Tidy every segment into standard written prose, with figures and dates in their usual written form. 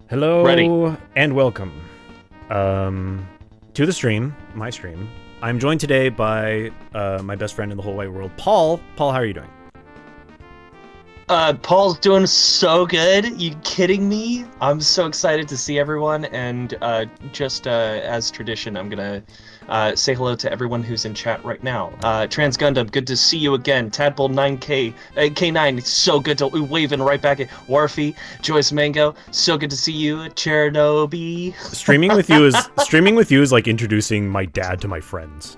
Hello Ready. and welcome to the stream, my stream. I'm joined today by my best friend in the whole wide world, Paul. Paul, how are you doing? Paul's doing so good. You kidding me? I'm so excited to see everyone, and just as tradition, I'm gonna say hello to everyone who's in chat right now. Trans Gundam, good to see you again. Tadpole 9K, K9, so good to waving right back at Warfy, Joyce Mango, so good to see you. Chernobyl. Streaming with you is like introducing my dad to my friends.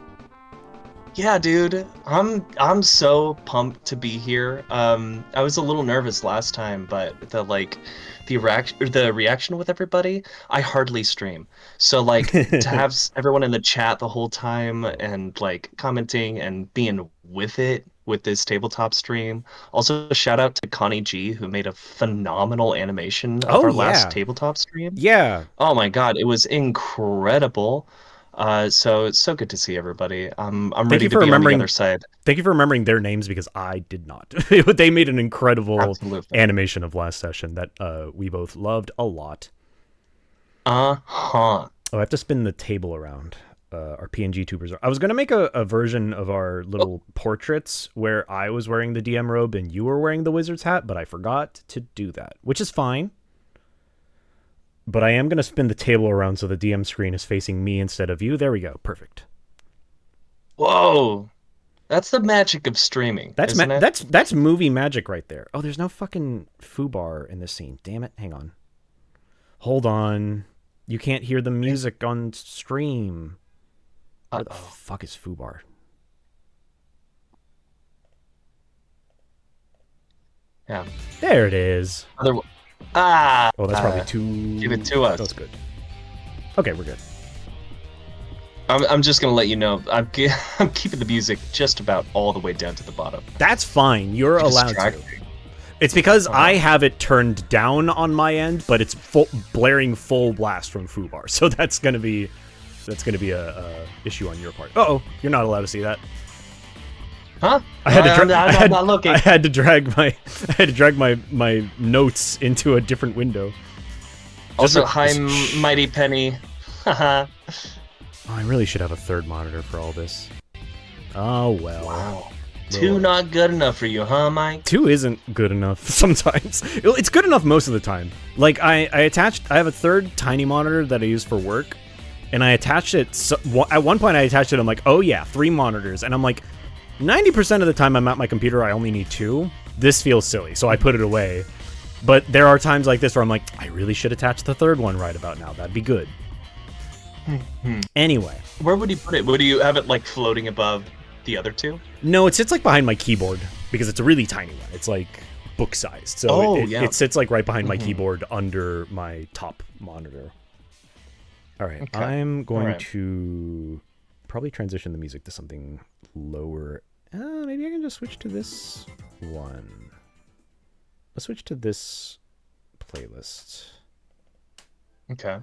Yeah, dude, I'm so pumped to be here. I was a little nervous last time, but the reaction with everybody, I hardly stream. So like to have everyone in the chat the whole time and like commenting and being with it with this tabletop stream. Also, shout out to Connie G who made a phenomenal animation of our last tabletop stream. Yeah. Oh my God, it was incredible. So it's so good to see everybody. I'm ready to be on the other side. Thank you for remembering their names because I did not. They made an incredible animation of last session that we both loved a lot. Uh-huh. Oh, I have to spin the table around. Our PNG tubers. I was going to make a version of our little portraits where I was wearing the DM robe and you were wearing the wizard's hat, but I forgot to do that, which is fine. But I am going to spin the table around so the DM screen is facing me instead of you. There we go. Perfect. Whoa. That's the magic of streaming. That's movie magic right there. Oh, there's no fucking foobar in this scene. Damn it. Hang on. Hold on. You can't hear the music on stream. Where the fuck is foobar? Yeah. There it is. Oh, that's probably too... Give it to us. That's good. Okay, we're good. I'm just going to let you know, I'm keeping the music just about all the way down to the bottom. That's fine. You're allowed to. It's because I have it turned down on my end, but it's blaring full blast from foobar. So that's going to be a issue on your part. Uh-oh, you're not allowed to see that. Huh? I'm not looking. I had to drag my notes into a different window. Also, hi, Mighty Penny. Haha. I really should have a third monitor for all this. Oh well. Wow. 2 not good enough for you, huh, Mike? 2 isn't good enough sometimes. It's good enough most of the time. Like I have a third tiny monitor that I use for work, and I attached it. At one point, I attached it. I'm like, oh yeah, 3 monitors, and I'm like, 90% of the time I'm at my computer, I only need 2. This feels silly, so I put it away. But there are times like this where I'm like, I really should attach the third one right about now. That'd be good. Anyway. Where would you put it? Would you have it like floating above the other 2? No, it sits like behind my keyboard because it's a really tiny one. It's like book sized. So it sits like right behind my keyboard under my top monitor. All right. Okay. I'm going to probably transition the music to something lower. Maybe I can just switch to this one. Let's switch to this playlist. Okay.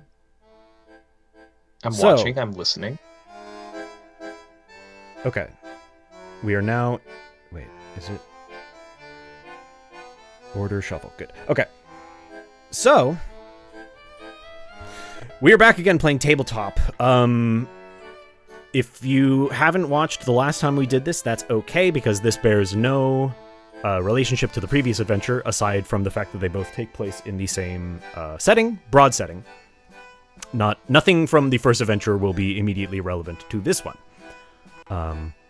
I'm watching. I'm listening. Okay. We are now... Wait, is it... Order shuffle. Good. Okay. So... We are back again playing tabletop. If you haven't watched the last time we did this, that's okay, because this bears no relationship to the previous adventure, aside from the fact that they both take place in the same setting, broad setting. Nothing from the first adventure will be immediately relevant to this one.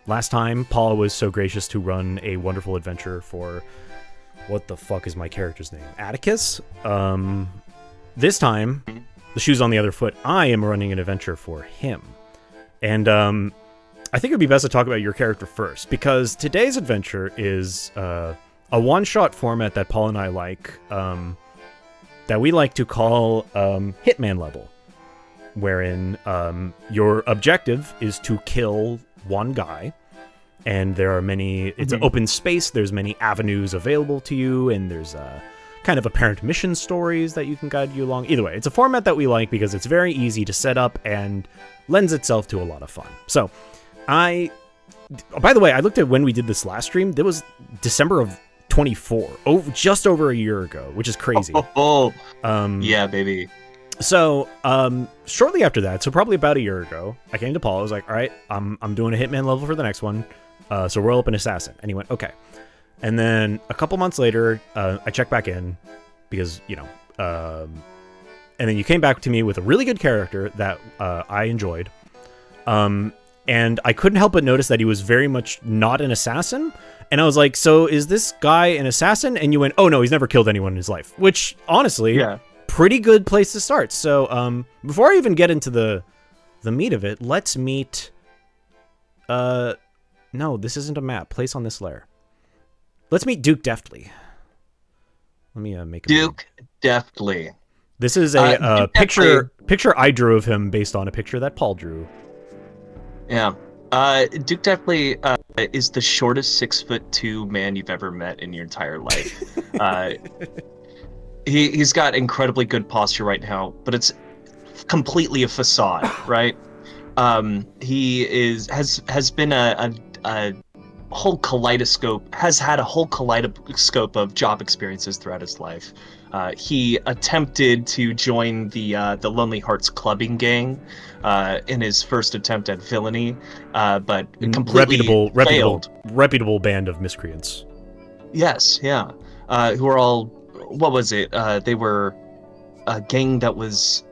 Last time, Paul was so gracious to run a wonderful adventure for... What the fuck is my character's name? Atticus? This time, the shoe's on the other foot. I am running an adventure for him. And I think it would be best to talk about your character first, because today's adventure is a one-shot format that Paul and I like, that we like to call Hitman level, wherein your objective is to kill one guy, and there are many... It's an open space, there's many avenues available to you, and there's kind of apparent mission stories that you can guide you along. Either way, it's a format that we like because it's very easy to set up and lends itself to a lot of fun. So, by the way, I looked at when we did this last stream. It was December of 2024, just over a year ago, which is crazy. Yeah, baby. So, shortly after that, so probably about a year ago, I came to Paul. I was like, all right, I'm doing a Hitman level for the next one. So roll up an assassin. And he went, okay. And then a couple months later, I checked back in because, and then you came back to me with a really good character that I enjoyed. And I couldn't help but notice that he was very much not an assassin. And I was like, so is this guy an assassin? And you went, oh no, he's never killed anyone in his life. Which, honestly, pretty good place to start. So before I even get into the meat of it, let's meet... no, this isn't a map. Place on this layer. Let's meet Duke Deftly. Let me make a Duke Deftly. This is a picture I drew of him based on a picture that Paul drew. Yeah. Duke Deftly is the shortest 6'2" man you've ever met in your entire life. He's got incredibly good posture right now, but it's completely a facade, right? He has been a whole kaleidoscope, has had a whole kaleidoscope of job experiences throughout his life. He attempted to join the Lonely Hearts clubbing gang in his first attempt at villainy, but completely failed. Reputable band of miscreants. Yes, yeah. Who are all, what was it? They were a gang that was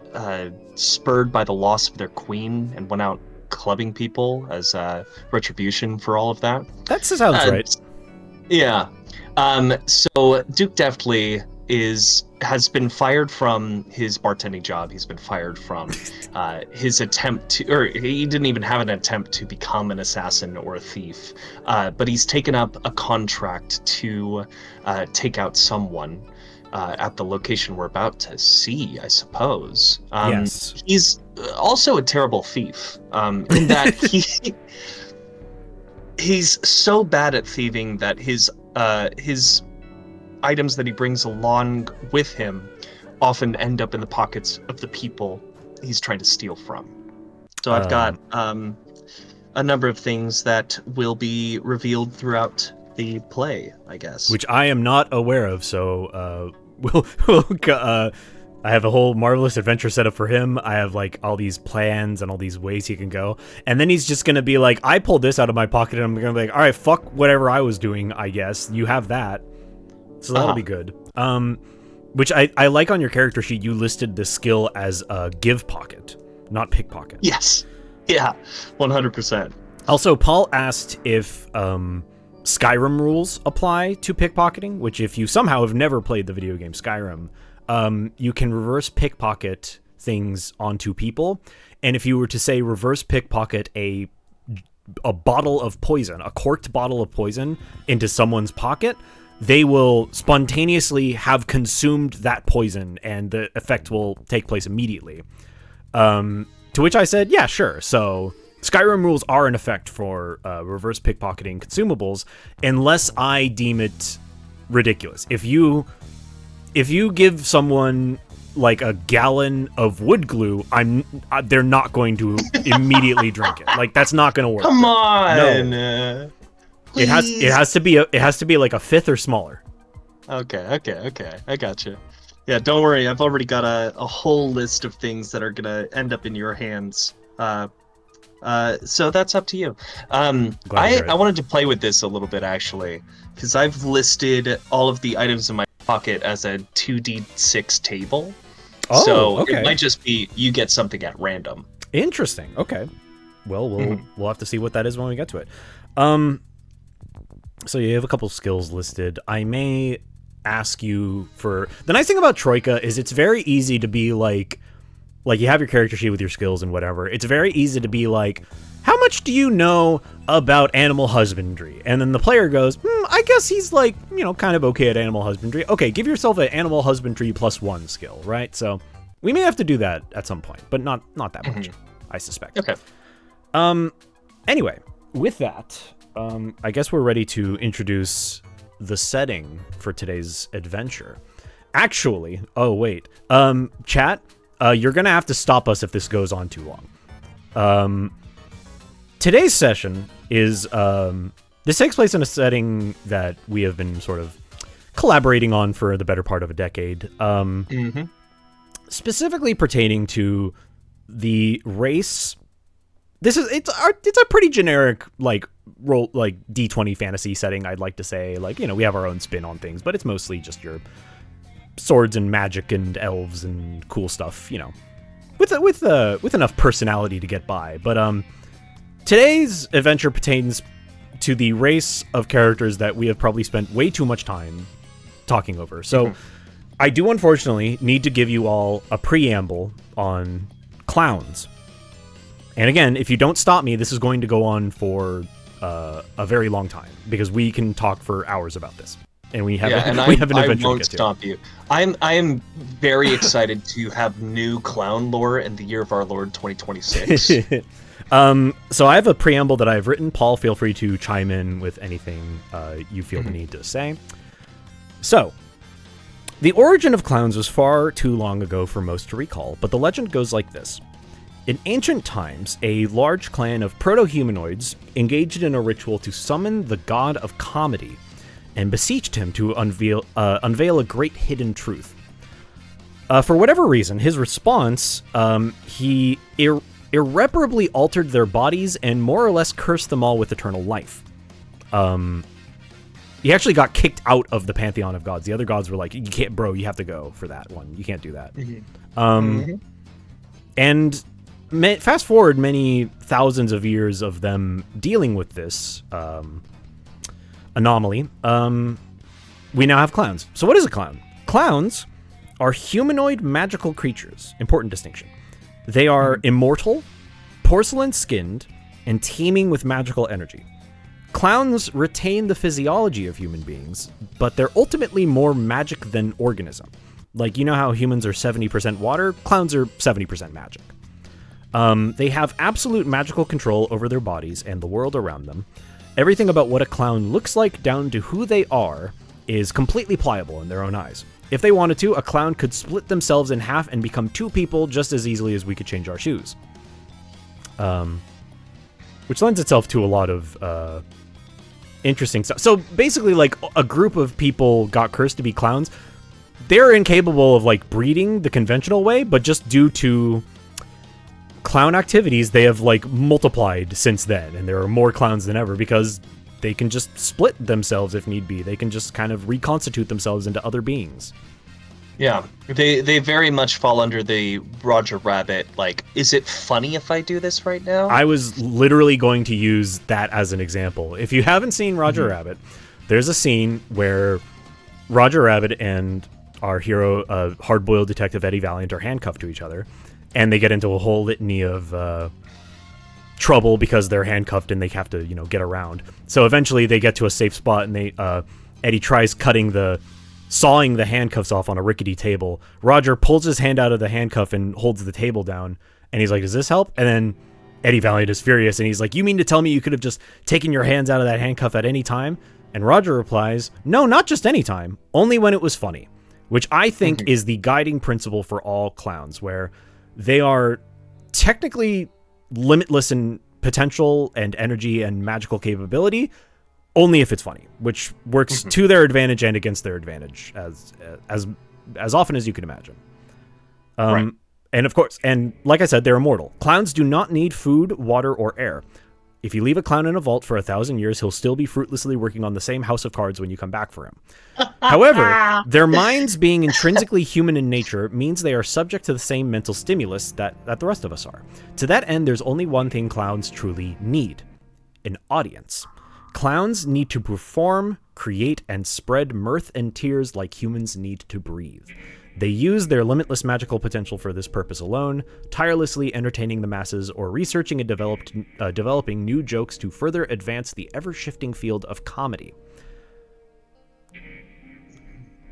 spurred by the loss of their queen and went out clubbing people as retribution for all of that. That sounds right. Yeah. So Duke Deftly has been fired from his bartending job. He's been fired from his attempt to, or he didn't even have an attempt to become an assassin or a thief. But he's taken up a contract to take out someone at the location we're about to see, I suppose. Yes. He's also a terrible thief, in that he's so bad at thieving that his items that he brings along with him often end up in the pockets of the people he's trying to steal from. So I've got a number of things that will be revealed throughout the play, I guess. Which I am not aware of, so I have a whole Marvelous Adventure set up for him. I have like all these plans and all these ways he can go. And then he's just going to be like, I pulled this out of my pocket and I'm going to be like, all right, fuck whatever I was doing, I guess. You have that. So that'll be good. Which I like on your character sheet, you listed the skill as give pocket, not pickpocket. Yes. Yeah, 100%. Also, Paul asked if Skyrim rules apply to pickpocketing, which if you somehow have never played the video game Skyrim, you can reverse pickpocket things onto people. And if you were to say reverse pickpocket a bottle of poison, a corked bottle of poison into someone's pocket, they will spontaneously have consumed that poison and the effect will take place immediately. To which I said, yeah, sure. So Skyrim rules are in effect for reverse pickpocketing consumables unless I deem it ridiculous. If you give someone like a gallon of wood glue, they're not going to immedetely drink it. Like that's not going to work. Come on. No. It has to be like a fifth or smaller. Okay. I gotcha. Yeah, don't worry. I've already got a whole list of things that are gonna end up in your hands. So that's up to you. I wanted to play with this a little bit actually, because I've listed all of the items in my pocket as a 2d6 table. Oh, so okay. It might just be you get something at random. Interesting. Okay. Well, we'll have to see what that is when we get to it. So you have a couple skills listed. I may ask you for... The nice thing about Troika is it's very easy to be like you have your character sheet with your skills and whatever. It's very easy to be like, how much do you know about animal husbandry? And then the player goes, I guess he's like, kind of okay at animal husbandry. Okay, give yourself an animal husbandry +1 skill, right? So we may have to do that at some point, but not that much, I suspect. Okay. Anyway, with that... I guess we're ready to introduce the setting for today's adventure. Actually, chat, you're gonna have to stop us if this goes on too long. Today's session is this takes place in a setting that we have been sort of collaborating on for the better part of a decade. Mm-hmm. Specifically pertaining to the race. It's a pretty generic like role, like D20 fantasy setting. I'd like to say, like, you know, we have our own spin on things, but it's mostly just your swords and magic and elves and cool stuff, you know, with enough personality to get by. But today's adventure pertains to the race of characters that we have probably spent way too much time talking over. So I do unfortunately need to give you all a preamble on clowns. And again, if you don't stop me, this is going to go on for a very long time, because we can talk for hours about this, and we have an adventure I to get won't to. stop you. I am very excited to have new clown lore in the year of our Lord 2026. So I have a preamble that I've written. Paul, feel free to chime in with anything you feel the need to say. So, the origin of clowns was far too long ago for most to recall, but the legend goes like this. In ancient times, a large clan of proto-humanoids engaged in a ritual to summon the god of comedy and beseeched him to unveil a great hidden truth. For whatever reason, his response, he irreparably altered their bodies and more or less cursed them all with eternal life. He actually got kicked out of the pantheon of gods. The other gods were like, "You can't, bro. You have to go for that one. You can't do that." And fast forward many thousands of years of them dealing with this anomaly. We now have clowns. So what is a clown? Clowns are humanoid magical creatures. Important distinction. They are immortal, porcelain-skinned, and teeming with magical energy. Clowns retain the physiology of human beings, but they're ultimately more magic than organism. Like, you know how humans are 70% water? Clowns are 70% magic. They have absolute magical control over their bodies and the world around them. Everything about what a clown looks like, down to who they are, is completely pliable in their own eyes. If they wanted to, a clown could split themselves in half and become two people just as easily as we could change our shoes. Which lends itself to a lot of interesting stuff. So basically, like, a group of people got cursed to be clowns. They're incapable of, like, breeding the conventional way, but just due to clown activities, they have, like, multiplied since then, and there are more clowns than ever because they can just split themselves if need be. They can just kind of reconstitute themselves into other beings. Yeah, they very much fall under the Roger Rabbit, like, is it funny if I do this right now? I was literally going to use that as an example. If you haven't seen Roger Rabbit, there's a scene where Roger Rabbit and our hero, hard-boiled detective Eddie Valiant, are handcuffed to each other, and they get into a whole litany of trouble because they're handcuffed and they have to, you know, get around. So eventually they get to a safe spot, and Eddie tries sawing the handcuffs off on a rickety table. Roger pulls his hand out of the handcuff and holds the table down, and he's like, "Does this help?" And then Eddie Valiant is furious, and he's like, "You mean to tell me you could have just taken your hands out of that handcuff at any time?" And Roger replies, "No, not just any time, only when it was funny," which I think is the guiding principle for all clowns, where they are technically limitless in potential and energy and magical capability, only if it's funny, which works to their advantage and against their advantage as often as you can imagine. Right. And of course, and like I said, they're immortal. Clowns do not need food, water, or air. If you leave a clown in a vault for 1,000 years, he'll still be fruitlessly working on the same house of cards when you come back for him. However, their minds being intrinsically human in nature means they are subject to the same mental stimulus that the rest of us are. To that end, there's only one thing clowns truly need: an audience. Clowns need to perform, create, and spread mirth and tears like humans need to breathe. They use their limitless magical potential for this purpose alone, tirelessly entertaining the masses or researching and developing new jokes to further advance the ever-shifting field of comedy.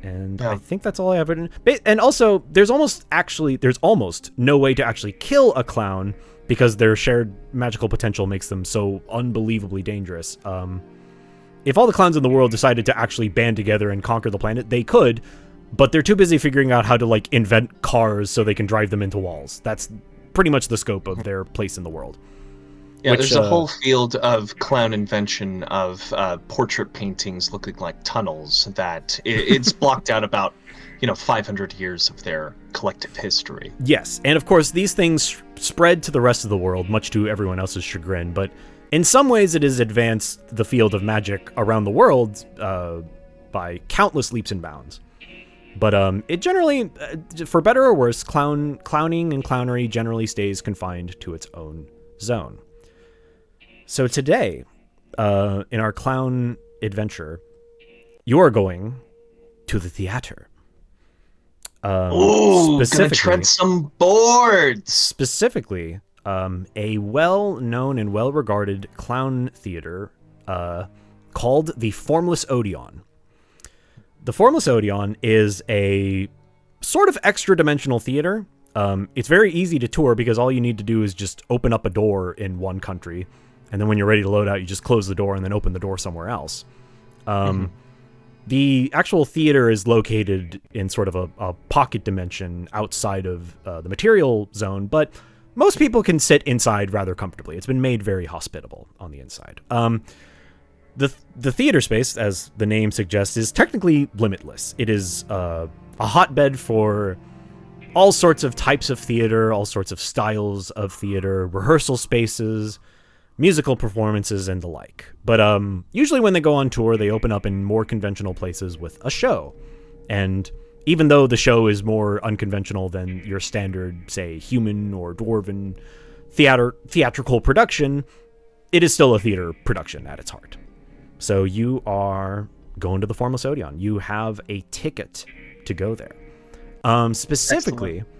And I think that's all I have written. And also, there's almost no way to actually kill a clown because their shared magical potential makes them so unbelievably dangerous. If all the clowns in the world decided to actually band together and conquer the planet, they could, but they're too busy figuring out how to, like, invent cars so they can drive them into walls. That's pretty much the scope of their place in the world. Yeah, which, there's a whole field of clown invention of portrait paintings looking like tunnels that it's blocked out about, 500 years of their collective history. yes, and of course these things spread to the rest of the world, much to everyone else's chagrin, but in some ways it has advanced the field of magic around the world by countless leaps and bounds. But it generally, for better or worse, clowning and clownery generally stays confined to its own zone. So today, in our clown adventure, you are going to the theater. Ooh, gonna tread some boards! Specifically, a well-known and well-regarded clown theater called the Formless Odeon. The Formless Odeon is a sort of extra-dimensional theater. It's very easy to tour because all you need to do is just open up a door in one country, and then when you're ready to load out, you just close the door and then open the door somewhere else. The actual theater is located in sort of a pocket dimension outside of the material zone, but most people can sit inside rather comfortably. It's been made very hospitable on the inside. The theater space, as the name suggests, is technically limitless. It is a hotbed for all sorts of types of theater, all sorts of styles of theater, rehearsal spaces, musical performances, and the like. But usually when they go on tour, they open up in more conventional places with a show. And even though the show is more unconventional than your standard, say, human or dwarven theatrical production, it is still a theater production at its heart. So you are going to the Formless Odeon. You have a ticket to go there. Specifically, excellent.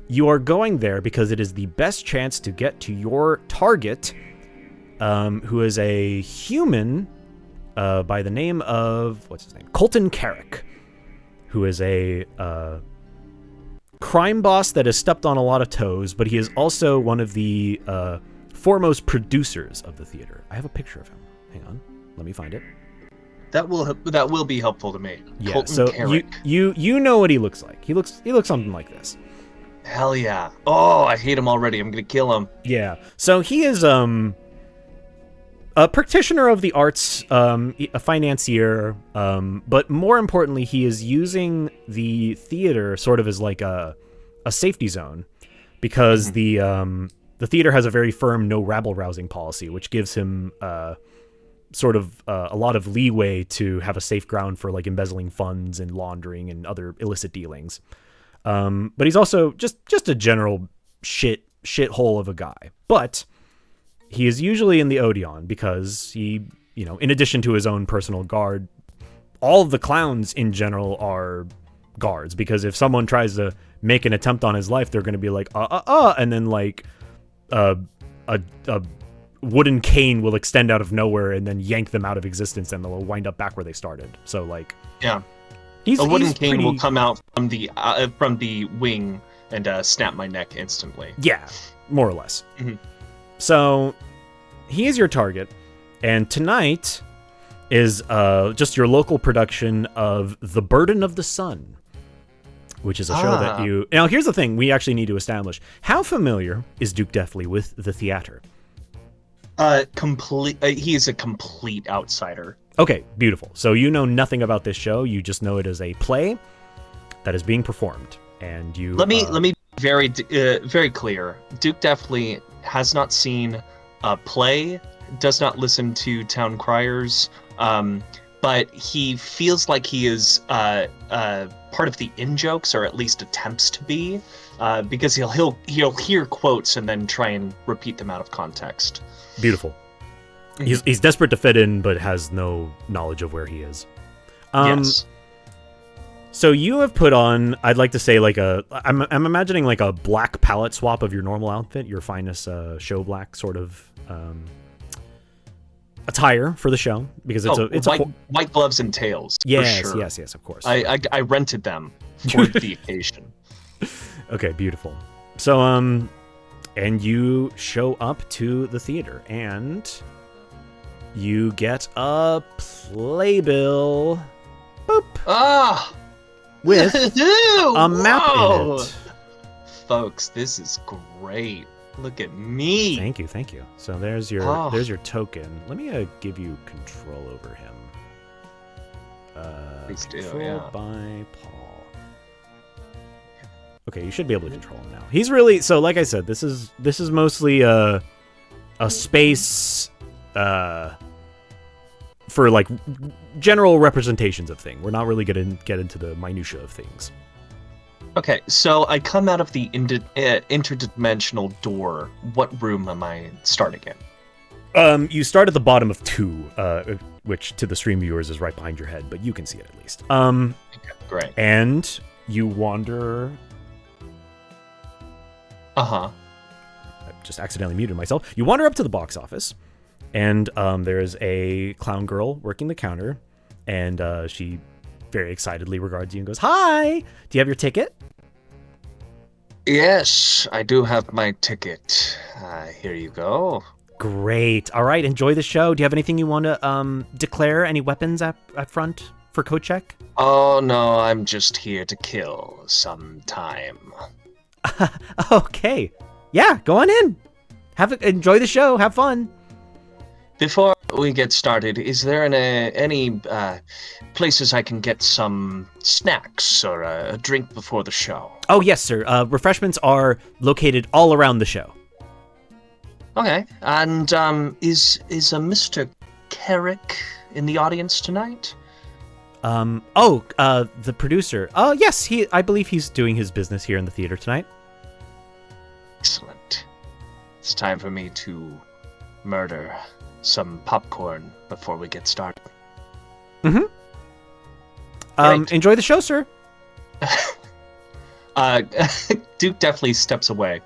You are going there because it is the best chance to get to your target, who is a human by the name of, what's his name? Colton Carrick, who is a crime boss that has stepped on a lot of toes, but he is also one of the foremost producers of the theater. I have a picture of him. Hang on. Let me find it. That will be helpful to me. Yeah, Colton so Carrick. you know what he looks like. He looks something like this. Hell yeah. Oh, I hate him already. I'm gonna kill him. Yeah. So he is a practitioner of the arts, a financier, but more importantly, he is using the theater sort of as like a safety zone, because the theater has a very firm no rabble rousing policy, which gives him sort of a lot of leeway to have a safe ground for like embezzling funds and laundering and other illicit dealings. But he's also just a general shithole of a guy. But he is usually in the Odeon because he, in addition to his own personal guard, all of the clowns in general are guards, because if someone tries to make an attempt on his life, they're going to be like, and then like a wooden cane will extend out of nowhere and then yank them out of existence, and they'll wind up back where they started. So like, yeah, a wooden cane will come out from the wing and snap my neck instantly. Yeah, more or less. So he is your target, and tonight is just your local production of The Burden of the Sun, which is a show that you... Now, here's the thing we actually need to establish. How familiar is Duke Deftly with the theater? He is a complete outsider. Okay, beautiful. So you know nothing about this show. You just know it as a play that is being performed, and you... Let me be very clear. Duke Deftly has not seen a play, does not listen to town criers, but he feels like he is part of the in-jokes, or at least attempts to be, because he'll hear quotes and then try and repeat them out of context. Beautiful. He's desperate to fit in, but has no knowledge of where he is. Yes. So you have put on, I'd like to say, like I'm imagining like a black palette swap of your normal outfit, your finest show black sort of attire for the show, because it's white gloves and tails. Yes, for sure. yes, of course. I rented them for the occasion. Okay, beautiful. So and you show up to the theater, and you get a playbill. Boop. With a map in it. Folks, this is great. Look at me. Thank you. So there's your token. Let me give you control over him. Please do, Controlled by Paul. Okay, you should be able to control him now. He's really, so like I said, this is mostly a space for like general representations of things. We're not really gonna get into the minutia of things. Okay, so I come out of the interdimensional door. What room am I starting in? You start at the bottom of 2, which to the stream viewers is right behind your head, but you can see it at least. Okay, great. And you wander. Uh-huh. I just accidentally muted myself. You wander up to the box office, and there's a clown girl working the counter, and she very excitedly regards you and goes, "Hi! Do you have your ticket?" Yes, I do have my ticket. Here you go. Great. All right, enjoy the show. Do you have anything you want to declare? Any weapons at front for code check? Oh, no, I'm just here to kill some time. Okay. Yeah, go on in. Enjoy the show. Have fun. Before we get started, is there any places I can get some snacks or a drink before the show? Oh, yes, sir. Refreshments are located all around the show. Okay, and is a Mr. Carrick in the audience tonight? The producer. Yes, I believe he's doing his business here in the theater tonight. Excellent. It's time for me to murder some popcorn before we get started. Mm-hmm. Enjoy the show, sir. Duke definitely steps away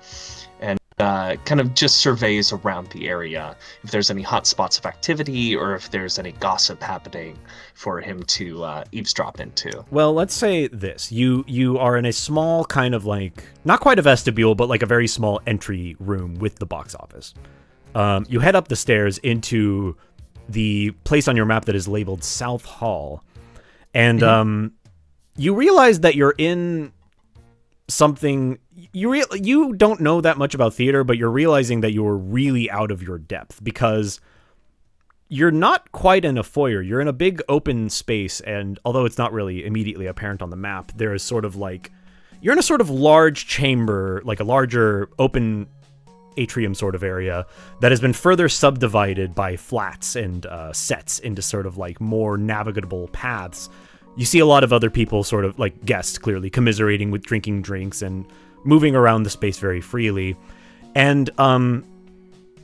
and kind of just surveys around the area if there's any hot spots of activity or if there's any gossip happening for him to eavesdrop into. Well, let's say this. You are in a small kind of like, not quite a vestibule, but like a very small entry room with the box office. You head up the stairs into the place on your map that is labeled South Hall. And you realize that you're in something. You don't know that much about theater, but you're realizing that you're really out of your depth because you're not quite in a foyer. You're in a big open space, and although it's not really immediately apparent on the map, there is sort of like, you're in a sort of large chamber, like a larger open atrium sort of area that has been further subdivided by flats and sets into sort of like more navigable paths. You see a lot of other people, sort of like guests, clearly commiserating with drinking drinks and moving around the space very freely. And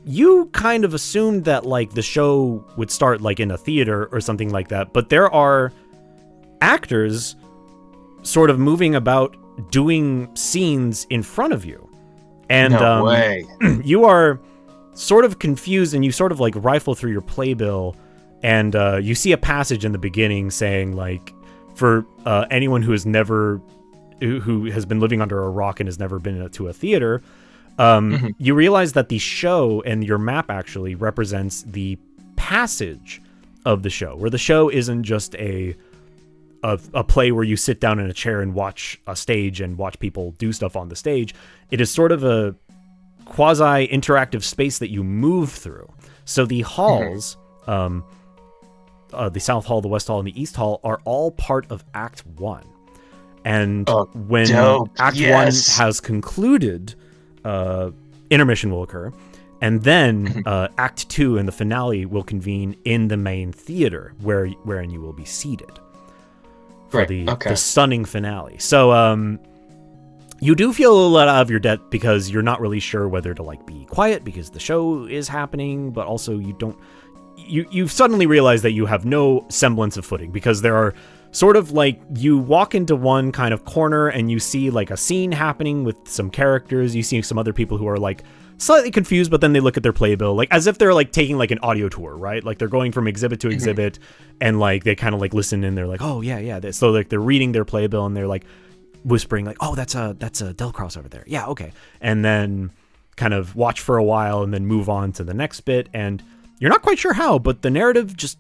you kind of assumed that like the show would start like in a theater or something like that, but there are actors sort of moving about doing scenes in front of you. And no way. You are sort of confused, and you sort of like rifle through your playbill, and you see a passage in the beginning saying like, for anyone who has been living under a rock and has never been to a theater, you realize that the show and your map actually represents the passage of the show, where the show isn't just a play where you sit down in a chair and watch a stage and watch people do stuff on the stage. It is sort of a quasi-interactive space that you move through. So the halls, the South Hall, the West Hall, and the East Hall are all part of Act 1. And when Act 1 has concluded, intermission will occur. And then Act 2 and the finale will convene in the main theater, wherein you will be seated for the stunning finale. So you do feel a little out of your depth because you're not really sure whether to like be quiet because the show is happening, but also you suddenly realize that you have no semblance of footing because there are sort of like, you walk into one kind of corner and you see like a scene happening with some characters. You see some other people who are like slightly confused, but then they look at their playbill, like as if they're like taking like an audio tour, right? Like they're going from exhibit to exhibit, and like they kind of like listen and they're like, oh yeah. So like they're reading their playbill and they're like whispering like, oh, that's a Delcross over there. Yeah, okay. And then kind of watch for a while and then move on to the next bit. And you're not quite sure how, but the narrative just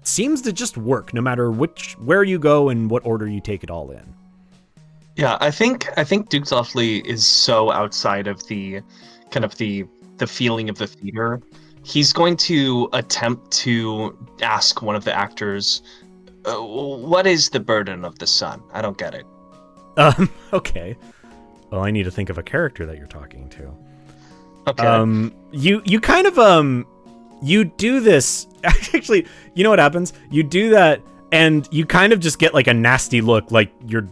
seems to just work no matter where you go and what order you take it all in. Yeah, I think Duke Softly is so outside of the kind of the feeling of the theater. He's going to attempt to ask one of the actors, "What is the burden of the sun? I don't get it." Okay. Well, I need to think of a character that you're talking to. Okay. You kind of you do this. Actually, you know what happens? You do that, and you kind of just get like a nasty look, like you're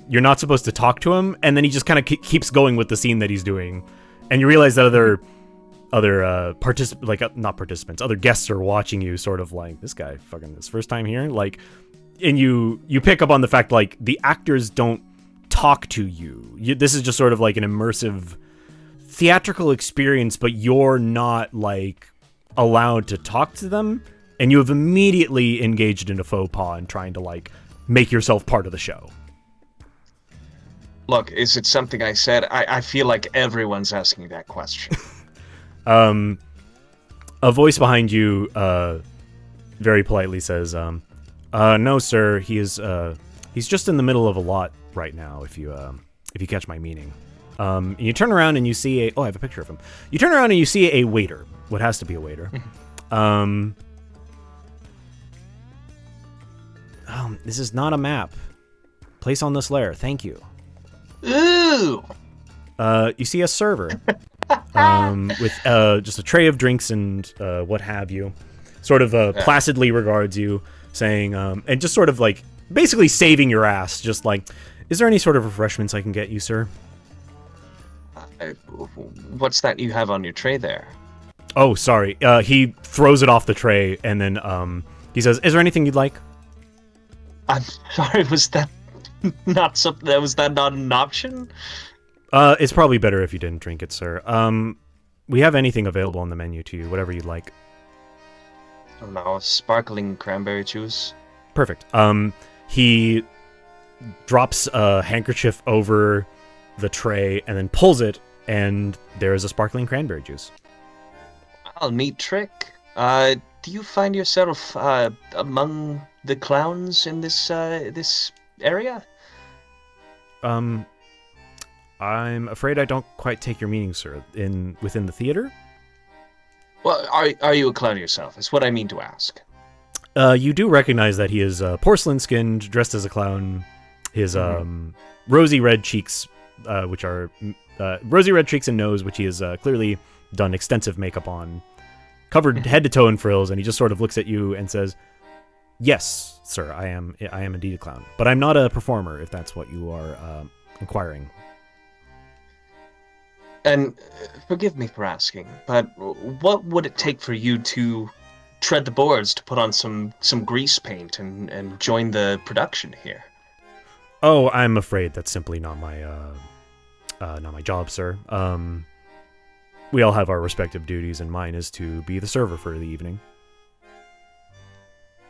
not supposed to talk to him, and then he just kind of keeps going with the scene that he's doing, and you realize that other not participants, other guests are watching you, sort of like, this guy fucking his first time here, like, and you pick up on the fact like the actors don't talk to you. This is just sort of like an immersive theatrical experience, but you're not like allowed to talk to them, and you have immediately engaged in a faux pas and trying to like make yourself part of the show. Look, is it something I said? I feel like everyone's asking that question. A voice behind you very politely says, no sir, he's just in the middle of a lot right now, if you catch my meaning. And you turn around and you see I have a picture of him. You turn around and you see a waiter. What has to be a waiter. This is not a map. Place on this layer. Thank you. Ooh! You see a server with just a tray of drinks and what have you. Sort of placidly regards you, saying, and just sort of like basically saving your ass. Just like, is there any sort of refreshments I can get you, sir? What's that you have on your tray there? Oh, sorry. He throws it off the tray, and then he says, "Is there anything you'd like?" I'm sorry. Was that not something? Was that not an option? It's probably better if you didn't drink it, sir. We have anything available on the menu to you, whatever you'd like. I don't know, sparkling cranberry juice. Perfect. He drops a handkerchief over the tray and then pulls it, and there is a sparkling cranberry juice. Well, neat trick. Do you find yourself among the clowns in this area? I'm afraid I don't quite take your meaning, sir. Within the theater? Well, are you a clown yourself? Is what I mean to ask. You do recognize that he is porcelain-skinned, dressed as a clown. His rosy red cheeks, which are rosy red cheeks and nose, which he has clearly done extensive makeup on, covered head to toe in frills, and he just sort of looks at you and says, "Yes, sir, I am indeed a clown, but I'm not a performer, if that's what you are inquiring." And forgive me for asking, but what would it take for you to tread the boards, to put on some grease paint and join the production here? Oh, I'm afraid that's simply not my job, sir. We all have our respective duties, and mine is to be the server for the evening.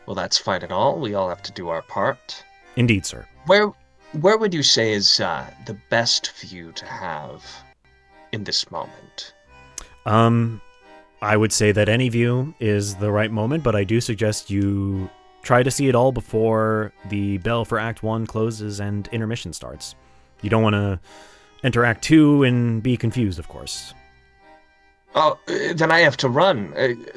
Well, that's fine and all. We all have to do our part. Indeed, sir. Where would you say is the best view to have in this moment? I would say that any view is the right moment, but I do suggest you try to see it all before the bell for Act 1 closes and intermission starts. You don't want to enter Act 2 and be confused, of course. Oh, then I have to run.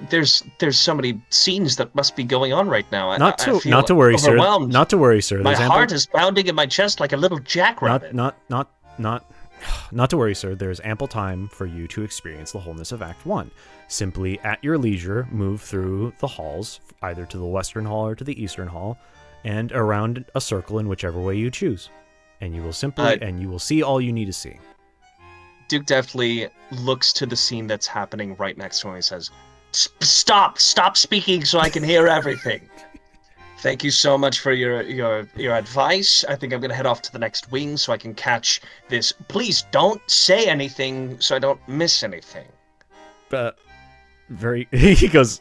There's so many scenes that must be going on right now. Not to worry, sir. Not to worry, sir. My heart is pounding in my chest like a little jackrabbit. Not to worry, sir. There's ample time for you to experience the wholeness of Act 1. Simply, at your leisure, move through the halls, either to the Western Hall or to the Eastern Hall, and around a circle in whichever way you choose. And you will you will see all you need to see. Duke deftly looks to the scene that's happening right next to him and says, Stop speaking so I can hear everything. Thank you so much for your advice. I think I'm going to head off to the next wing so I can catch this. Please don't say anything so I don't miss anything. He goes,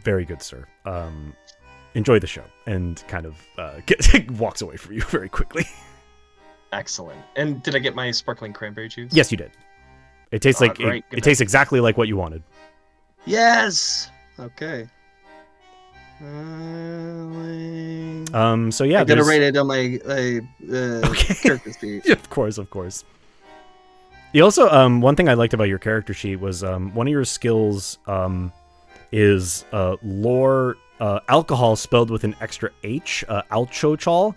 very good, sir. Enjoy the show, and kind of walks away from you very quickly. Excellent. And did I get my sparkling cranberry juice? Yes, you did. It tastes it tastes exactly like what you wanted. Yes. Okay. So yeah, I gotta write it on my character sheet. Of course. You also, one thing I liked about your character sheet was one of your skills is lore alcohol spelled with an extra H, alchochol.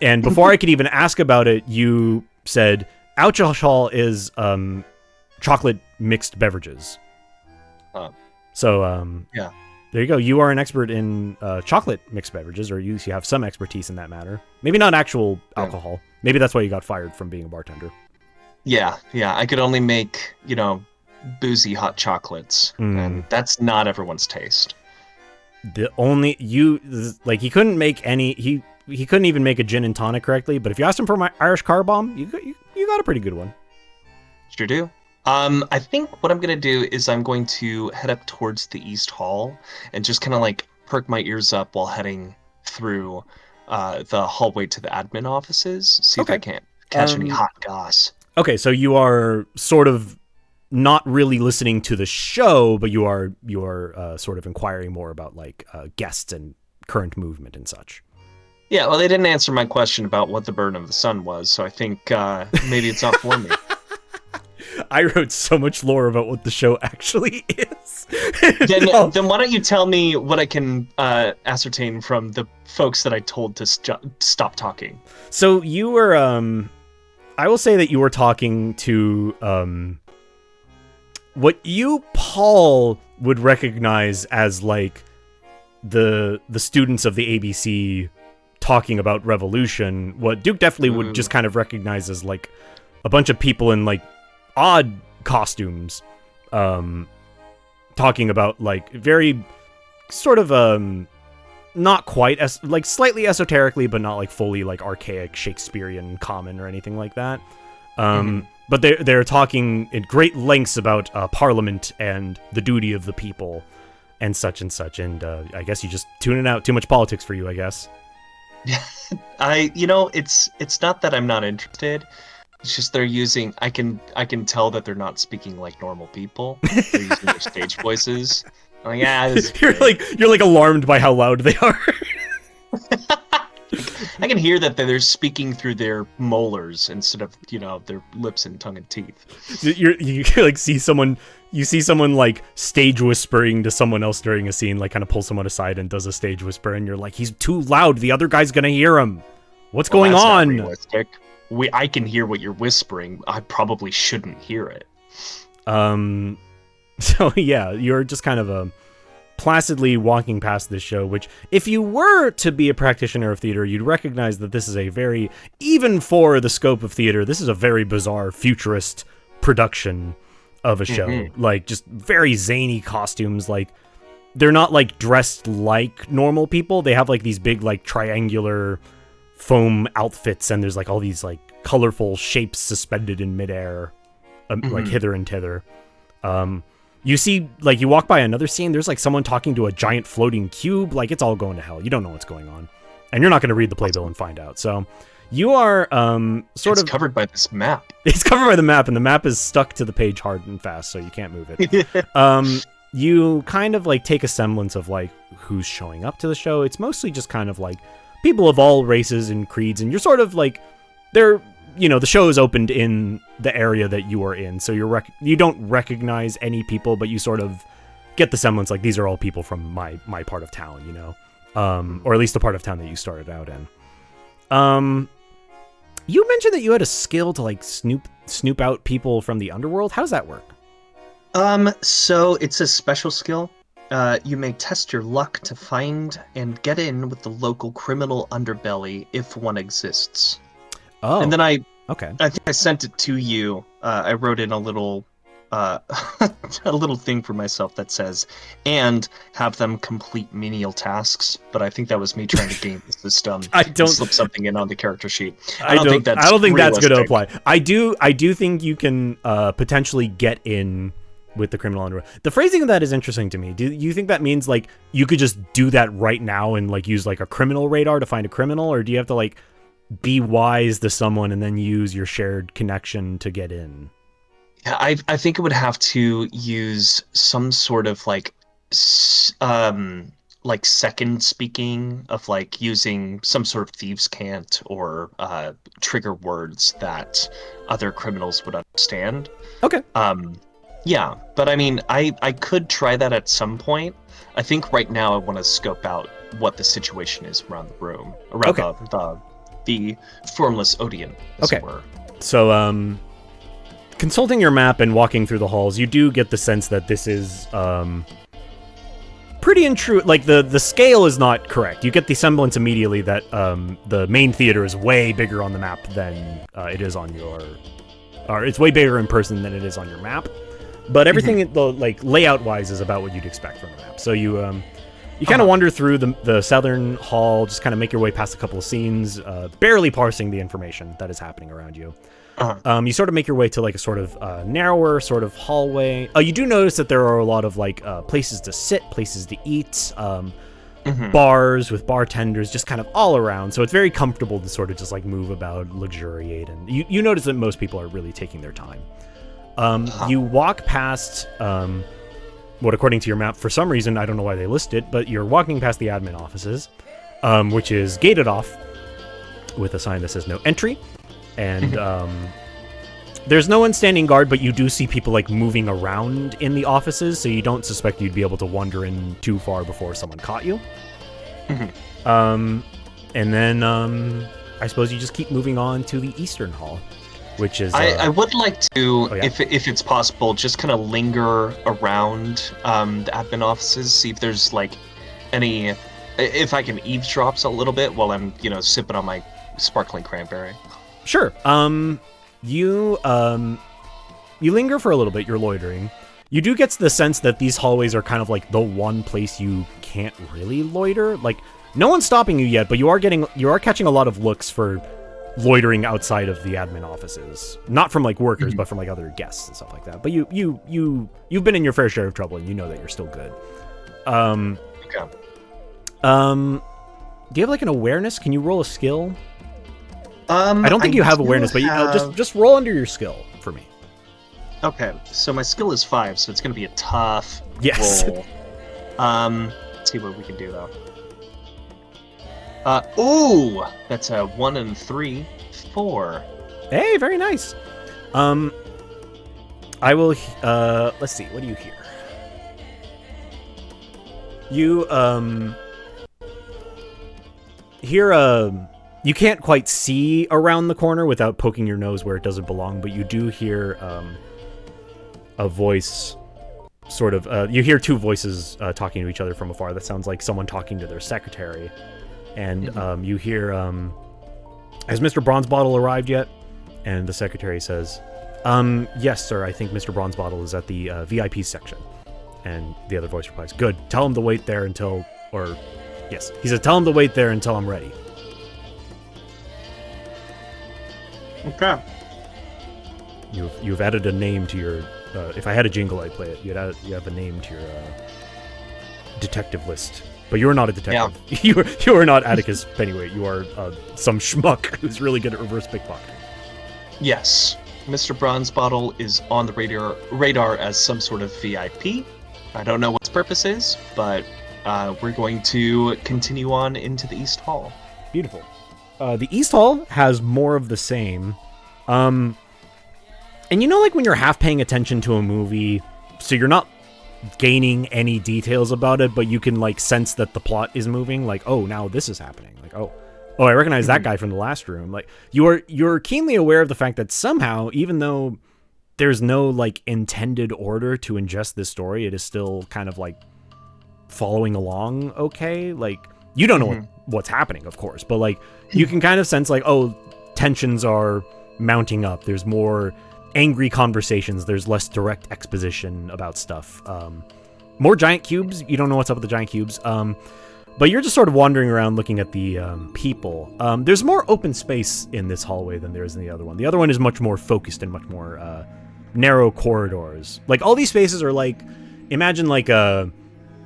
And before I could even ask about it, you said alcohol is chocolate mixed beverages. So yeah, there you go. You are an expert in chocolate mixed beverages, or you have some expertise in that matter. Maybe not actual alcohol. Maybe that's why you got fired from being a bartender. Yeah. I could only make, boozy hot chocolates, and that's not everyone's taste. The only he couldn't make any. He couldn't even make a gin and tonic correctly. But if you asked him for my Irish car bomb, you got a pretty good one. Sure do. I think what I'm gonna do is I'm going to head up towards the East Hall and just kind of like perk my ears up while heading through the hallway to the admin offices. See if I can't catch any hot goss. Okay, so you are sort of not really listening to the show, but you are sort of inquiring more about like guests and current movement and such. Yeah, well, they didn't answer my question about what the burden of the sun was, so I think maybe it's not for me. I wrote so much lore about what the show actually is. Then why don't you tell me what I can ascertain from the folks that I told to stop talking? So you were, I will say that you were talking to what you, Paul, would recognize as like the students of the ABC talking about revolution. What Duke definitely would just kind of recognize as like a bunch of people in like odd costumes talking about like very sort of not quite as like slightly esoterically but not like fully like archaic Shakespearean common or anything like that. But they're talking in great lengths about Parliament and the duty of the people and such and such, and I guess you just tuning out. Too much politics for you, I guess. It's not that I'm not interested. It's just they're using. I can tell that they're not speaking like normal people. They're using their stage voices. I'm like, yeah, you're like alarmed by how loud they are. I can hear that they're speaking through their molars instead of their lips and tongue and teeth. You like see someone like stage whispering to someone else during a scene, like kind of pull someone aside and does a stage whisper, and you're like, he's too loud. The other guy's gonna hear him. What's going on? Not realistic. I can hear what you're whispering. I probably shouldn't hear it. So yeah, you're just kind of placidly walking past this show, which if you were to be a practitioner of theater, you'd recognize that this is a very, even for the scope of theater, this is a very bizarre futurist production of a show. Like just very zany costumes. Like they're not like dressed like normal people. They have like these big like triangular foam outfits, and there's like all these like colorful shapes suspended in midair, like hither and thither. You see, like, you walk by another scene, there's like someone talking to a giant floating cube. Like, it's all going to hell. You don't know what's going on, and you're not going to read the playbill and find out. So you are it's covered by this map. It's covered by the map, and the map is stuck to the page hard and fast, so you can't move it. You kind of like take a semblance of like who's showing up to the show. It's mostly just kind of like people of all races and creeds, and you're sort of like they're. The show is opened in the area that you are in, so you don't recognize any people, but you sort of get the semblance like these are all people from my part of town, or at least the part of town that you started out in. You mentioned that you had a skill to like snoop out people from the underworld. How does that work? So it's a special skill. You may test your luck to find and get in with the local criminal underbelly if one exists. Oh, and then I think I sent it to you. I wrote in a little a little thing for myself that says, and have them complete menial tasks. But I think that was me trying to game the system. I don't slip something in on the character sheet. I don't think that's going to apply. I do think you can potentially get in with the criminal underworld. The phrasing of that is interesting to me. Do you think that means like you could just do that right now and like use like a criminal radar to find a criminal, or do you have to like be wise to someone and then use your shared connection to get in? Yeah, I think it would have to use some sort of like like second speaking of like using some sort of thieves' cant or trigger words that other criminals would understand. Okay. Yeah, but I mean, I could try that at some point. I think right now I want to scope out what the situation is around the room, around Okay. the formless Odeon, as it were. So, consulting your map and walking through the halls, you do get the sense that this is pretty intrusive. Like the scale is not correct. You get the semblance immediately that the main theater is way bigger on the map than it is on your, or it's way bigger in person than it is on your map. But everything, like layout wise, is about what you'd expect from the map. So you kind of wander through the southern hall, just kind of make your way past a couple of scenes, barely parsing the information that is happening around you. You sort of make your way to like a sort of narrower sort of hallway. You do notice that there are a lot of like places to sit, places to eat, bars with bartenders, just kind of all around. So it's very comfortable to sort of just like move about, luxuriate, and you notice that most people are really taking their time. You walk past what, according to your map, for some reason, I don't know why they list it, but you're walking past the admin offices, which is gated off with a sign that says no entry. And there's no one standing guard, but you do see people like moving around in the offices, so you don't suspect you'd be able to wander in too far before someone caught you. And then I suppose you just keep moving on to the Eastern Hall, which is... I would like to, oh, yeah? if it's possible, just kind of linger around the admin offices, see if there's like any... If I can eavesdrop a little bit while I'm, sipping on my sparkling cranberry. Sure. You linger for a little bit. You're loitering. You do get the sense that these hallways are kind of like the one place you can't really loiter. Like, no one's stopping you yet, but you are catching a lot of looks for loitering outside of the admin offices. Not from like workers, but from like other guests and stuff like that. But you've been in your fair share of trouble, and you know that you're still good. Okay. Do you have like an awareness? Can you roll a skill? I don't think you have awareness, but just roll under your skill for me. Okay, so my skill is 5, so it's going to be a tough roll. Let's see what we can do though. Ooh, that's a 1 and 3, 4. Hey, very nice. I will. Let's see. What do you hear? You hear You can't quite see around the corner without poking your nose where it doesn't belong, but you do hear a voice, sort of... you hear two voices talking to each other from afar. That sounds like someone talking to their secretary. And you hear, has Mr. Bronzebottle arrived yet? And the secretary says, yes, sir, I think Mr. Bronzebottle is at the VIP section. And the other voice replies, good, tell him to wait there until... Or, yes, he said, tell him to wait there until I'm ready. Okay. You've added a name to your... if I had a jingle, I'd play it. You have a name to your detective list. But you're not a detective. Yeah. You are not Atticus Pennyweight. You are some schmuck who's really good at reverse pickpocketing. Yes. Mr. Bronzebottle is on the radar as some sort of VIP. I don't know what its purpose is, but we're going to continue on into the East Hall. Beautiful. The East Hall has more of the same. And like when you're half paying attention to a movie, so you're not gaining any details about it, but you can like sense that the plot is moving, like, oh, now this is happening. Like, oh, I recognize that guy from the last room. Like, you're keenly aware of the fact that somehow, even though there's no like intended order to ingest this story, it is still kind of like following along okay. Like, you don't know what's happening, of course, but like you can kind of sense like, oh, tensions are mounting up. There's more angry conversations. There's less direct exposition about stuff. More giant cubes. You don't know what's up with the giant cubes. But you're just sort of wandering around looking at the people. There's more open space in this hallway than there is in the other one. The other one is much more focused and much more narrow corridors. Like, all these spaces are like, imagine like a...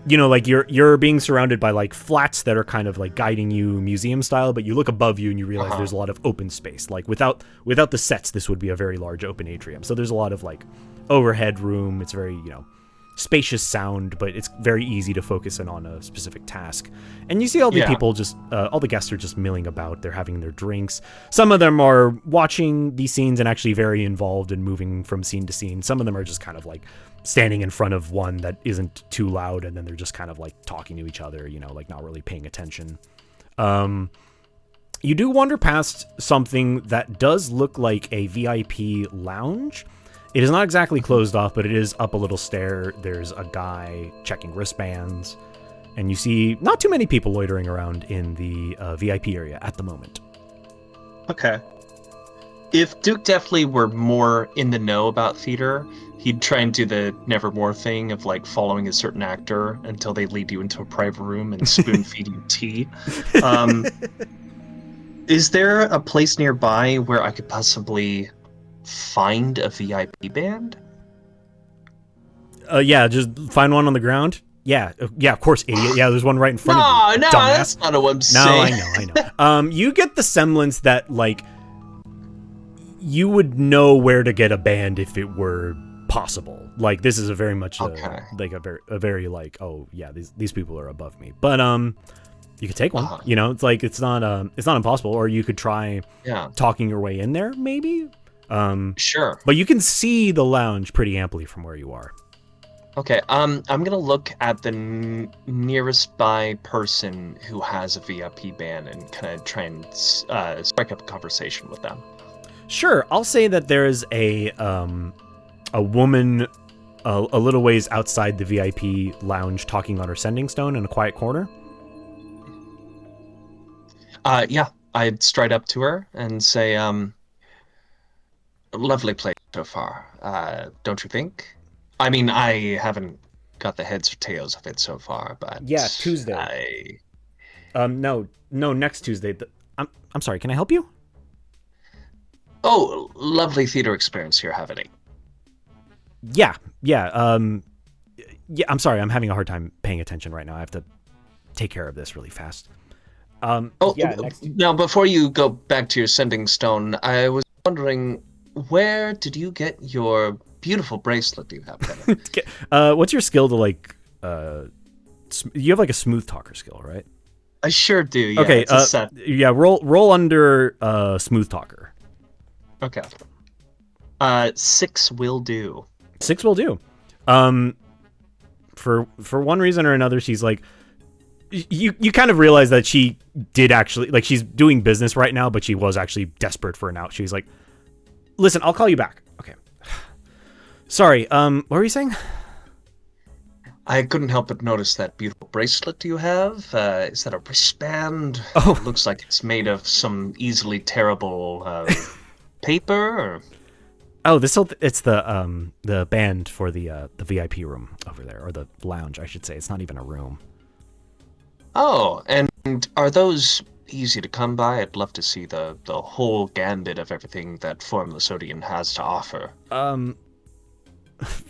like you're being surrounded by like flats that are kind of like guiding you museum style, but you look above you and you realize there's a lot of open space. Like without the sets, this would be a very large open atrium. So there's a lot of like overhead room. It's very, spacious sound, but it's very easy to focus in on a specific task. And you see all the people just, all the guests are just milling about. They're having their drinks. Some of them are watching these scenes and actually very involved in moving from scene to scene. Some of them are just kind of like standing in front of one that isn't too loud, and then they're just kind of like talking to each other, you know, like not really paying attention. You do wander past something that does look like a VIP lounge. It is not exactly closed off, but it is up a little stair. There's a guy checking wristbands, and you see not too many people loitering around in the VIP area at the moment. Okay. If Duke definitely were more in the know about theater, he'd try and do the Nevermore thing of like following a certain actor until they lead you into a private room and spoon feed you tea. Is there a place nearby where I could possibly find a VIP band? Yeah, just find one on the ground. Yeah, of course, idiot. Yeah, there's one right in front of you. No, dumbass. That's not what I'm saying. No, I know. You get the semblance that like you would know where to get a band if it were possible. Like this is a very much a very like, oh yeah, these people are above me. But you could take one. You know, it's like it's not impossible. Or you could try talking your way in there, maybe. Sure. But you can see the lounge pretty amply from where you are. Okay. I'm gonna look at the nearest by person who has a VIP band and kind of try and strike up a conversation with them. Sure. I'll say that there's a woman a little ways outside the VIP lounge talking on her sending stone in a quiet corner. Yeah, I'd stride up to her and say, lovely place so far, don't you think? I mean, I haven't got the heads or tails of it so far, but yeah, Tuesday. No, next Tuesday. I'm sorry. Can I help you? Oh, lovely theater experience you're having. Yeah. I'm sorry. I'm having a hard time paying attention right now. I have to take care of this really fast. Now, before you go back to your sending stone, I was wondering, where did you get your beautiful bracelet you have, Kevin? What's your skill to like? You have like a smooth talker skill, right? I sure do. Yeah, okay. It's a set. Yeah. Roll under smooth talker. Okay. 6 will do. 6 will do. For one reason or another, she's like. You kind of realize that she did actually, like, she's doing business right now, but she was actually desperate for an out. She's like, listen, I'll call you back. Okay. Sorry, what were you saying? I couldn't help but notice that beautiful bracelet you have. Is that a wristband? Oh. It looks like it's made of some easily tearable paper. Or... Oh, it's the band for the VIP room over there, or the lounge, I should say. It's not even a room. Oh, and are those easy to come by? I'd love to see the whole gambit of everything that Formless Odium has to offer.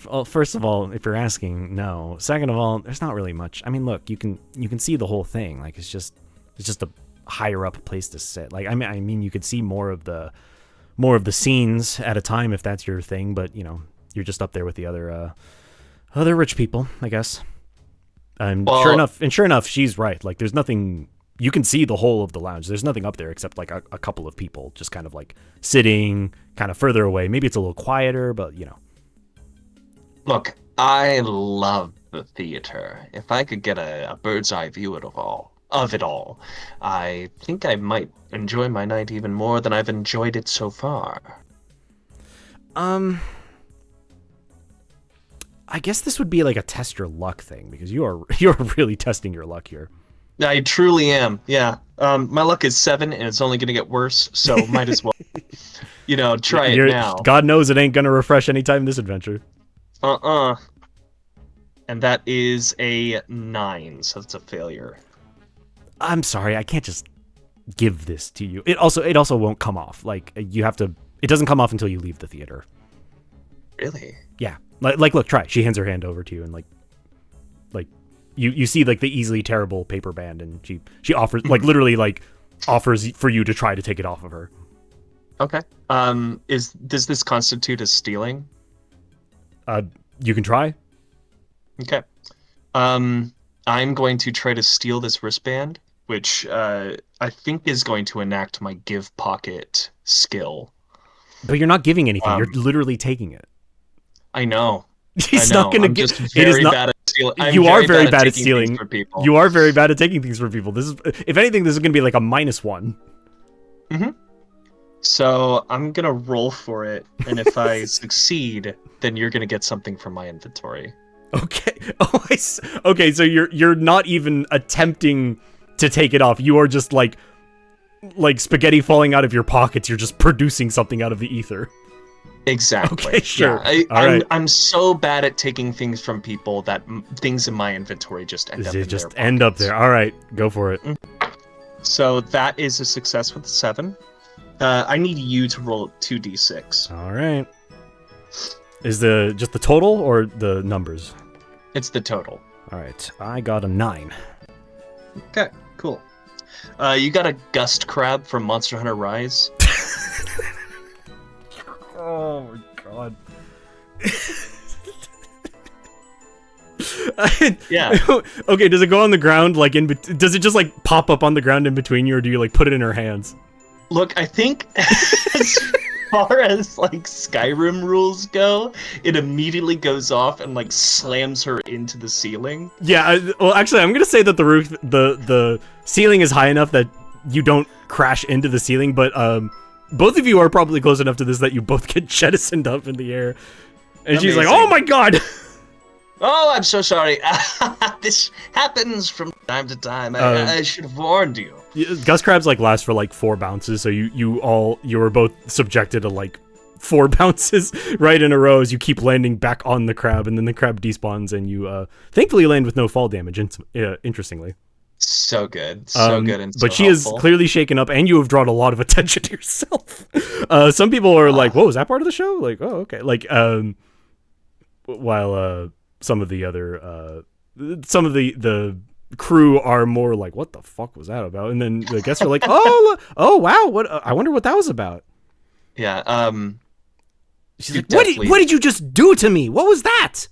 Well, first of all, if you're asking, no. Second of all, there's not really much. I mean, look, you can see the whole thing. Like it's just a higher up place to sit. Like I mean, you could see more of the scenes at a time if that's your thing. But you know, you're just up there with the other rich people, I guess. And sure enough, she's right. Like, there's nothing. You can see the whole of the lounge. There's nothing up there except like a couple of people just kind of like sitting kind of further away. Maybe it's a little quieter, but you know. Look, I love the theater. If I could get a bird's eye view of it all, I think I might enjoy my night even more than I've enjoyed it so far. I guess this would be like a test your luck thing because you're really testing your luck here. I truly am. Yeah. My luck is 7 and it's only going to get worse, so might as well, try it now. God knows it ain't going to refresh anytime this adventure. And that is a 9, so it's a failure. I'm sorry, I can't just give this to you. It also won't come off. Like you have to. It doesn't come off until you leave the theater. Really? Yeah. Like, look, try. She hands her hand over to you, and like you see like the easily tearable paper band, and she offers like literally like offers for you to try to take it off of her. Okay. Does this constitute as stealing? You can try. Okay. I'm going to try to steal this wristband, which I think is going to enact my give pocket skill. But you're not giving anything. You're Um, literally taking it. I know. I He's not know. going to I'm get. just It is very not. bad at stealing. I'm You are very bad at taking things stealing. from people. You are very bad at taking things from people. This is, if anything, this is going to be like a -1. So I'm gonna roll for it, and if I succeed, then you're gonna get something from my inventory. Okay. Oh, okay. So you're not even attempting to take it off. You are just like spaghetti falling out of your pockets. You're just producing something out of the ether. Exactly. Okay, sure. Yeah, All right. I'm so bad at taking things from people that things in my inventory just end up They in just their end up pockets. there. All right, go for it. So that is a success with a 7. I need you to roll 2d6. All right. Is just the total or the numbers? It's the total. All right. I got a 9. Okay, cool. You got a gust crab from Monster Hunter Rise. Oh my god. Yeah. Okay, does it go on the ground like does it just like pop up on the ground in between you, or do you like put it in her hands? Look, I think as far as like Skyrim rules go, it immediately goes off and like slams her into the ceiling. Yeah, well actually I'm going to say that the roof the ceiling is high enough that you don't crash into the ceiling, but both of you are probably close enough to this that you both get jettisoned up in the air. And she's like, Amazing. "Oh my god." Oh, I'm so sorry. This happens from time to time. I should have warned you. Gust crabs like last for like 4 bounces, so you were both subjected to like 4 bounces right in a row as you keep landing back on the crab, and then the crab despawns, and you thankfully land with no fall damage. Interestingly, So good, so good, and so but she helpful. is clearly shaken up, and you have drawn a lot of attention to yourself. Some people are like, "Whoa, is that part of the show?" Like, "Oh, okay." Like, while some of the other some of the crew are more like, "What the fuck was that about?" And then the guests are like, "Oh wow, what? I wonder what that was about." Yeah. She's You like, definitely- "What did you just do to me? What was that?"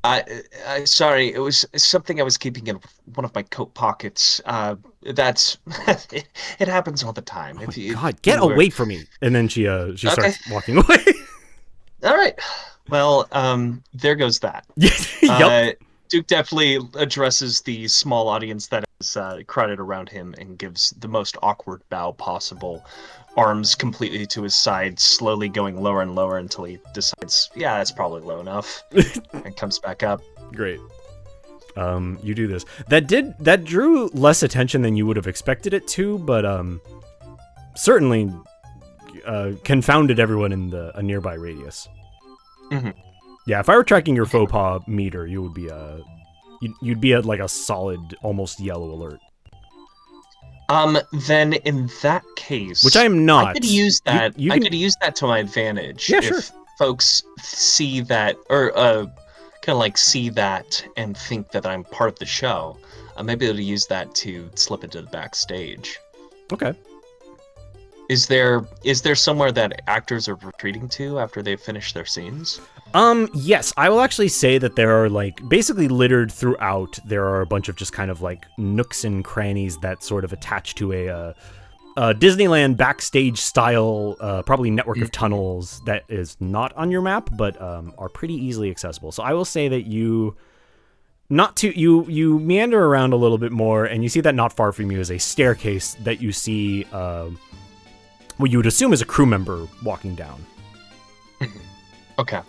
I sorry. It was something I was keeping in one of my coat pockets. That's it happens all the time. If you, God, get you were- away from me! And then she starts walking away. All right. Well, there goes that. Yep. Duke definitely addresses the small audience that is crowded around him and gives the most awkward bow possible, arms completely to his side, slowly going lower and lower until he decides, yeah, that's probably low enough, and comes back up. Great. You do this. That drew less attention than you would have expected it to, but certainly confounded everyone in a nearby radius. Mhm. Yeah, if I were tracking your faux pas meter, you would be you'd be at like a solid, almost yellow alert. Then in that case, Which I am not. I could use that. You I can- could use that to my advantage. Yeah, if sure. folks see that, or kind of like see that and think that I'm part of the show, I may be able to use that to slip into the backstage. Okay. Is there somewhere that actors are retreating to after they've finished their scenes? Yes, I will actually say that there are like basically littered throughout. There are a bunch of just kind of like nooks and crannies that sort of attach to a Disneyland backstage style, probably network of tunnels that is not on your map, but are pretty easily accessible. So I will say that you meander around a little bit more, and you see that not far from you is a staircase that you see what you would assume is a crew member walking down. Okay.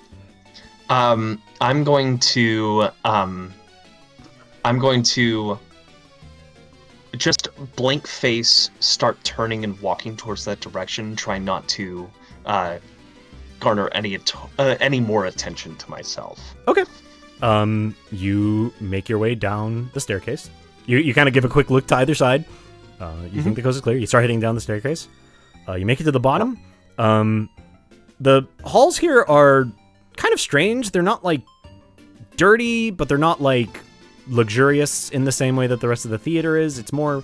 I'm going to just blank face, start turning and walking towards that direction, try not to garner any more attention to myself. Okay. You make your way down the staircase. You kind of give a quick look to either side. You think the coast is clear. You start heading down the staircase. You make it to the bottom. The halls here are kind of strange. They're not like dirty, but they're not like luxurious in the same way that the rest of the theater is. It's more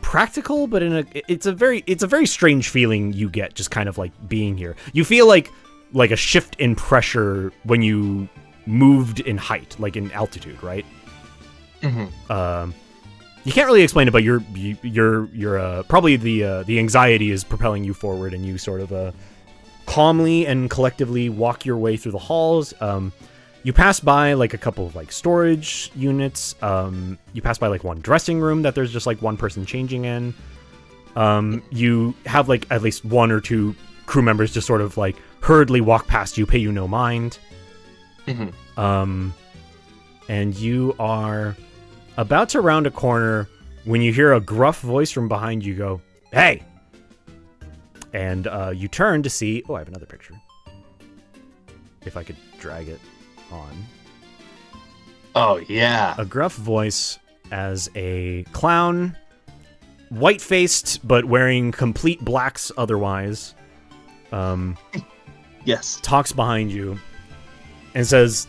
practical, but it's a very strange feeling you get just kind of like being here. You feel like a shift in pressure when you moved in height, like in altitude, right? Mm-hmm. You can't really explain it, but you're probably the anxiety is propelling you forward, and you sort of calmly and collectively walk your way through the halls. You pass by like a couple of like storage units. You pass by like one dressing room that there's just like one person changing in. You have like at least one or two crew members just sort of like hurriedly walk past you, pay you no mind. Mm-hmm. And you are about to round a corner when you hear a gruff voice from behind you go, "Hey!" And you turn to see... Oh, I have another picture. If I could drag it on. Oh, yeah. A gruff voice as a clown, white-faced, but wearing complete blacks otherwise, Yes. talks behind you and says...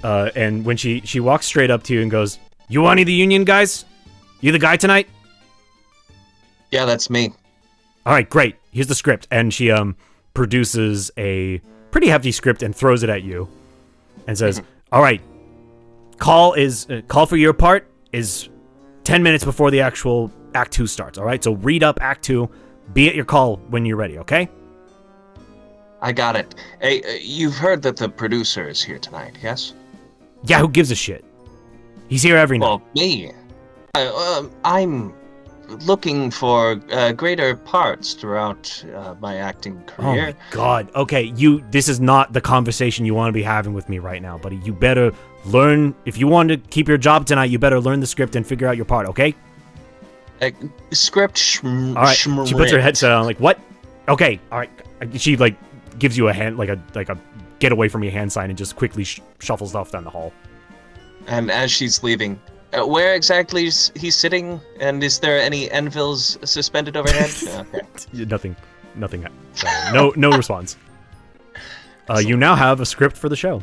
and when she walks straight up to you and goes, "You want any of the union guys? You the guy tonight?" Yeah, that's me. All right, great. Here's the script. And she produces a pretty hefty script and throws it at you and says, "All right, call for your part is 10 minutes before the actual Act 2 starts, all right? So read up Act 2, be at your call when you're ready, okay?" I got it. Hey, you've heard that the producer is here tonight, yes? Yeah, who gives a shit? He's here every night. Well, me. I'm looking for greater parts throughout my acting Oh career. my god. Okay, this is not the conversation you want to be having with me right now, buddy. You better learn, if you want to keep your job tonight, you better learn the script and figure out your part, okay? Script All right. She puts her headset on, like, what? Okay, all right. She like gives you a hand, like a get away from me hand sign, and just quickly shuffles off down the hall. And as she's leaving, where exactly is he sitting? And is there any anvils suspended overhead? Okay. Nothing. No response. You now have a script for the show.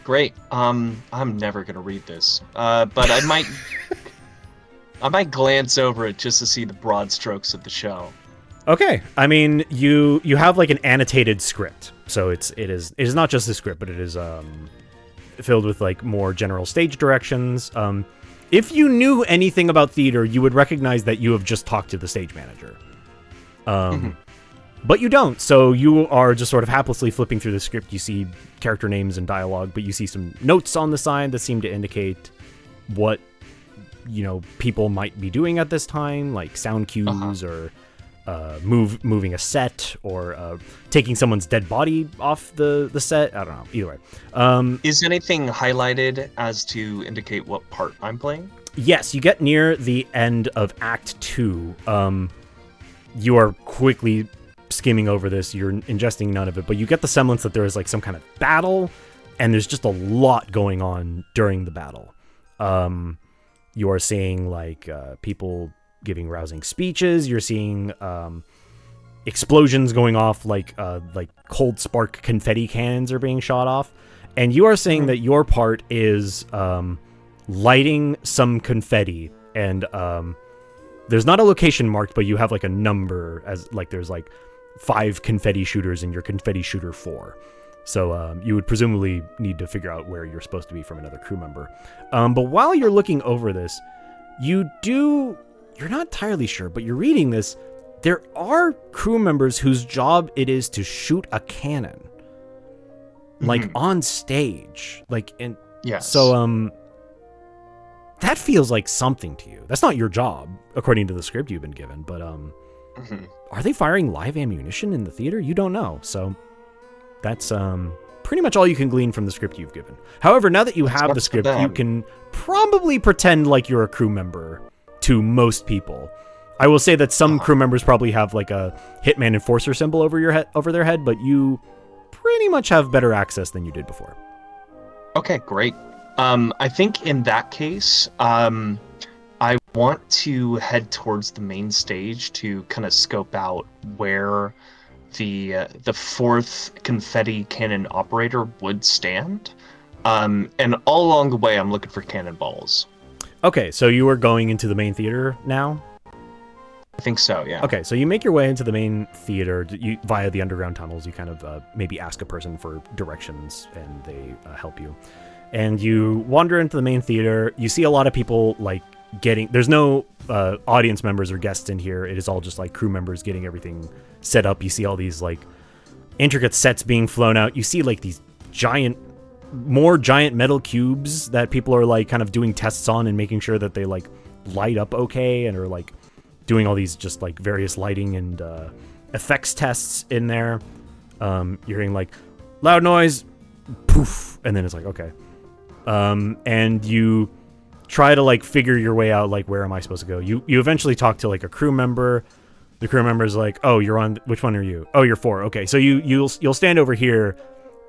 Great. I'm never gonna read this. But I might glance over it just to see the broad strokes of the show. Okay. I mean, you have like an annotated script, so it is not just a script, but it is filled with like more general stage directions. If you knew anything about theater, you would recognize that you have just talked to the stage manager. But you don't, so you are just sort of haplessly flipping through the script. You see character names and dialogue, but you see some notes on the side that seem to indicate what, people might be doing at this time, like sound cues or moving a set or taking someone's dead body off the set. I don't know. Either way. Is anything highlighted as to indicate what part I'm playing? Yes, you get near the end of Act 2. You are quickly skimming over this. You're ingesting none of it, but you get the semblance that there is like some kind of battle, and there's just a lot going on during the battle. You are seeing like people giving rousing speeches. You're seeing explosions going off, like cold spark confetti cannons are being shot off, and you are saying that your part is lighting some confetti, and there's not a location marked, but you have like a number, as like there's like 5 confetti shooters in your confetti shooter 4. So you would presumably need to figure out where you're supposed to be from another crew member. But while you're looking over this, you're not entirely sure, but you're reading this. There are crew members whose job it is to shoot a cannon, like on stage, like in. Yes. So that feels like something to you. That's not your job, according to the script you've been given. But are they firing live ammunition in the theater? You don't know. So that's pretty much all you can glean from the script you've given. However, now that you have the script, you can probably pretend like you're a crew member to most people. I will say that some crew members probably have like a Hitman Enforcer symbol over their head, but you pretty much have better access than you did before. Okay, great. I think in that case, I want to head towards the main stage to kind of scope out where the 4th confetti cannon operator would stand. And all along the way, I'm looking for cannonballs. Okay, so you are going into the main theater now? I think so, yeah. Okay, so you make your way into the main theater via the underground tunnels. You kind of maybe ask a person for directions, and they help you. And you wander into the main theater. You see a lot of people like there's no audience members or guests in here. It is all just like crew members getting everything set up. You see all these like intricate sets being flown out. You see like these more giant metal cubes that people are like kind of doing tests on and making sure that they like light up okay, and are like doing all these just like various lighting and effects tests in there. You're hearing like loud noise, poof, and then it's like, okay. And you try to like figure your way out, like, where am I supposed to go? You eventually talk to like a crew member. The crew member's like, oh, you're on, which one are you? Oh, you're 4. Okay, so you'll stand over here,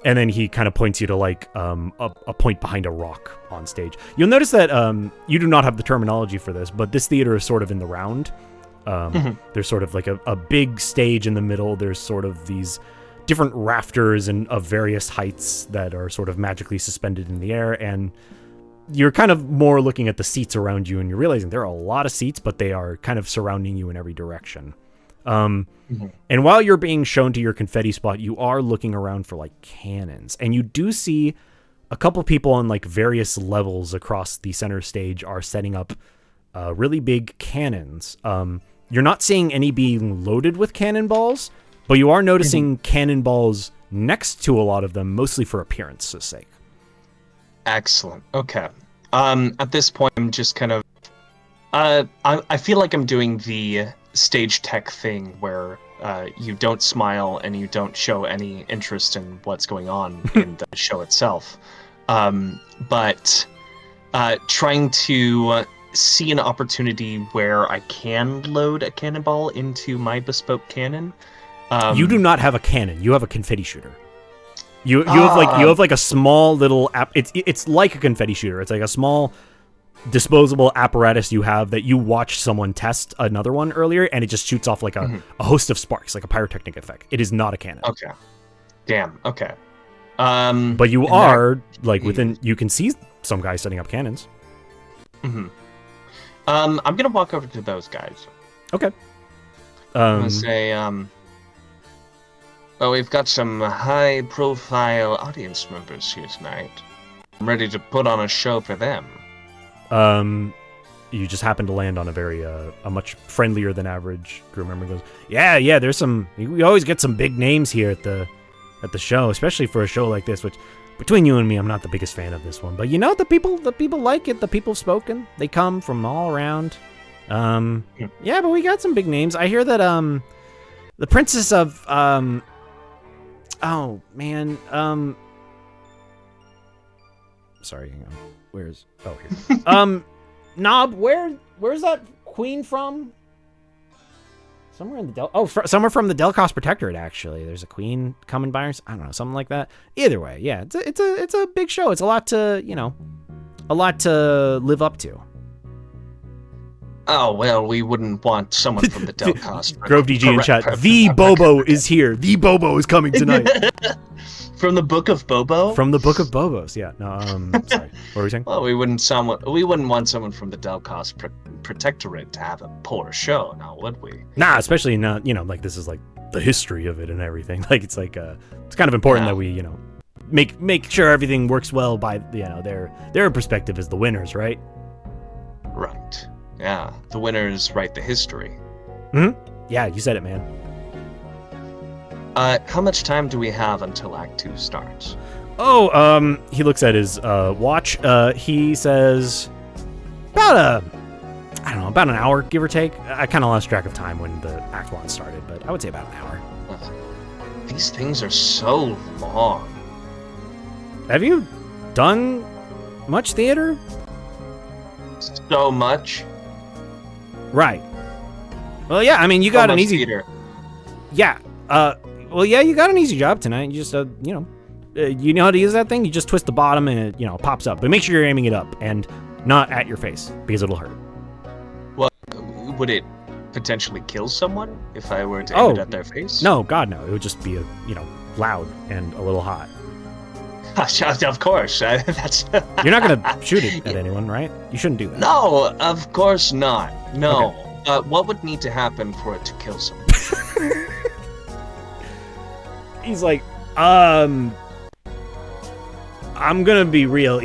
and then he kind of points you to like a point behind a rock on stage. You'll notice that you do not have the terminology for this, but this theater is sort of in the round. There's sort of like a big stage in the middle. There's sort of these different rafters and of various heights that are sort of magically suspended in the air, and you're kind of more looking at the seats around you, and you're realizing there are a lot of seats, but they are kind of surrounding you in every direction. And while you're being shown to your confetti spot, you are looking around for like cannons, and you do see a couple people on like various levels across the center stage are setting up really big cannons. You're not seeing any being loaded with cannonballs, but you are noticing cannonballs next to a lot of them, mostly for appearance's sake. Excellent. Okay. At this point, I'm just kind of... I feel like I'm doing the stage tech thing where you don't smile and you don't show any interest in what's going on in the show itself. But trying to see an opportunity where I can load a cannonball into my bespoke cannon. You do not have a cannon. You have a confetti shooter. You have like a small little it's like a confetti shooter. It's like a small disposable apparatus you have that you watched someone test another one earlier, and it just shoots off like a host of sparks, like a pyrotechnic effect. It is not a cannon. Okay. Damn. Okay. But you are like within. You can see some guys setting up cannons. I'm gonna walk over to those guys. Okay. I'm gonna say, well, we've got some high-profile audience members here tonight. I'm ready to put on a show for them. You just happen to land on a very a much friendlier than average crew member. Goes, yeah. There's some. We always get some big names here at the show, especially for a show like this. Which, between you and me, I'm not the biggest fan of this one. But you know, the people like it. The people have spoken. They come from all around. Yeah, but we got some big names. I hear that the Princess of oh man sorry, hang on. Where's here? Knob, where's that queen from? Somewhere in the somewhere from the Delcos Protectorate. Actually, there's a queen coming by, or I don't know, something like that. Either way, yeah, it's a big show. It's a lot to live up to. Oh, well, we wouldn't want someone from the Delcos. Grove DG in chat. The Bobo is here. The Bobo is coming tonight. From the Book of Bobo? From the Book of Bobos, yeah. No, sorry. What were we saying? Well, we wouldn't want someone from the Delcos Protectorate to have a poor show, now would we? Nah, especially not, like this is like the history of it and everything. Like it's like it's kind of important that we, make sure everything works well by their perspective as the winners, right? Right. Yeah, the winners write the history. Yeah, you said it, man. How much time do we have until Act 2 starts? Oh, he looks at his watch. He says about an hour, give or take. I kind of lost track of time when the Act 1 started, but I would say about an hour. These things are so long. Have you done much theater? So much. Right. Well, yeah, I mean, you got an easy... theater. Yeah. Well, yeah, you got an easy job tonight. You just, you know how to use that thing? You just twist the bottom and it, pops up. But make sure you're aiming it up and not at your face because it'll hurt. Well, would it potentially kill someone if I were to aim it at their face? No, God, no. It would just be, loud and a little hot. Of course. That's. You're not going to shoot it at anyone, right? You shouldn't do that. No, of course not. No. Okay. What would need to happen for it to kill someone? He's like, I'm gonna be real.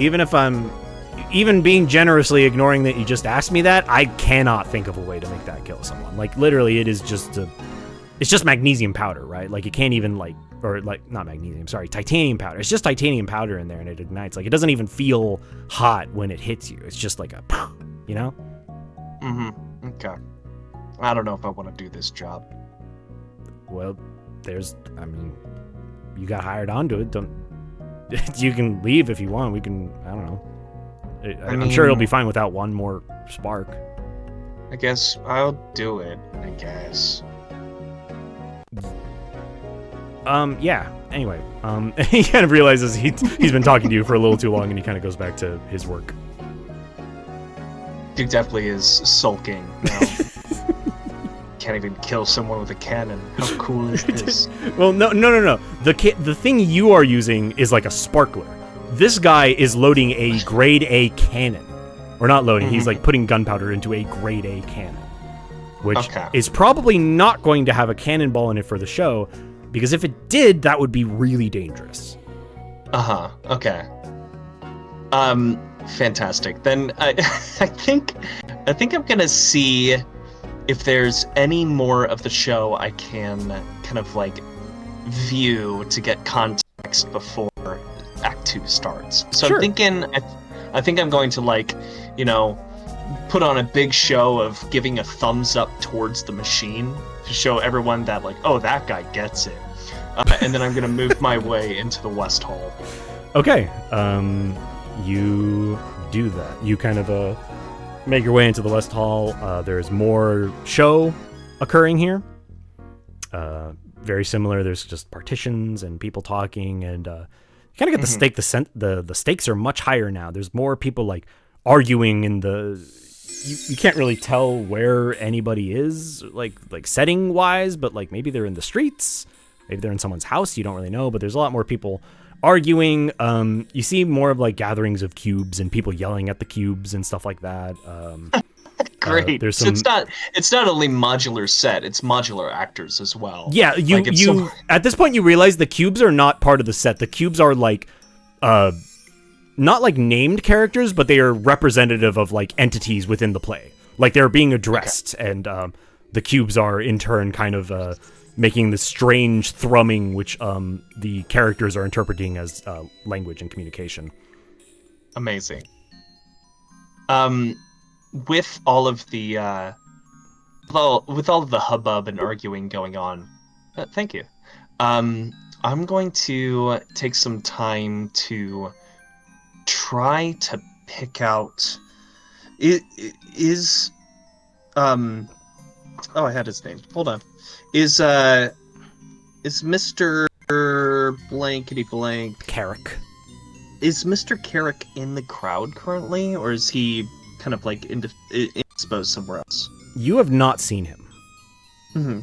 Even being generously ignoring that you just asked me that, I cannot think of a way to make that kill someone. Like, literally, it's just magnesium powder, right? Like, it can't even, like, or, like, not magnesium, sorry, titanium powder. It's just titanium powder in there, and it ignites. Like, it doesn't even feel hot when it hits you. It's just like a, you know? Mm-hmm. Okay. I don't know if I want to do this job. Well, you got hired onto it. You can leave if you want. We can, I don't know. I'm sure it'll be fine without one more spark. I guess I'll do it, I guess. Yeah. Anyway, he kind of realizes he's been talking to you for a little too long, and he kind of goes back to his work. Duke definitely is sulking now. Can't even kill someone with a cannon. How cool is this? Well, no. The thing you are using is like a sparkler. This guy is loading a grade A cannon. Or not loading, he's like putting gunpowder into a grade A cannon. Which is probably not going to have a cannonball in it for the show, because if it did, that would be really dangerous. Uh-huh, okay. Fantastic. Then I think I'm gonna see if there's any more of the show I can kind of like view to get context before Act 2 starts. So sure. I'm thinking, I think I'm going to, like, you know, put on a big show of giving a thumbs up towards the machine to show everyone that, like, oh, that guy gets it. And then I'm going to move my way into the West Hall. Okay. You do that. You kind of make your way into the West Hall. There's more show occurring here. Very similar. There's just partitions and people talking, and you kind of get the stake. The stakes are much higher now. There's more people like arguing in the. You can't really tell where anybody is, like setting wise, but like maybe they're in the streets, maybe they're in someone's house. You don't really know, but there's a lot more people arguing. You see more of like gatherings of cubes and people yelling at the cubes and stuff like that. Great. There's some... So it's not only modular set, it's modular actors as well. Yeah, at this point you realize the cubes are not part of the set. The cubes are like not like named characters, but they are representative of like entities within the play. Like they're being addressed, and the cubes are in turn kind of making this strange thrumming, which the characters are interpreting as language and communication. Amazing. With all of the with all of the hubbub and arguing going on, thank you. I'm going to take some time to try to pick out. Oh, I had his name. Hold on. Is Mr. Blankety Blank Carrick? Is Mr. Carrick in the crowd currently, or is he kind of like indisposed somewhere else? You have not seen him. Mm-hmm.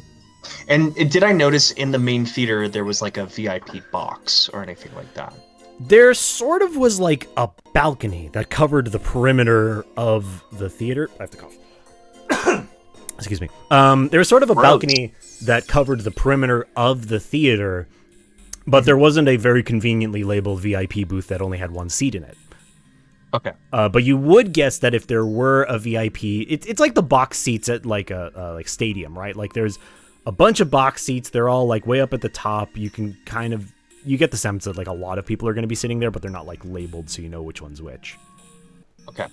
And did I notice in the main theater there was like a VIP box or anything like that? There sort of was like a balcony that covered the perimeter of the theater. I have to cough. Excuse me. There was sort of a balcony that covered the perimeter of the theater, but there wasn't a very conveniently labeled VIP booth that only had one seat in it. Okay. But you would guess that if there were a VIP, it's like the box seats at like a like stadium, right? Like there's a bunch of box seats. They're all like way up at the top. You can kind of, you get the sense that like a lot of people are going to be sitting there, but they're not like labeled, so you know which one's which. Okay.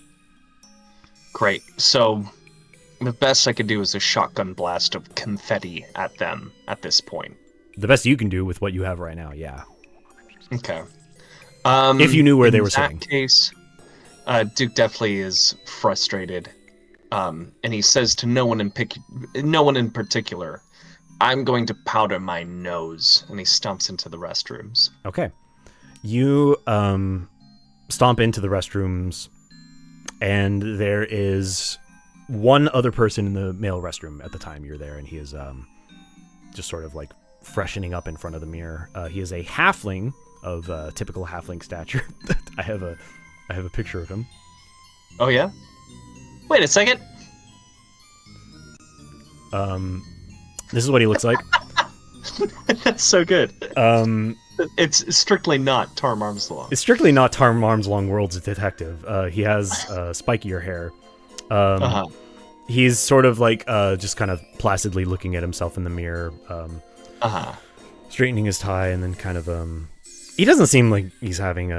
Great. So the best I could do is a shotgun blast of confetti at them at this point. The best you can do with what you have right now, yeah. Okay. If you knew where they were sitting. In that case, Duke definitely is frustrated, and he says to no one in particular, "I'm going to powder my nose," and he stomps into the restrooms. Okay. You stomp into the restrooms, and there is one other person in the male restroom at the time you're there, and he is just sort of like freshening up in front of the mirror. He is a halfling of typical halfling stature. I have a picture of him. Oh yeah? Wait a second. This is what he looks like. That's so good. Um, It's strictly not Tarm Armstrong. it's strictly not Tarm Armstrong World's detective. He has spikier hair. Uh-huh. He's sort of like just kind of placidly looking at himself in the mirror, Uh-huh. straightening his tie, and then kind of he doesn't seem like he's having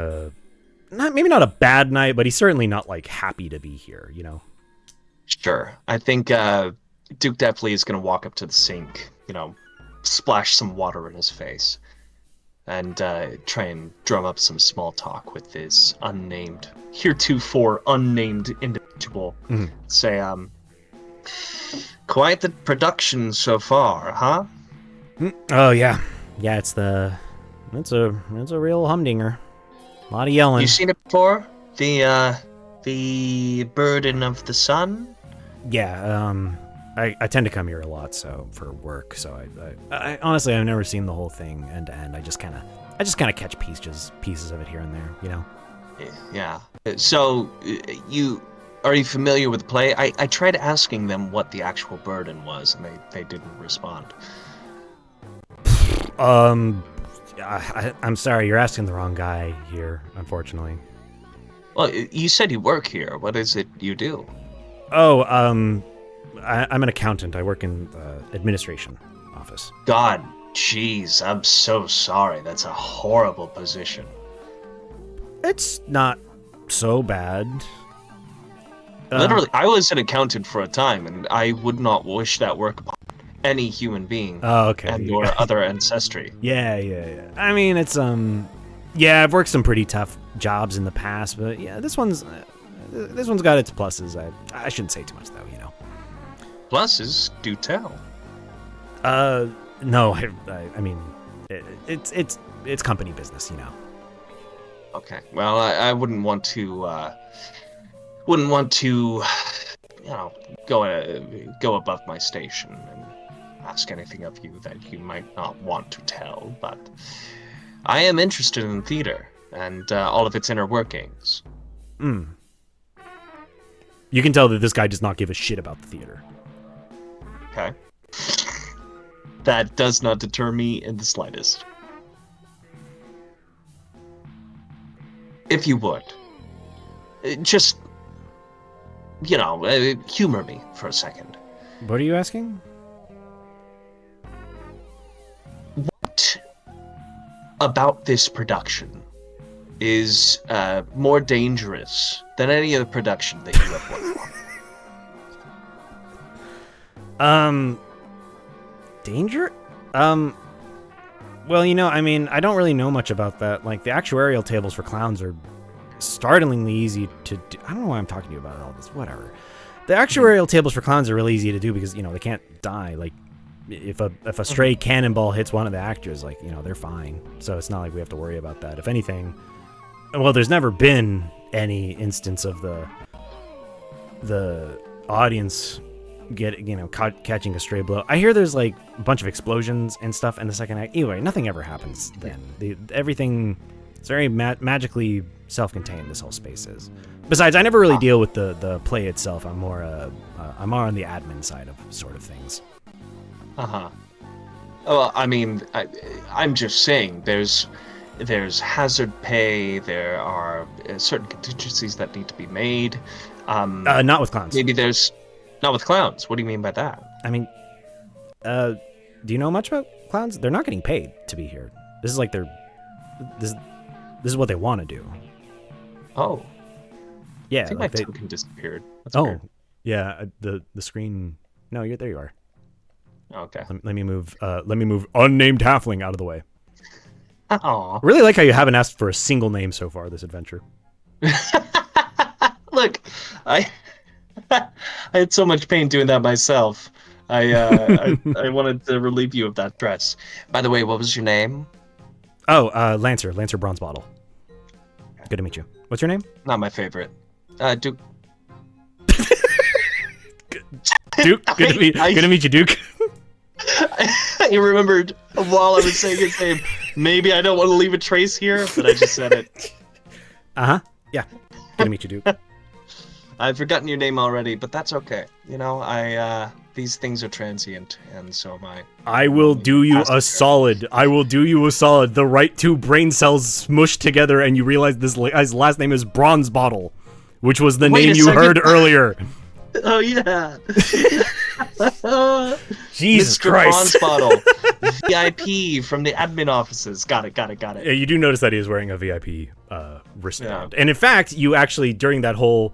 maybe not a bad night, but he's certainly not like happy to be here, you know. Sure. I think Duke definitely is going to walk up to the sink, splash some water in his face, and try and drum up some small talk with this heretofore unnamed individual. Mhm. Say, quite the production so far, huh? Oh yeah, it's a real humdinger. A lot of yelling. You seen it before? The Burden of the Sun? Yeah, I tend to come here a lot, so for work. So I honestly I've never seen the whole thing end to end. I just kind of catch pieces of it here and there, you know. Yeah. So are you familiar with the play? I tried asking them what the actual burden was, and they didn't respond. I'm sorry, you're asking the wrong guy here, unfortunately. Well, you said you work here. What is it you do? Oh, I'm an accountant. I work in the administration office. God, jeez, I'm so sorry. That's a horrible position. It's not so bad. Literally, I was an accountant for a time, and I would not wish that work upon any human being. Oh, okay. And or other ancestry. Yeah. I mean, it's yeah, I've worked some pretty tough jobs in the past, but yeah, this one's got its pluses. I shouldn't say too much though, you know. Pluses, do tell. No, I mean, it's company business, you know. Okay. Well, I wouldn't want to, go above my station and ask anything of you that you might not want to tell, but I am interested in theater and all of its inner workings. You can tell that this guy does not give a shit about the theater. Okay. That does not deter me in the slightest. If you would, just, humor me for a second. What are you asking? What about this production is more dangerous than any other production that you have worked on? Danger? Well, I mean, I don't really know much about that. Like, the actuarial tables for clowns are startlingly easy to do. I don't know why I'm talking to you about all this. Whatever. The actuarial tables for clowns are really easy to do because, they can't die. Like, if a stray cannonball hits one of the actors, like, they're fine. So it's not like we have to worry about that. If anything, well, there's never been any instance of the audience catching a stray blow. I hear there's like a bunch of explosions and stuff in the second act. Anyway, nothing ever happens then. Everything is very magically self-contained. This whole space is. Besides, I never really deal with the play itself. I'm more on the admin side of sort of things. Well, I mean, I'm just saying there's hazard pay. There are certain contingencies that need to be made. Not with clowns. Maybe there's. Not with clowns. What do you mean by that? I mean, do you know much about clowns? They're not getting paid to be here. This is like this is what they want to do. Oh. Yeah. I think like my token disappeared. That's oh. weird. Yeah. The screen. No, there you are. Okay. Let me move unnamed halfling out of the way. Aw. I really like how you haven't asked for a single name so far this adventure. Look, I had so much pain doing that myself. I wanted to relieve you of that stress. By the way, what was your name? Oh, Lancer Bronze Bottle. Good to meet you. What's your name? Not my favorite. Duke. Duke. Good to meet you, Duke. I remembered while I was saying his name. Maybe I don't want to leave a trace here, but I just said it. Yeah. Good to meet you, Duke. I've forgotten your name already, but that's okay. these things are transient, and so am I. I will do you Past a the solid. I will do you a solid. The right two brain cells smushed together, and you realize this guy's last name is Bronze Bottle, which was the Wait a name you second. heard earlier. Oh yeah. Jesus Mr. Christ. Bronze Bottle, VIP from the admin offices. Got it. Yeah, you do notice that he is wearing a VIP wristband. And in fact, you actually, during that whole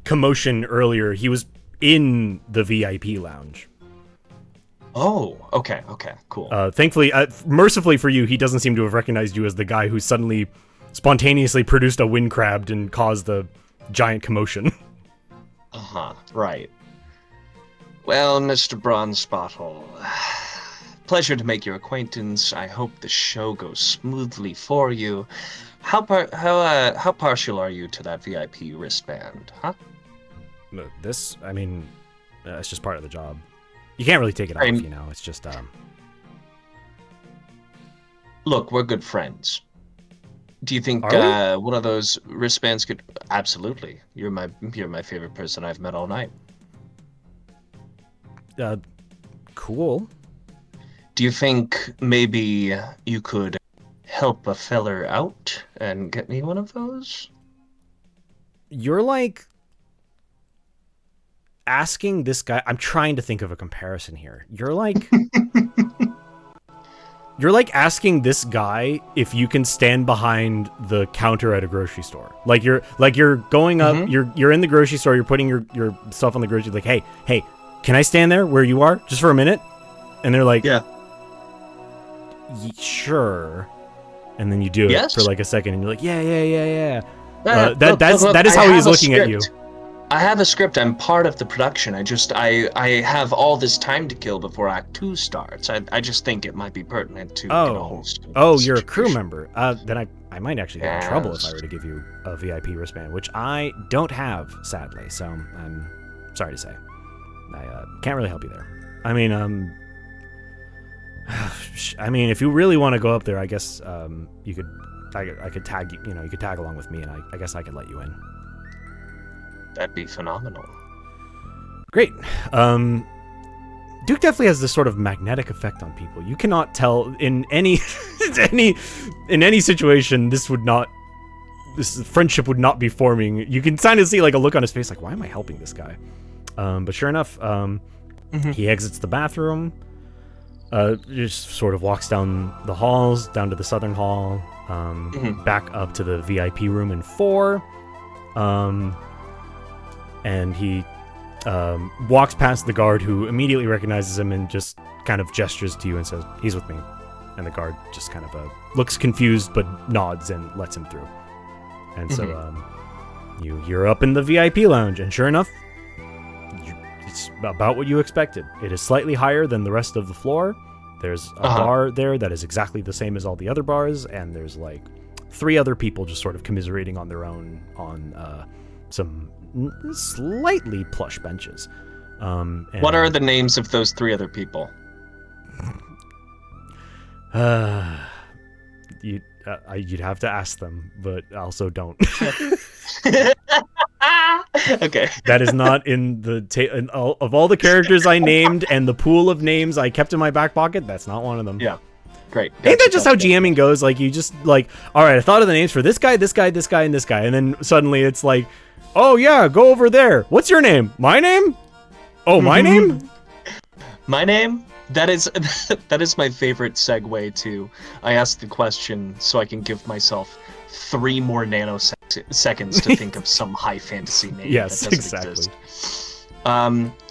commotion earlier, he was in the VIP lounge. Oh, okay, cool. Thankfully, mercifully for you, he doesn't seem to have recognized you as the guy who suddenly spontaneously produced a wind crab and caused a giant commotion. Right. Well, Mr. Bronze Bottle, pleasure to make your acquaintance. I hope the show goes smoothly for you. How partial are you to that VIP wristband, huh? This, I mean, it's just part of the job. You can't really take it off, you know. It's just, Look, we're good friends. Do you think one of those wristbands could? Absolutely. You're my favorite person I've met all night. Cool. Do you think maybe you could help a feller out and get me one of those? You're like asking this guy. I'm trying to think of a comparison here. You're like you're like asking this guy if you can stand behind the counter at a grocery store. Like you're going up, you're in the grocery store, you're putting your stuff on the grocery, like, hey, can I stand there where you are just for a minute? And they're like, yeah, sure. And then you do it for like a second, and you're like, yeah. Look, that is how he's looking at you. I have a script. I'm part of the production. I have all this time to kill before Act 2 starts. I just think it might be pertinent to get a host. You're a crew member. Then I might actually get in trouble if I were to give you a VIP wristband, which I don't have, sadly. So I'm sorry to say, I can't really help you there. I mean, if you really want to go up there, I guess you could. I could tag you. You know, you could tag along with me, and I guess I could let you in. That'd be phenomenal. Great. Duke definitely has this sort of magnetic effect on people. You cannot tell in any situation this friendship would not be forming. You can kind of see like a look on his face, like, why am I helping this guy? But sure enough, he exits the bathroom. Just sort of walks down the halls, down to the southern hall, back up to the VIP room in 4. And he walks past the guard, who immediately recognizes him and just kind of gestures to you and says, he's with me. And the guard just kind of looks confused but nods and lets him through. And so you're up in the VIP lounge, and sure enough, it's about what you expected. It is slightly higher than the rest of the floor. There's a bar there that is exactly the same as all the other bars, and there's like 3 other people just sort of commiserating on their own on some slightly plush benches. What are the names of those 3 other people? You'd have to ask them, but also don't. Okay. That is not in the of all the characters I named and the pool of names I kept in my back pocket. That's not one of them. Yeah. Great. Ain't that just how GMing goes? Like, you just like, all right, I thought of the names for this guy, this guy, this guy, and this guy, and then suddenly it's like, oh yeah, go over there. What's your name? My name? Oh, my name? My name? That is my favorite segue to. I asked the question so I can give myself 3 more nanoseconds to think of some high fantasy name. Yes, that doesn't exactly. exist.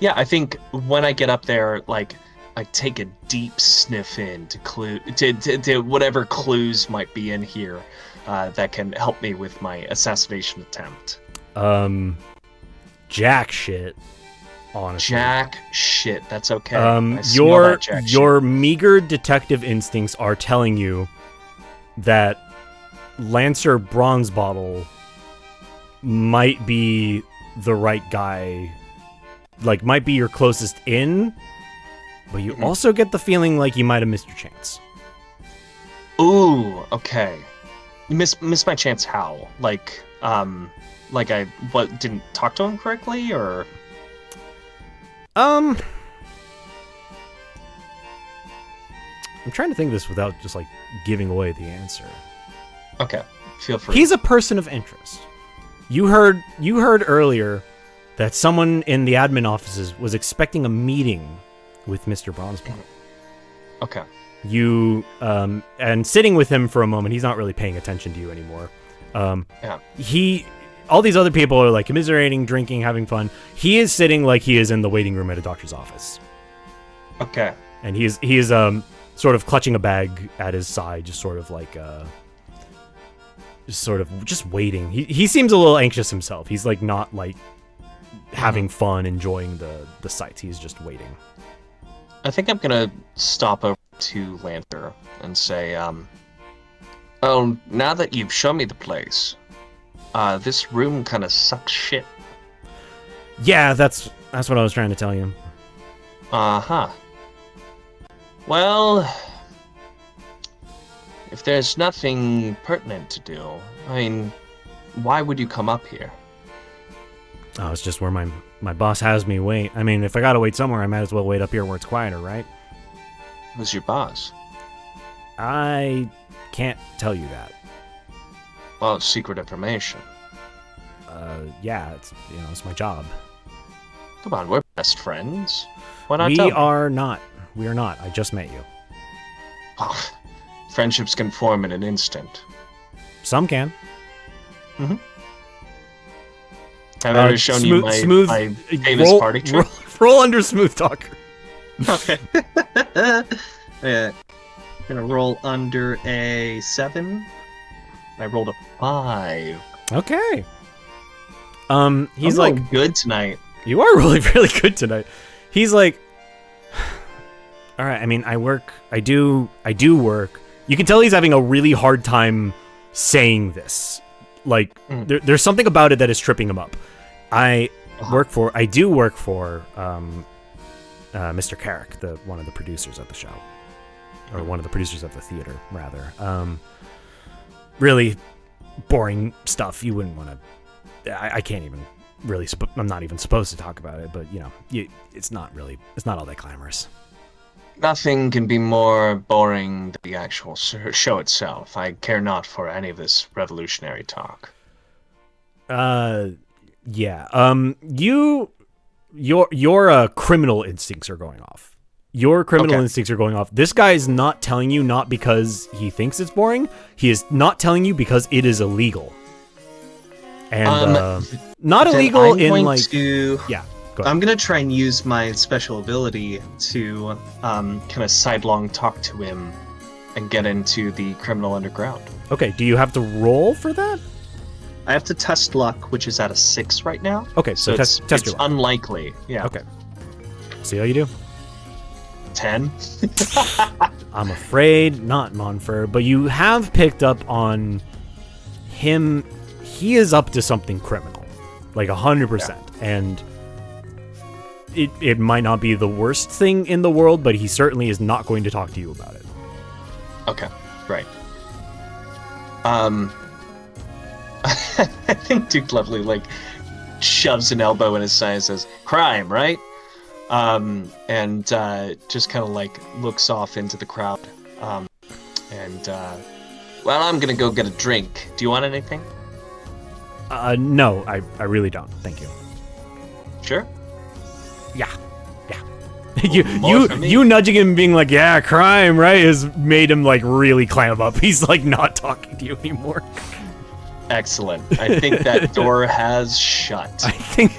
Yeah, I think when I get up there, like, I take a deep sniff in to whatever clues might be in here that can help me with my assassination attempt. Jack shit. Honestly. Jack shit. That's okay. Your meager detective instincts are telling you that Lancer Bronze Bottle might be the right guy, like might be your closest in, but you also get the feeling like you might have missed your chance. Ooh, okay. You miss my chance how? Like I didn't talk to him correctly, or I'm trying to think of this without just like giving away the answer. Okay, feel free. He's a person of interest. You heard earlier that someone in the admin offices was expecting a meeting with Mr. Bronzebottle. Okay. You and sitting with him for a moment, he's not really paying attention to you anymore. All these other people are like commiserating, drinking, having fun. He is sitting like he is in the waiting room at a doctor's office. Okay. And he is sort of clutching a bag at his side, just sort of like just waiting. He seems a little anxious himself. He's like not like having fun, enjoying the sights. He's just waiting. I think I'm gonna stop over to Lancer and say, oh, now that you've shown me the place, this room kind of sucks shit. Yeah, that's what I was trying to tell you. Uh-huh. Well, if there's nothing pertinent to do, I mean, why would you come up here? Oh, it's just where my boss has me wait. I mean, if I gotta wait somewhere, I might as well wait up here where it's quieter, right? Who's your boss? I can't tell you that. Well, it's secret information. Yeah, it's my job. Come on, we're best friends. Why not We tell me? are not. We are not. I just met you. Oh, friendships can form in an instant. Some can. Have I ever shown you my famous roll, party trick? Roll under smooth talker. Okay. Yeah. Gonna roll under a 7. I rolled a 5. Okay. He's I'm like, rolling good tonight. you are really, really good tonight. He's like, all right. I mean, I do work. You can tell he's having a really hard time saying this. Like, there's something about it that is tripping him up. I do work for Mr. Carrick, one of the producers of the show, or one of the producers of the theater, rather. Really boring stuff. You wouldn't want to. I can't even really. I'm not even supposed to talk about it, but it's not all that glamorous. Nothing can be more boring than the actual show itself. I care not for any of this revolutionary talk. Yeah. Your criminal instincts are going off. Your criminal instincts are going off. This guy is not telling you not because he thinks it's boring. He is not telling you because it is illegal. And not illegal in like yeah. Go ahead. I'm gonna try and use my special ability to Kind of sidelong talk to him and get into the criminal underground. Okay, do you have to roll for that? I have to test luck, which is at a 6 right now. Okay, so test it's your luck. unlikely. Yeah. Okay. See how you do. 10. I'm afraid not, Monfer, but you have picked up on him. He is up to something criminal, like 100%. And it might not be the worst thing in the world, but he certainly is not going to talk to you about it. Okay, right. I think Duke Lovely like shoves an elbow in his side and says, "Crime, right?" And just kind of like looks off into the crowd. Well, I'm gonna go get a drink. Do you want anything? No, I really don't. Thank you. Sure. Yeah. you More for me. you nudging him and being like, yeah, crime, right, has made him like really clam up. He's like not talking to you anymore. Excellent. I think that door has shut. I think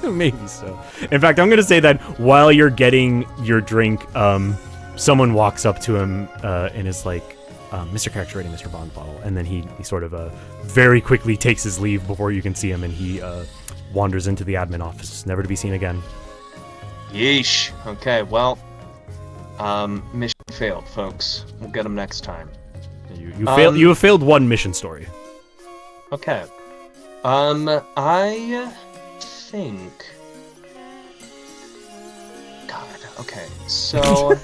maybe so. In fact, I'm going to say that while you're getting your drink, someone walks up to him and is like, Mr. Carrick's ready, Mr. Bronzebottle. And then he sort of very quickly takes his leave before you can see him, and he wanders into the admin office, never to be seen again. Yeesh. Okay, well, mission failed, folks. We'll get him next time. You have failed one mission story. Okay. I think. God. Okay. So,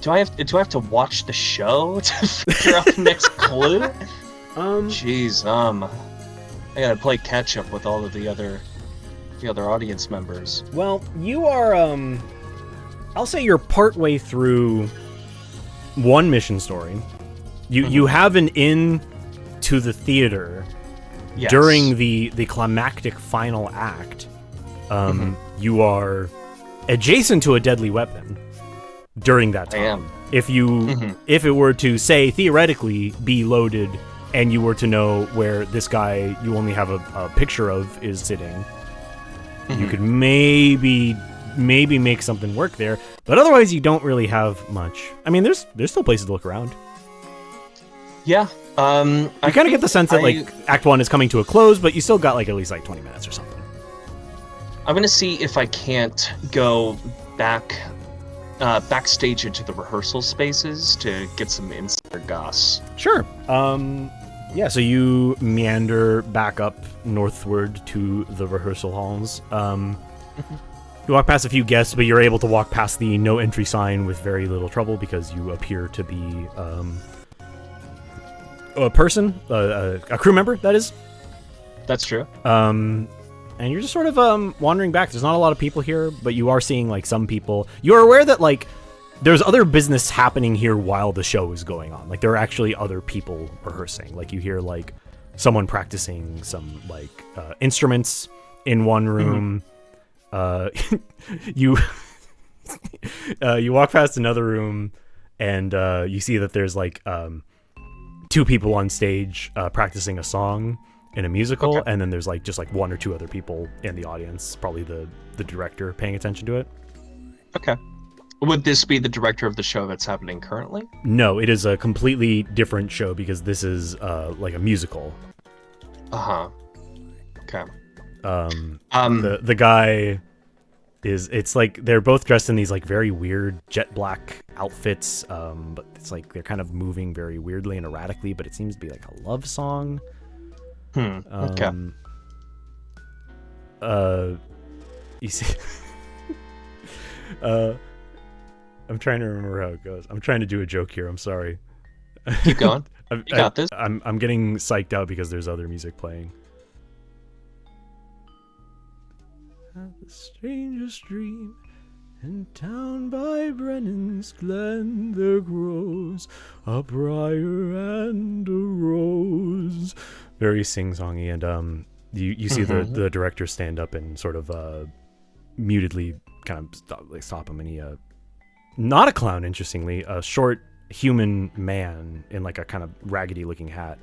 do I have to watch the show to figure out the next clue? Jeez. I gotta play catch up with all of the other audience members. Well, you are, I'll say you're partway through one mission story. You have an in to the theater Yes. during the climactic final act. You are adjacent to a deadly weapon during that time. I am. If it were to, say, theoretically be loaded, and you were to know where this guy you only have a picture of is sitting, you could maybe make something work there. But otherwise, you don't really have much. I mean, there's still places to look around. Yeah. I kind of get the sense that like Act 1 is coming to a close, but you still got like at least like 20 minutes or something. I'm gonna see if I can't go backstage into the rehearsal spaces to get some insider goss. Sure. Yeah, so you meander back up northward to the rehearsal halls. You walk past a few guests, but you're able to walk past the no entry sign with very little trouble because you appear to be a person, a crew member, that is. That's true. And you're just sort of wandering back. There's not a lot of people here, but you are seeing like some people. You're aware that like there's other business happening here while the show is going on. Like there are actually other people rehearsing. Like you hear like someone practicing some like instruments in one room. You you walk past another room and you see that there's like two people on stage practicing a song in a musical, and then there's like just like one or two other people in the audience, probably the director paying attention to it. Okay. Would this be the director of the show that's happening currently? No, it is a completely different show because this is like a musical. Uh-huh. Okay. The guy it's like they're both dressed in these like very weird jet black outfits, but it's like they're kind of moving very weirdly and erratically, but it seems to be like a love song. Okay. You see, I'm trying to remember how it goes. I'm trying to do a joke here. I'm sorry. Keep going. You got this. I'm getting psyched out because there's other music playing. The strangest dream in town by Brennan's Glen there grows a briar and a rose. Very sing-songy, and you see the director stand up and sort of mutedly kind of stop him, and he not a clown, interestingly, a short human man in like a kind of raggedy looking hat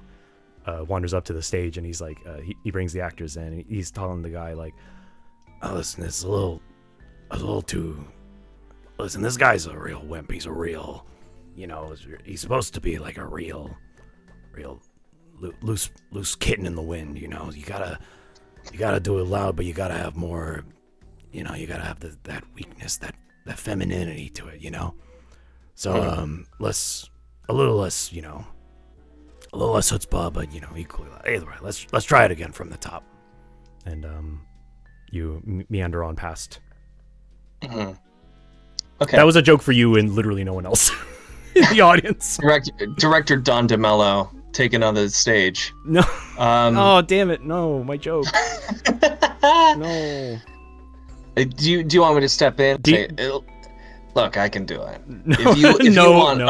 wanders up to the stage, and he's like he brings the actors in, and he's telling the guy like, oh, listen, it's a little too. Listen, this guy's a real wimp. He's a real, he's supposed to be like a real loose kitten in the wind. You gotta do it loud, but you gotta have more. You gotta have that weakness, that femininity to it. So a little less chutzpah, but equally. Either way, let's try it again from the top, and you meander on past. Okay. That was a joke for you and literally no one else in the audience. Director Don DeMello taken on the stage. No. Oh, damn it. No, my joke. No. Do you want me to step in? Look, I can do it. No, If you want no.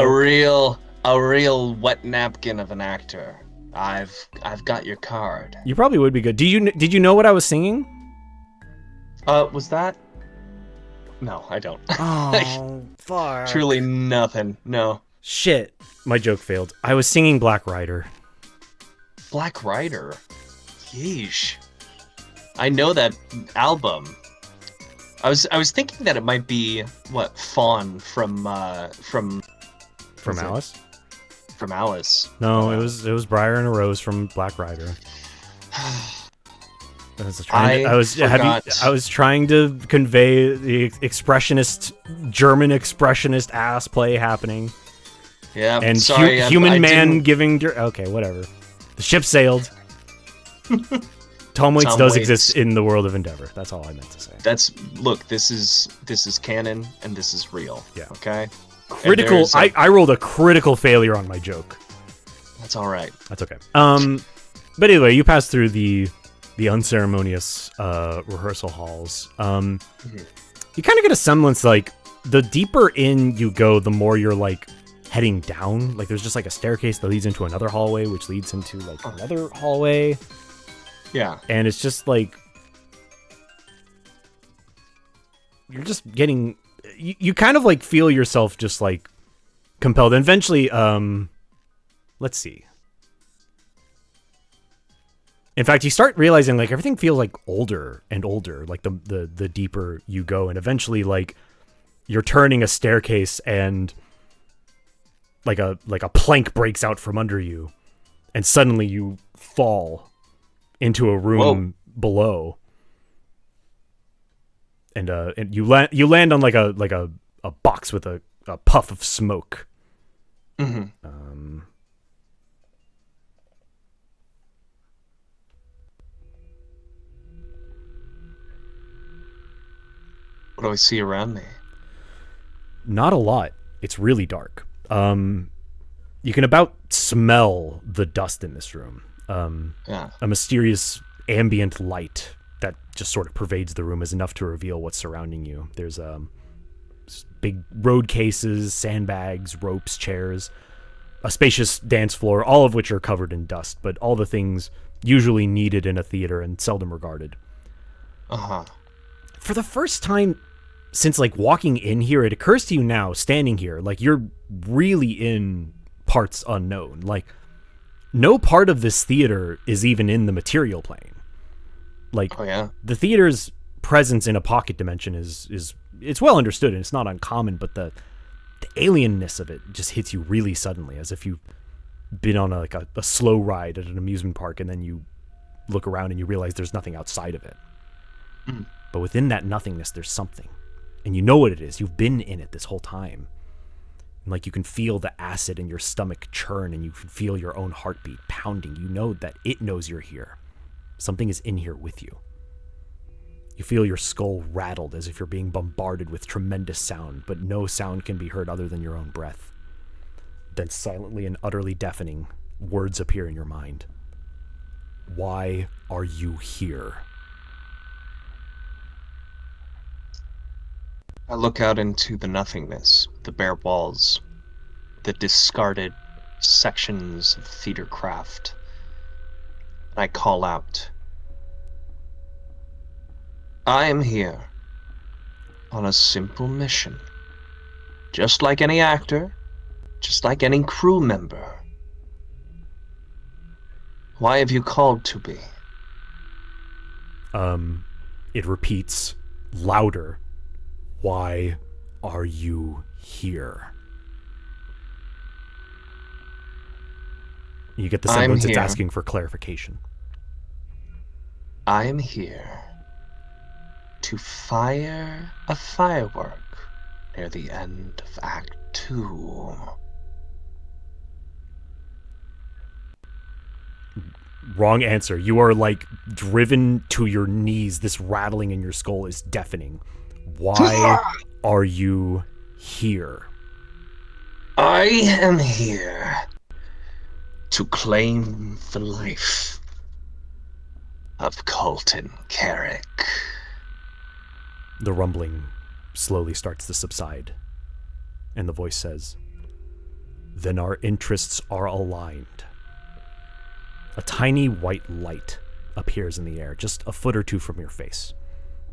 a real wet napkin of an actor, I've got your card. You probably would be good. Did you know what I was singing? Was that? No, I don't. Oh, fuck. Truly nothing. No. Shit. My joke failed. I was singing Black Rider. Black Rider. Yeesh. I know that album. I was thinking that it might be what Fawn from Alice? From Alice. No, it was Briar and a Rose from Black Rider. I was trying to convey the German expressionist ass play happening. Yeah, and sorry, human I man didn't... giving. Okay, whatever. The ship sailed. Tom Waits does exist in the world of Endeavor. That's all I meant to say. Look. This is canon and this is real. Yeah. Okay. Critical. I rolled a critical failure on my joke. That's all right. That's okay. But anyway, you pass through the unceremonious rehearsal halls. You kind of get a semblance like the deeper in you go, the more you're like heading down. Like there's just like a staircase that leads into another hallway, which leads into like another hallway. Yeah. And it's just like you're just getting you kind of like feel yourself just like compelled. And eventually, let's see. In fact, you start realizing like everything feels like older and older, like the deeper you go, and eventually like you're turning a staircase and like a plank breaks out from under you, and suddenly you fall into a room below. And you land on like a box with a puff of smoke. Mm-hmm. What do I see around me? Not a lot. It's really dark. You can about smell the dust in this room. Yeah. A mysterious ambient light that just sort of pervades the room is enough to reveal what's surrounding you. There's big road cases, sandbags, ropes, chairs, a spacious dance floor, all of which are covered in dust, but all the things usually needed in a theater and seldom regarded. Uh-huh. For the first time since like walking in here, it occurs to you now, standing here, like you're really in parts unknown. Like no part of this theater is even in the material plane. Like the theater's presence in a pocket dimension is it's well understood and it's not uncommon, but the alienness of it just hits you really suddenly, as if you've been on a slow ride at an amusement park and then you look around and you realize there's nothing outside of it. But within that nothingness, there's something. And you know what it is. You've been in it this whole time. And like you can feel the acid in your stomach churn and you can feel your own heartbeat pounding. You know that it knows you're here. Something is in here with you. You feel your skull rattled as if you're being bombarded with tremendous sound, but no sound can be heard other than your own breath. Then silently and utterly deafening, words appear in your mind. Why are you here? I look out into the nothingness, the bare walls, the discarded sections of theater craft. And I call out, I am here on a simple mission. Just like any actor, just like any crew member. Why have you called to me? It repeats louder. Why are you here? You get the semblance it's asking for clarification. I am here to fire a firework near the end of Act 2. Wrong answer. You are like driven to your knees. This rattling in your skull is deafening. Why are you here? I am here to claim the life of Colton Carrick. The rumbling slowly starts to subside, and the voice says, Then our interests are aligned. A tiny white light appears in the air, just a foot or two from your face.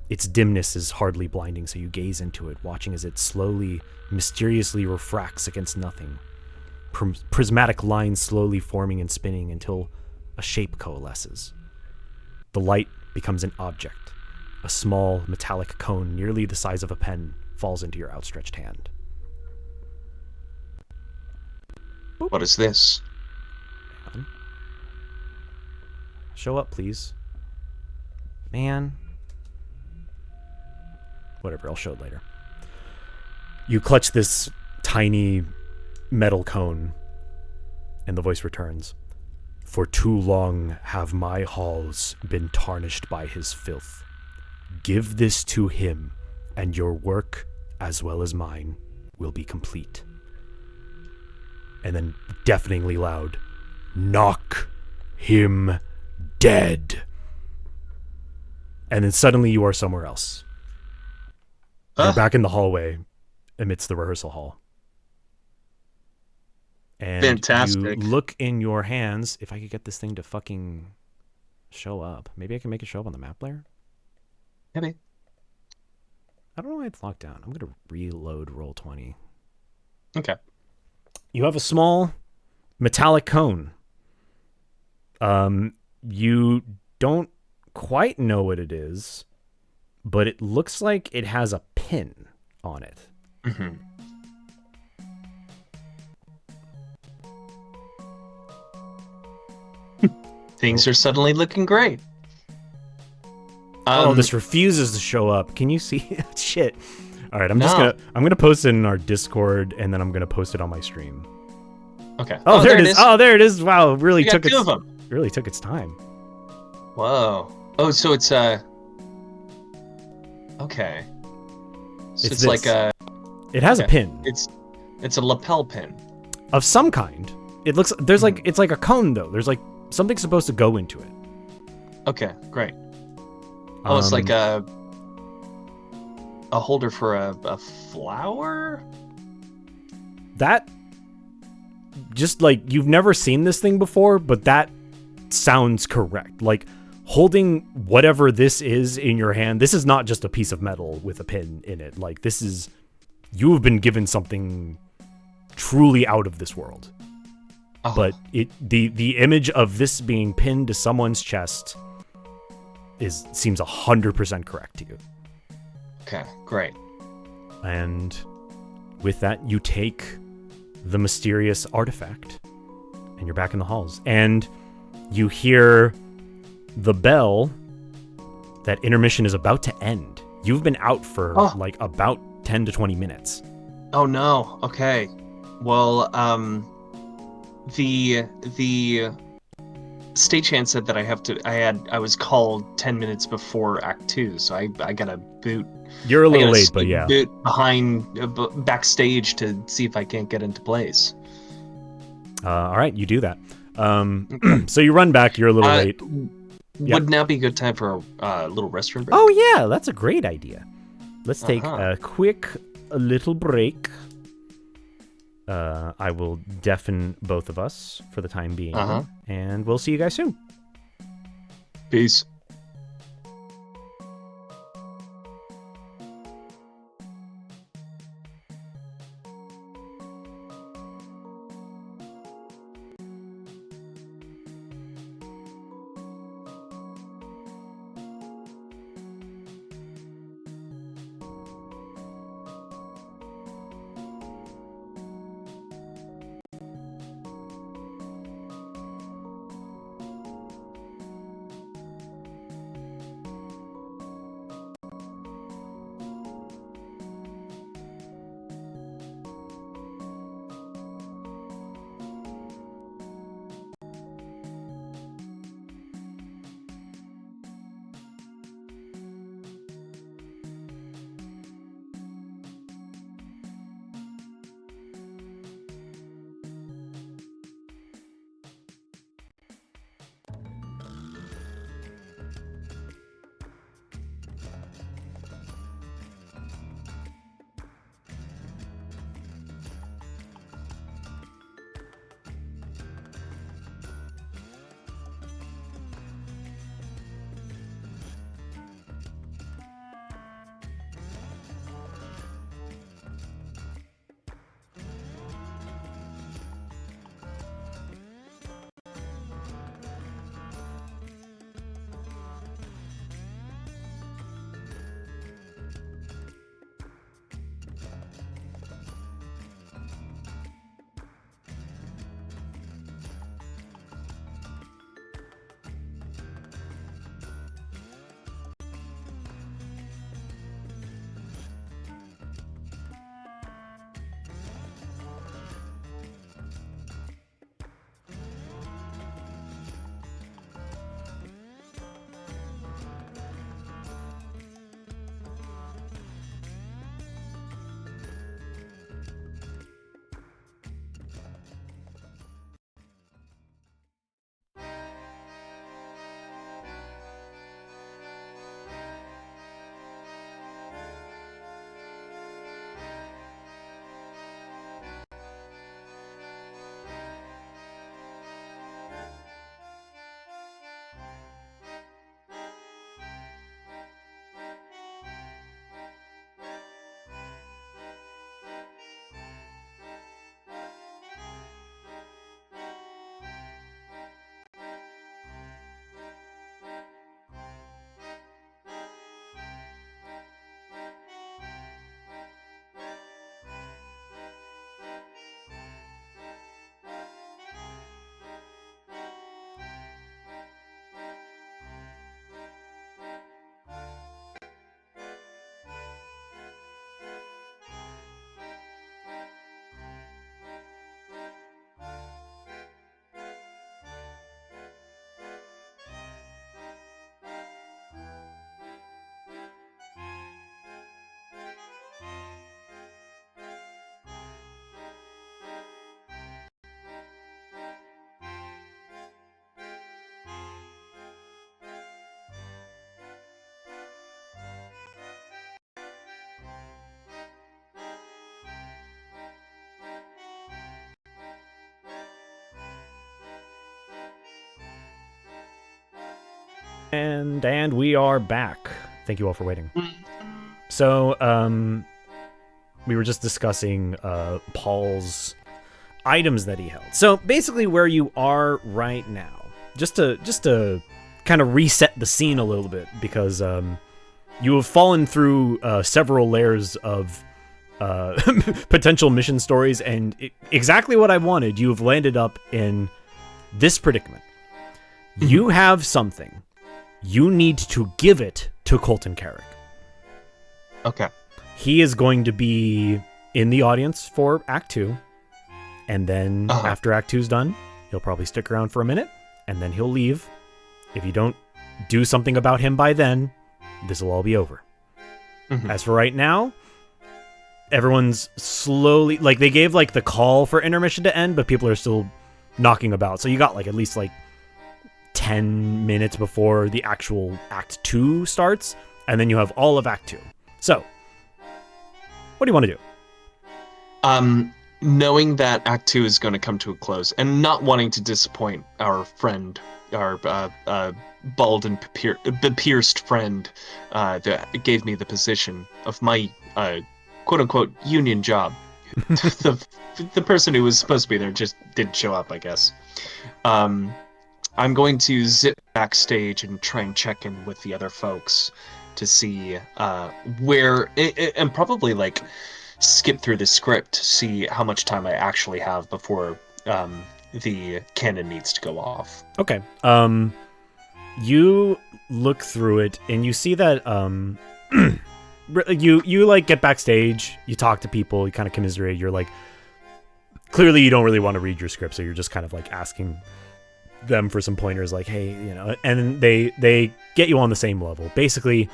Its dimness is hardly blinding, so you gaze into it, watching as it slowly, mysteriously refracts against nothing. Prismatic lines slowly forming and spinning until a shape coalesces. The light becomes an object. A small metallic cone nearly the size of a pen falls into your outstretched hand. What is this? Show up, please. Man. Whatever, I'll show it later. You clutch this tiny metal cone, and the voice returns. For too long have my halls been tarnished by his filth. Give this to him, and your work, as well as mine, will be complete. And then deafeningly loud, knock him dead. And then suddenly you are somewhere else. You're back in the hallway amidst the rehearsal hall. And Fantastic. you look in your hands. If I could get this thing to fucking show up. Maybe I can make it show up on the map layer? Maybe. I don't know why it's locked down. I'm going to reload Roll20. Okay. You have a small metallic cone. You don't quite know what it is, but it looks like it has a pin on it. Mm-hmm. Things are suddenly looking great. This refuses to show up. Can you see? Shit. All right, I'm gonna post it in our Discord, and then I'm gonna post it on my stream. Okay. Oh, there it is. Oh, there it is. Wow, it really took two of them. Really took its time. Whoa. Oh, so it's okay. So it's like a. It has a pin. It's a lapel pin of some kind. It looks. There's like it's like a cone though. There's like something supposed to go into it. Okay, great. Oh, it's like a holder for a flower? That just like you've never seen this thing before, but that sounds correct. Like holding whatever this is in your hand, this is not just a piece of metal with a pin in it. Like this is you have been given something truly out of this world. Oh. But the image of this being pinned to someone's chest seems 100% correct to you. Okay, great. And with that, you take the mysterious artifact, and you're back in the halls. And you hear the bell that intermission is about to end. You've been out for like about 10 to 20 minutes. Oh no. Okay. Well, the stagehand said that I was called 10 minutes before Act 2, so I gotta boot. You're a little late, but yeah. Boot backstage to see if I can't get into place. All right, you do that. So you run back. You're a little late. Would now be a good time for a little restroom break? Oh yeah, that's a great idea. Let's take a quick little break. I will deafen both of us for the time being, and we'll see you guys soon. Peace. And we are back. Thank you all for waiting. So, we were just discussing Paul's items that he held. So basically, where you are right now, just to kind of reset the scene a little bit, because you have fallen through several layers of potential mission stories, and exactly what I wanted. You have landed up in this predicament. You have something. You need to give it to Colton Carrick. Okay. He is going to be in the audience for Act 2, and then after Act 2's done, he'll probably stick around for a minute, and then he'll leave. If you don't do something about him by then, this will all be over. As for right now, everyone's slowly, like, they gave, like, the call for intermission to end, but people are still knocking about. So you got, like, at least, like, 10 minutes before the actual Act 2 starts, and then you have all of Act 2. So, what do you want to do? Knowing that Act 2 is going to come to a close, and not wanting to disappoint our friend, our bald and pierced friend that gave me the position of my quote-unquote union job. the person who was supposed to be there just didn't show up, I guess. I'm going to zip backstage and try and check in with the other folks to see where, and probably like skip through the script to see how much time I actually have before the cannon needs to go off. Okay. You look through it and you see that you like get backstage, you talk to people, you kind of commiserate. You're like, clearly you don't really want to read your script, so you're just kind of like asking them for some pointers, like, hey, you know, and they get you on the same level. Basically,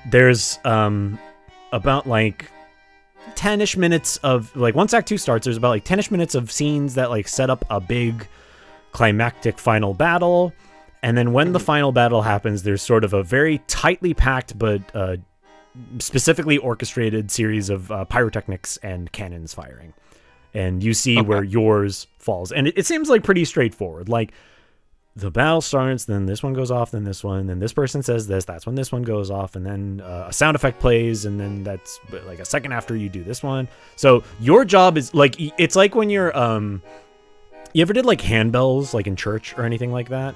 there's about like 10-ish minutes of, like, once Act 2 starts, there's about like 10-ish minutes of scenes that like set up a big climactic final battle, and then when the final battle happens, there's sort of a very tightly packed but specifically orchestrated series of pyrotechnics and cannons firing. And you see where yours falls. And it seems like pretty straightforward. Like, the battle starts, then this one goes off, then this one, then this person says this, that's when this one goes off, and then a sound effect plays, and then that's like a second after you do this one. So your job is, like, it's like when you're, you ever did, like, handbells, like, in church or anything like that?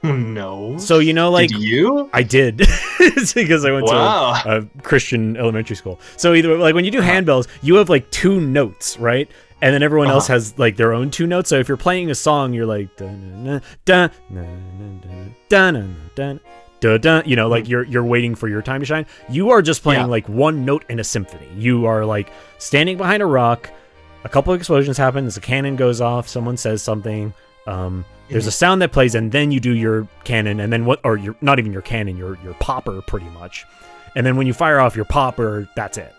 No. So, you know, like... Did you? I did. It's because I went to a Christian elementary school. So either, like, when you do handbells, you have, like, 2 notes, right? And then everyone else has, like, their own 2 notes. So if you're playing a song, you're like, dun, dun, dun, dun, dun, dun, dun, you know, like you're waiting for your time to shine. You are just playing like one note in a symphony. You are like standing behind a rock. A couple of explosions happen. As a cannon goes off, someone says something. There's a sound that plays, and then you do your cannon, and then not even your cannon, your popper, pretty much. And then when you fire off your popper, that's it.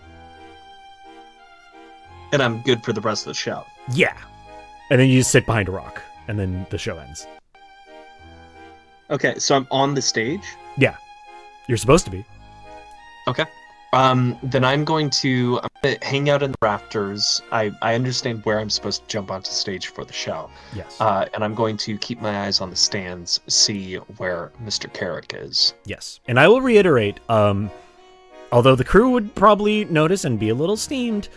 And I'm good for the rest of the show. Yeah. And then you just sit behind a rock, and then the show ends. Okay, so I'm on the stage? Yeah. You're supposed to be. Okay. Then I'm going to hang out in the rafters. I understand where I'm supposed to jump onto stage for the show. Yes. And I'm going to keep my eyes on the stands, see where Mr. Carrick is. Yes. And I will reiterate, although the crew would probably notice and be a little steamed,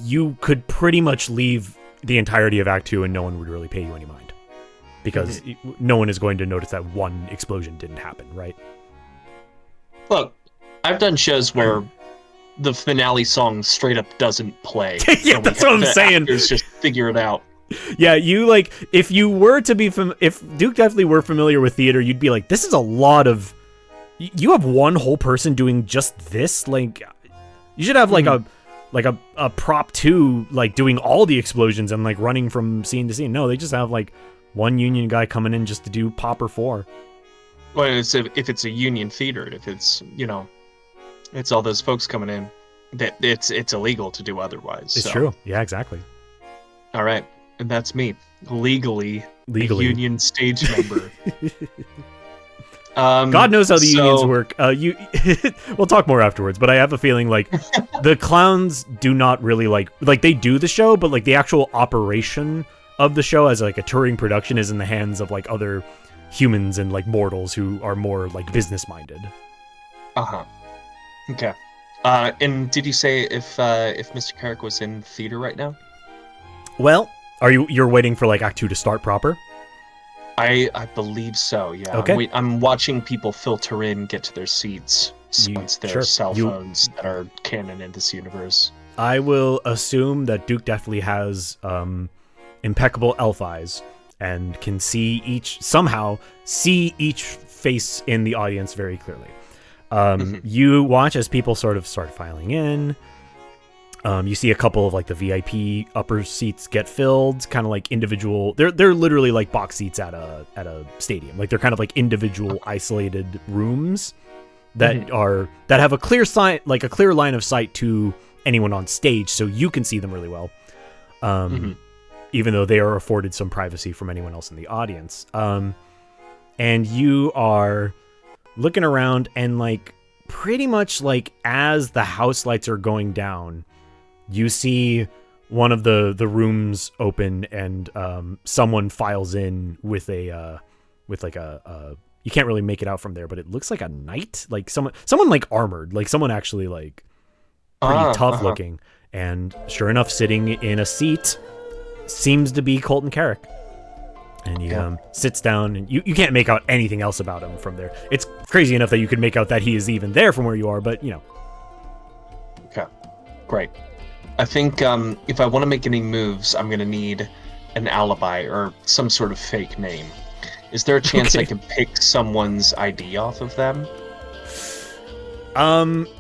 you could pretty much leave the entirety of Act 2 and no one would really pay you any mind. Because no one is going to notice that one explosion didn't happen, right? Look, I've done shows where the finale song straight up doesn't play. Yeah, that's what I'm saying. Actors just figure it out. Yeah, you, like, if you were to be, if Duke definitely were familiar with theater, you'd be like, this is a lot of, you have one whole person doing just this? Like, you should have, like, a prop 2, like, doing all the explosions and, like, running from scene to scene. No, they just have, like, one union guy coming in just to do Popper 4. Well, if it's a union theater, if it's, you know, it's all those folks coming in, that it's illegal to do otherwise. It's true. Yeah, exactly. All right. And that's me. Legally. A union stage member. God knows how the unions work. We'll talk more afterwards, but I have a feeling like the clowns do not really like they do the show, but like the actual operation of the show as like a touring production is in the hands of like other humans and like mortals who are more like business minded. Uh-huh. Okay. And did you say if Mr. Carrick was in theater right now? Well, you're waiting for like Act 2 to start proper? I believe so, yeah. Okay. I'm watching people filter in, get to their seats, once their cell phones that are canon in this universe. I will assume that Duke definitely has impeccable elf eyes and can somehow see each face in the audience very clearly. You watch as people sort of start filing in. You see a couple of like the VIP upper seats get filled, kind of like individual. They're literally like box seats at a stadium. Like they're kind of like individual isolated rooms that have a clear line of sight to anyone on stage, so you can see them really well. Even though they are afforded some privacy from anyone else in the audience. And you are looking around, and like pretty much like as the house lights are going down, you see one of the rooms open, and someone files in with a you can't really make it out from there, but it looks like a knight, like someone like armored, like someone actually like pretty tough looking. And sure enough, sitting in a seat seems to be Colton Carrick. And he sits down, and you can't make out anything else about him from there. It's crazy enough that you could make out that he is even there from where you are, but you know. Okay, great. I think if I want to make any moves, I'm going to need an alibi or some sort of fake name. Is there a chance I can pick someone's ID off of them?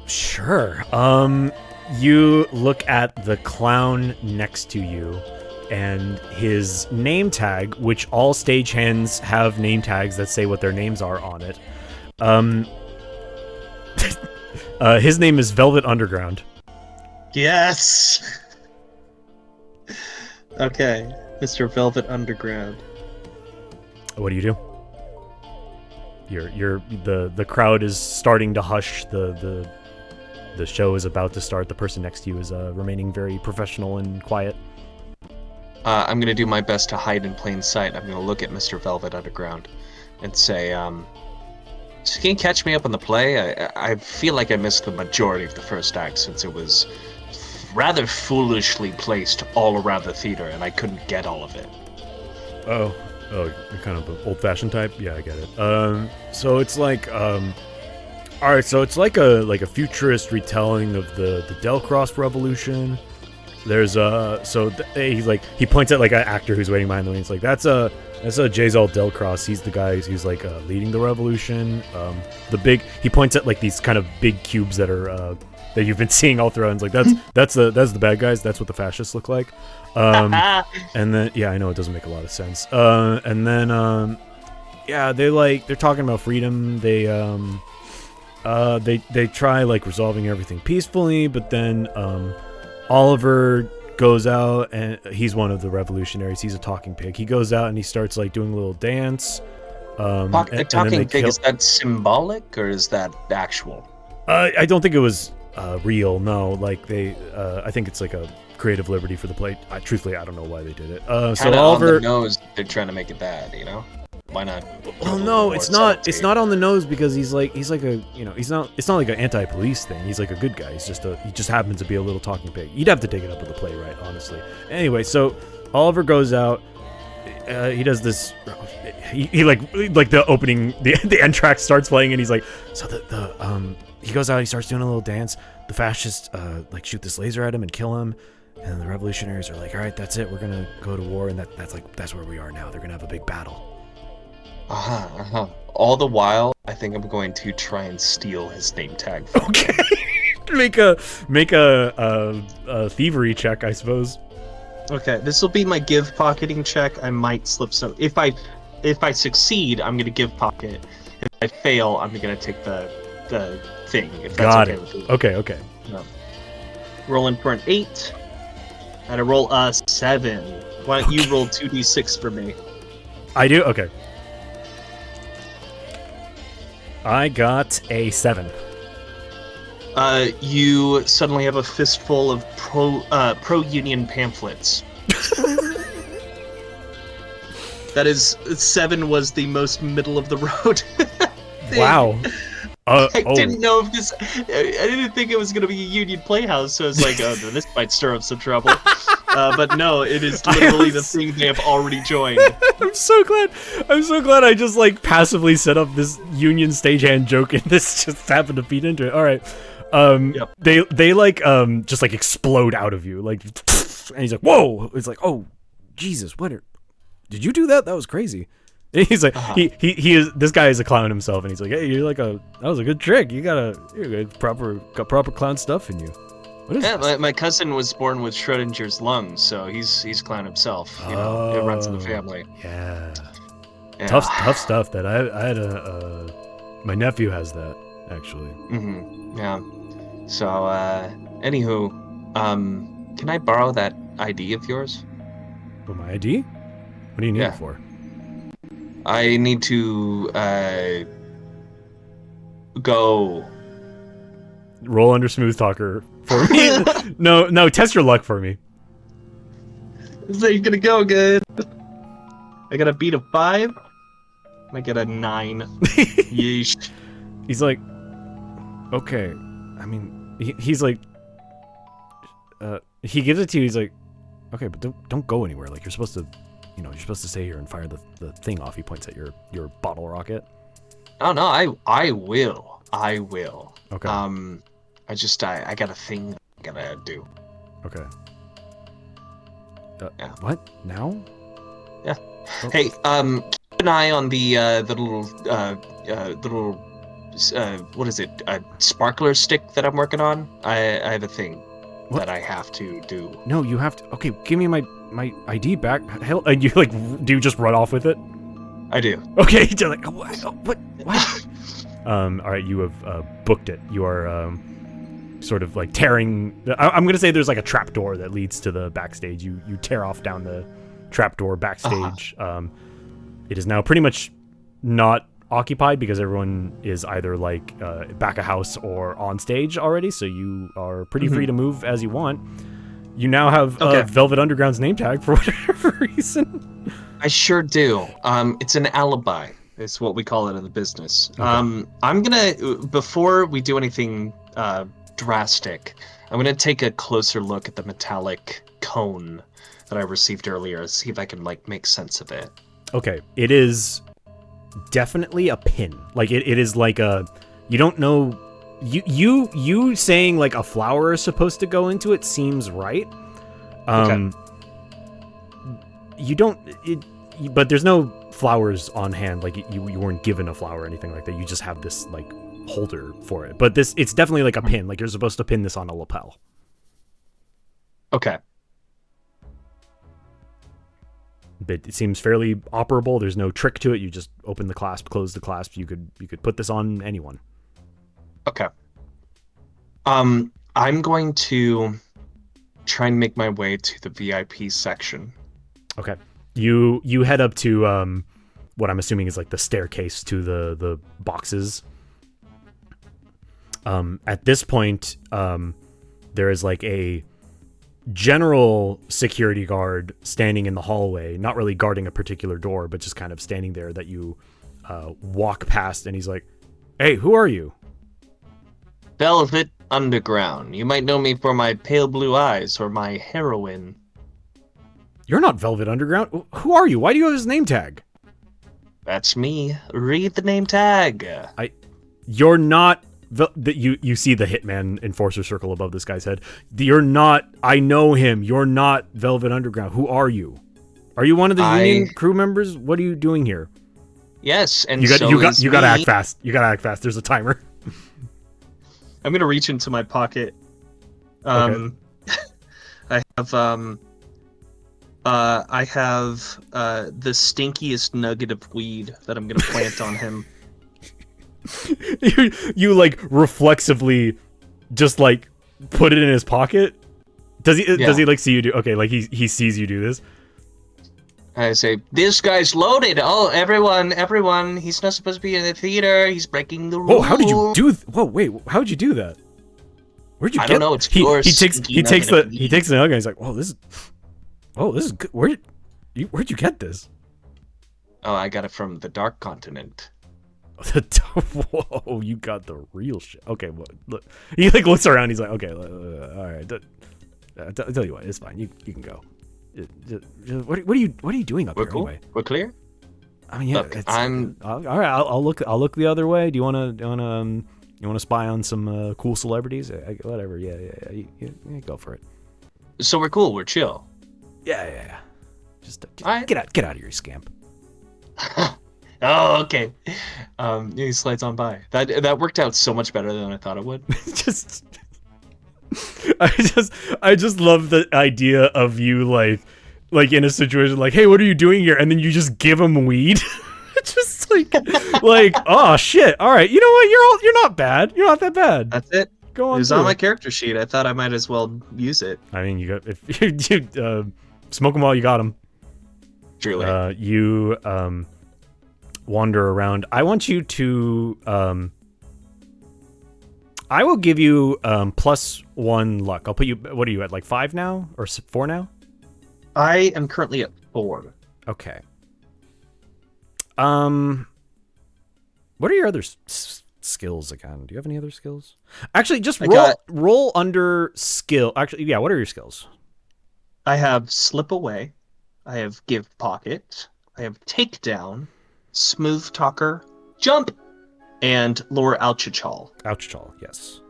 Sure. You look at the clown next to you, and his name tag, which all stagehands have name tags that say what their names are on it. His name is Velvet Underground. Yes. Okay, Mr. Velvet Underground. What do you do? The crowd is starting to hush. The show is about to start. The person next to you is remaining very professional and quiet. I'm going to do my best to hide in plain sight. I'm going to look at Mr. Velvet Underground and say, so can you catch me up on the play? I feel like I missed the majority of the first act since it was rather foolishly placed all around the theater and I couldn't get all of it. Oh, you're kind of an old-fashioned type? Yeah, I get it. So it's like, alright, so it's like a futurist retelling of the Delcross Revolution. There's he points at like an actor who's waiting behind the wings. Like that's a Jazal Delcross. He's the guy who's like leading the revolution. He points at like these kind of big cubes that are that you've been seeing all throughout. And it's like that's the bad guys. That's what the fascists look like. And then I know it doesn't make a lot of sense. And then they're talking about freedom. They try like resolving everything peacefully, but then Oliver goes out, and he's one of the revolutionaries. He's a talking pig. He goes out and he starts like doing a little dance. Talking pig, is that symbolic or is that actual? I don't think it was real. No, like I think it's like a creative liberty for the play. Truthfully, I don't know why they did it. So Oliver on the nose, they're trying to make it bad, you know? Why not? Well, no, it's not. It's not on the nose because he's like a, you know, he's not. It's not like an anti-police thing. He's like a good guy. He just happens to be a little talking pig. You'd have to take it up with the playwright, honestly. Anyway, so Oliver goes out. He does this. He like the opening, the end track starts playing, and he's like, so he goes out. He starts doing a little dance. The fascists like shoot this laser at him and kill him. And the revolutionaries are like, all right, that's it. We're gonna go to war, and that's where we are now. They're gonna have a big battle. All the while, I think I'm going to try and steal his name tag. Okay. make a thievery check, I suppose. Okay, this will be my give pocketing check. I might slip some. If I succeed, I'm gonna give pocket. If I fail, I'm gonna take the thing. If that's Got okay it. with you. Okay. No. Rolling for an 8. And I roll a 7. Why don't you roll 2d6 for me? I do? Okay. I got a 7. You suddenly have a fistful of pro-union pamphlets. That is 7 was the most middle of the road. thing. Wow. I didn't know if this. I didn't think it was gonna be a Union Playhouse, so I was like, oh, this might stir up some trouble. But no, it is literally the thing they have already joined. I'm so glad I just like passively set up this Union stagehand joke and this just happened to feed into it. All right. Yep. They like just like explode out of you like, and he's like, whoa. It's like, oh Jesus, did you do that? That was crazy. And he's like, he is, this guy is a clown himself, and he's like, hey, that was a good trick. You got proper clown stuff in you. What is this? My cousin was born with Schrodinger's lungs, so he's clown himself. You know, it runs in the family. Yeah. Yeah. Tough stuff. That I had my nephew has that actually. Mm-hmm. Yeah. So, anywho, can I borrow that ID of yours? Oh, my ID? What do you need it for? I need to go. Roll under smooth talker for me. no, test your luck for me. This ain't gonna go good. I got a beat of 5. I get a 9. Yeesh. He's like, okay. I mean, he's like, he gives it to you. He's like, okay, but don't go anywhere. Like you're supposed to stay here and fire the thing off. He points at your bottle rocket. Oh no, I will. Okay. I got a thing I gotta do. Okay. Yeah. What? Now? Yeah. Oh. Hey, keep an eye on the little what is it? A sparkler stick that I'm working on. I have a thing that I have to do. No, you have to. Okay, give me my ID back. Hell, and you like, do you just run off with it? I do. Okay, you're like, what? All right, you have booked it. You are sort of like tearing. I'm gonna say there's like a trap door that leads to the backstage. You tear off down the trap door backstage. It is now pretty much not occupied because everyone is either like back of house or on stage already. So you are pretty free to move as you want. You now have Velvet Underground's name tag for whatever reason. I sure do. It's an alibi. It's what we call it in the business. Okay. I'm gonna, before we do anything drastic, I'm gonna take a closer look at the metallic cone that I received earlier. See if I can like make sense of it. Okay, it is definitely a pin. Like it is like a, you don't know. You saying like a flower is supposed to go into it seems right. You don't. But there's no flowers on hand. Like you weren't given a flower or anything like that. You just have this like holder for it. But it's definitely like a pin. Like you're supposed to pin this on a lapel. Okay. But it seems fairly operable. There's no trick to it. You just open the clasp, close the clasp. You could put this on anyone. Okay. I'm going to try and make my way to the VIP section. Okay. You head up to what I'm assuming is like the staircase to the boxes. At this point, there is like a general security guard standing in the hallway, not really guarding a particular door, but just kind of standing there that you walk past, and he's like, "Hey, who are you?" Velvet Underground. You might know me for my pale blue eyes or my heroin. You're not Velvet Underground. Who are you? Why do you have his name tag? That's me. Read the name tag. You're not. You see the Hitman Enforcer circle above this guy's head. You're not. I know him. You're not Velvet Underground. Who are you? Are you one of the Union crew members? What are you doing here? Yes, and you you gotta act fast. You gotta act fast. There's a timer. I'm gonna reach into my pocket. Okay. I have the stinkiest nugget of weed that I'm gonna plant on him. you like reflexively just like put it in his pocket. Does he like see you do? Okay, like he sees you do this. I say, this guy's loaded. Oh, everyone, he's not supposed to be in the theater. He's breaking the rules. Oh, how did you do? Whoa, wait, how did you do that? Where'd you I don't know. It's he takes the nugget and he's like, oh, this is good. Where'd you get this? Oh, I got it from the Dark Continent. Whoa, you got the real shit. Okay, well, look, he like looks around. He's like, okay, all right. I'll tell you what, it's fine. You can go. What are you doing up We're here cool. anyway? We're clear. I mean, yeah, Look, it's, I'm. all right. I'll look the other way. Do you wanna spy on some cool celebrities? Whatever. Yeah. Go for it. So we're cool. We're chill. Yeah. Just All right. get out of here, you scamp. Oh, okay. He slides on by. That worked out so much better than I thought it would. just I just love the idea of you like in a situation like, hey, what are you doing here? And then you just give him weed. Just like oh shit. All right, you know what? You're not bad. You're not that bad. That's it. Go on. It was through. on my character sheet. I thought I might as well use it. I mean, you got if you smoke them while you got them. Truly. You wander around. I want you to I will give you +1 luck. I'll put you. What are you at? Like 5 now or 4 now? I am currently at 4. Okay. What are your other skills again? Do you have any other skills? Actually, just roll under skill. Actually, yeah. What are your skills? I have Slip Away. I have Give Pocket. I have Takedown, Smooth Talker, Jump, and Lure Alchichal. Alchichal, yes.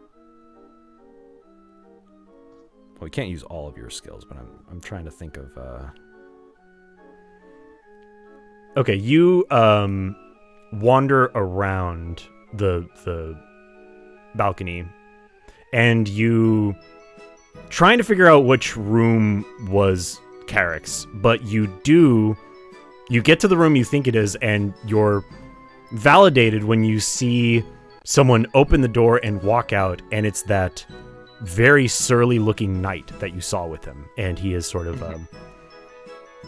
Well, you can't use all of your skills, but I'm trying to think of. Okay, you wander around the balcony, and you trying to figure out which room was Carrick's, but you get to the room you think it is, and you're validated when you see someone open the door and walk out, and it's that very surly looking knight that you saw with him, and he is sort of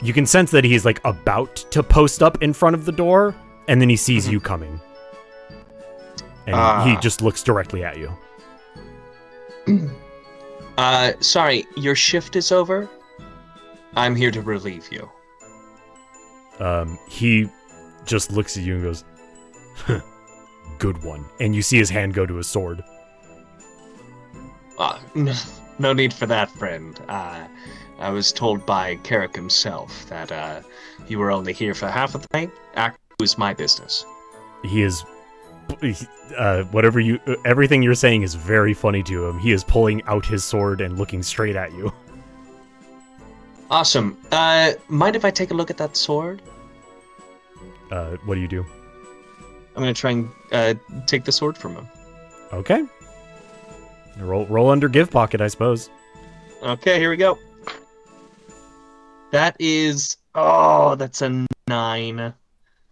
you can sense that he's like about to post up in front of the door, and then he sees you coming, and he just looks directly at you. Sorry, your shift is over? I'm here to relieve you. He just looks at you and goes, good one. And you see his hand go to his sword. No need for that, friend. I was told by Carrick himself that you were only here for half of the night. Act was my business. He is... everything you're saying is very funny to him. He is pulling out his sword and looking straight at you. Awesome. Mind if I take a look at that sword? What do you do? I'm gonna try and take the sword from him. Okay. Roll under Give Pocket, I suppose. Okay, here we go. That is... Oh, that's a 9.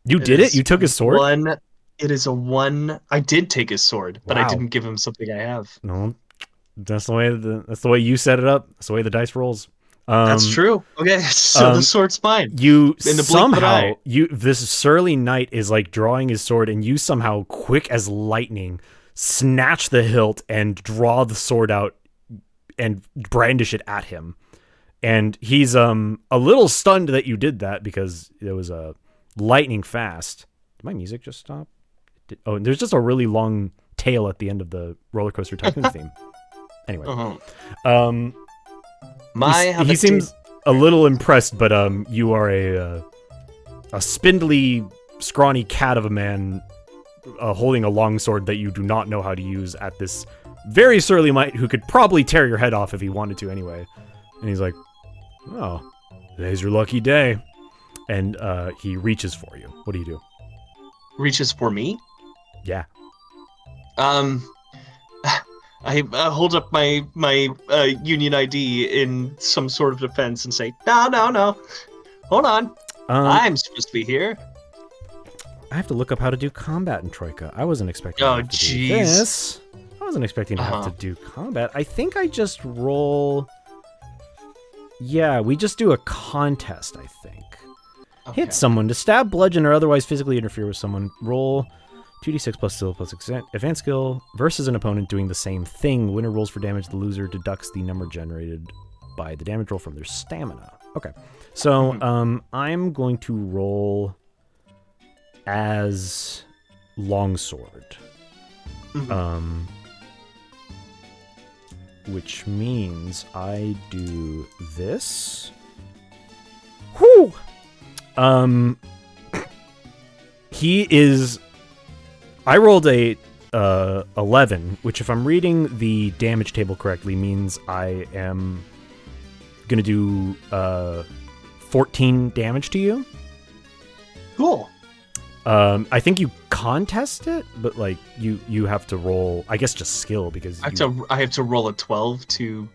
You did it? You took his sword? 1. It is a 1. I did take his sword, but I didn't give him something I have. No. That's the way you set it up. That's the way the dice rolls. That's true. Okay, so the sword's mine. You somehow this surly knight is like drawing his sword, and you somehow, quick as lightning, snatch the hilt and draw the sword out and brandish it at him. And he's a little stunned that you did that because it was lightning fast. Did my music just stop? And there's just a really long tail at the end of the Roller Coaster Tycoon theme. Anyway, he seems a little impressed, but you are a spindly, scrawny cat of a man holding a long sword that you do not know how to use at this very surly knight who could probably tear your head off if he wanted to anyway. And he's like, oh, today's your lucky day. And he reaches for you. What do you do? Reaches for me? Yeah. I hold up my union ID in some sort of defense and say, no. Hold on. I'm supposed to be here. I have to look up how to do combat in Troika. I wasn't expecting to do this. I wasn't expecting to have to do combat. I think I just roll... Yeah, we just do a contest, I think. Okay. Hit someone to stab, bludgeon, or otherwise physically interfere with someone. Roll 2d6 plus skill plus advanced skill versus an opponent doing the same thing. Winner rolls for damage. The loser deducts the number generated by the damage roll from their stamina. Okay. So I'm going to roll as longsword. Mhm. Which means I do this. Whew! He is... I rolled a 11, which if I'm reading the damage table correctly means I am gonna do 14 damage to you. Cool. I think you contest it, but like you have to roll, I guess, just skill because I have to roll a 12 to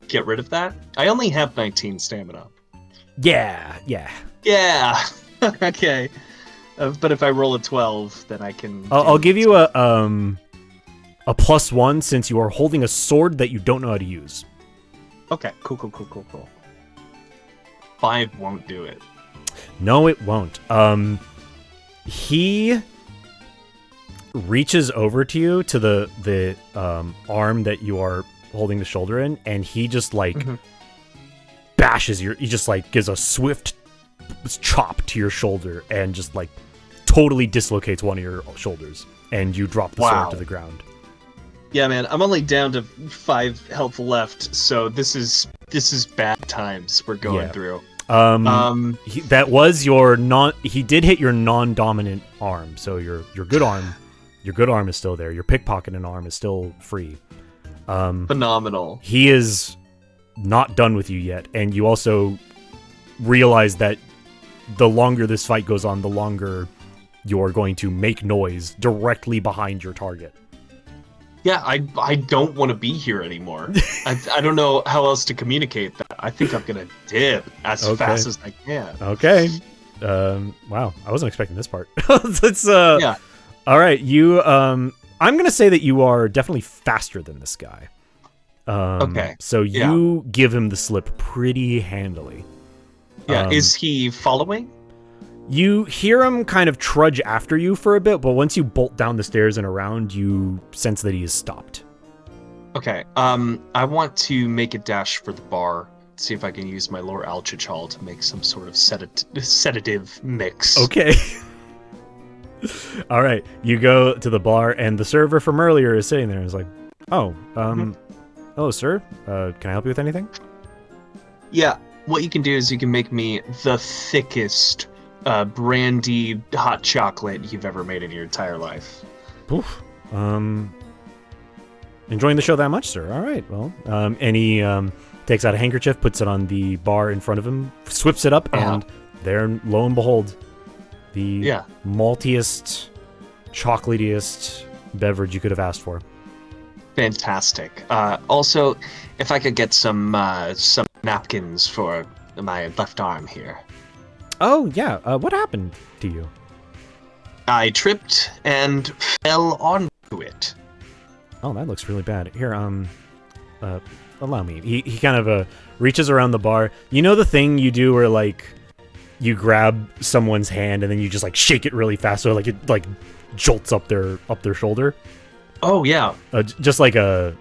get rid of that. I only have 19 stamina. Yeah. Yeah. Okay. But if I roll a 12, then I can. I'll give you a +1 since you are holding a sword that you don't know how to use. Okay. Cool. 5 won't do it. No, it won't. He reaches over to you to the arm that you are holding the shoulder in, and he just like bashes he just like gives a swift chop to your shoulder and just like totally dislocates one of your shoulders, and you drop the sword to the ground. Yeah, man, I'm only down to 5 health left, so this is bad times we're going through. That was your he did hit your non-dominant arm, so your good arm is still there. Your pickpocketing arm is still free. Phenomenal. He is not done with you yet, and you also realize that the longer this fight goes on, the longer you're going to make noise directly behind your target. Yeah, I don't want to be here anymore. I don't know how else to communicate that. I think I'm gonna dip as fast as I can. Okay. Wow, I wasn't expecting this part. Yeah. All right, you. I'm gonna say that you are definitely faster than this guy. Okay. So you give him the slip pretty handily. Yeah. Is he following? You hear him kind of trudge after you for a bit, but once you bolt down the stairs and around, you sense that he has stopped. Okay. I want to make a dash for the bar. See if I can use my Lore Alchichal to make some sort of sedative mix. Okay. All right. You go to the bar, and the server from earlier is sitting there. And is like, "Oh, hello, sir. Can I help you with anything?" Yeah. What you can do is you can make me the thickest brandy hot chocolate you've ever made in your entire life. Oof. Enjoying the show that much, sir? All right. Well, and he takes out a handkerchief, puts it on the bar in front of him, swips it up, and there, lo and behold, the maltiest, chocolatiest beverage you could have asked for. Fantastic. Also, if I could get some napkins for my left arm here. Oh, yeah. What happened to you? I tripped and fell onto it. Oh, that looks really bad. Here, allow me. He kind of reaches around the bar. You know the thing you do where, like, you grab someone's hand and then you just, like, shake it really fast so, like, it, like, jolts up their shoulder? Oh, yeah. Just like a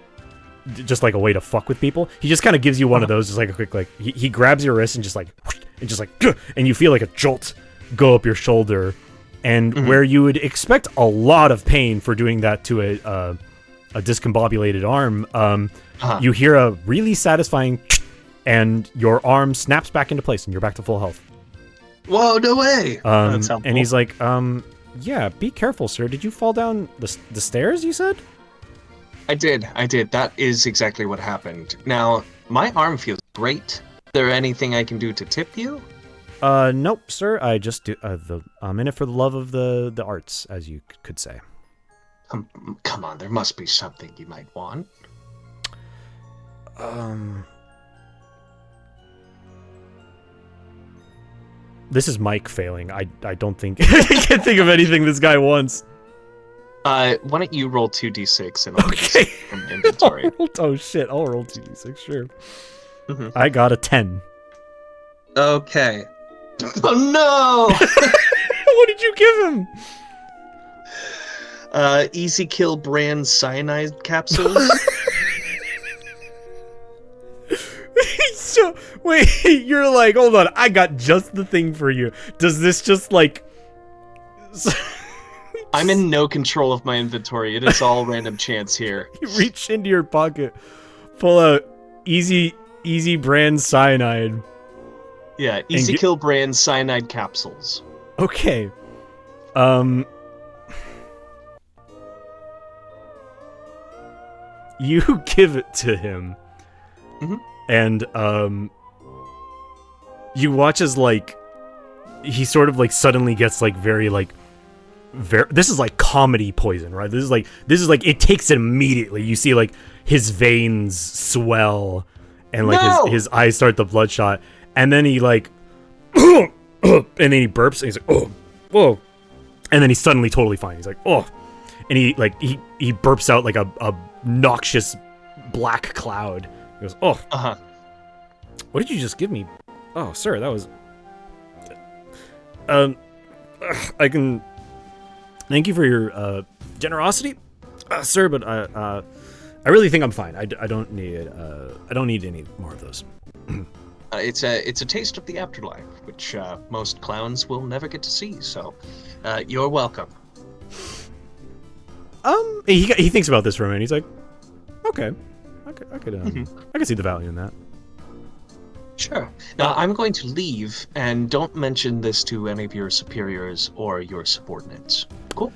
way to fuck with people. He just kind of gives you one of those, just like a quick, like, he grabs your wrist and just, like, and just, like, and you feel like a jolt go up your shoulder. And where you would expect a lot of pain for doing that to a discombobulated arm, you hear a really satisfying and your arm snaps back into place and you're back to full health. Whoa, no way! And he's like, yeah, be careful, sir. Did you fall down the stairs, you said? I did. That is exactly what happened. Now, my arm feels great. Is there anything I can do to tip you? Nope, sir. I just do I'm in it for the love of the arts, as you could say. Come on, there must be something you might want. This is Mike failing. I don't think I can't think of anything this guy wants. Why don't you roll 2d6 and I'll get from inventory. Oh shit! I'll roll 2d6. Sure. I got a 10. Okay. Oh no! What did you give him? Easy Kill brand cyanide capsules. So wait, you're like, hold on, I got just the thing for you. Does this just like I'm in no control of my inventory. It is all random chance here. You reach into your pocket, pull out easy brand cyanide. Yeah, Easy Kill brand cyanide capsules. Okay. You give it to him. Mhm. And you watch as like he sort of like suddenly gets like very this is like comedy poison, right? This is like it takes it immediately. You see like his veins swell and like his eyes start to bloodshot, and then he like and then he burps and he's like, oh, whoa, and then he's suddenly totally fine. He's like, oh, and he burps out like a noxious black cloud. He goes, oh, what did you just give me? Oh, sir, that was I can thank you for your generosity, sir, but I really think I'm fine. I don't need any more of those. It's a taste of the afterlife, which most clowns will never get to see. So, you're welcome. He thinks about this for a minute. He's like, okay, I could see the value in that. Sure. Now, I'm going to leave, and don't mention this to any of your superiors or your subordinates. Cool?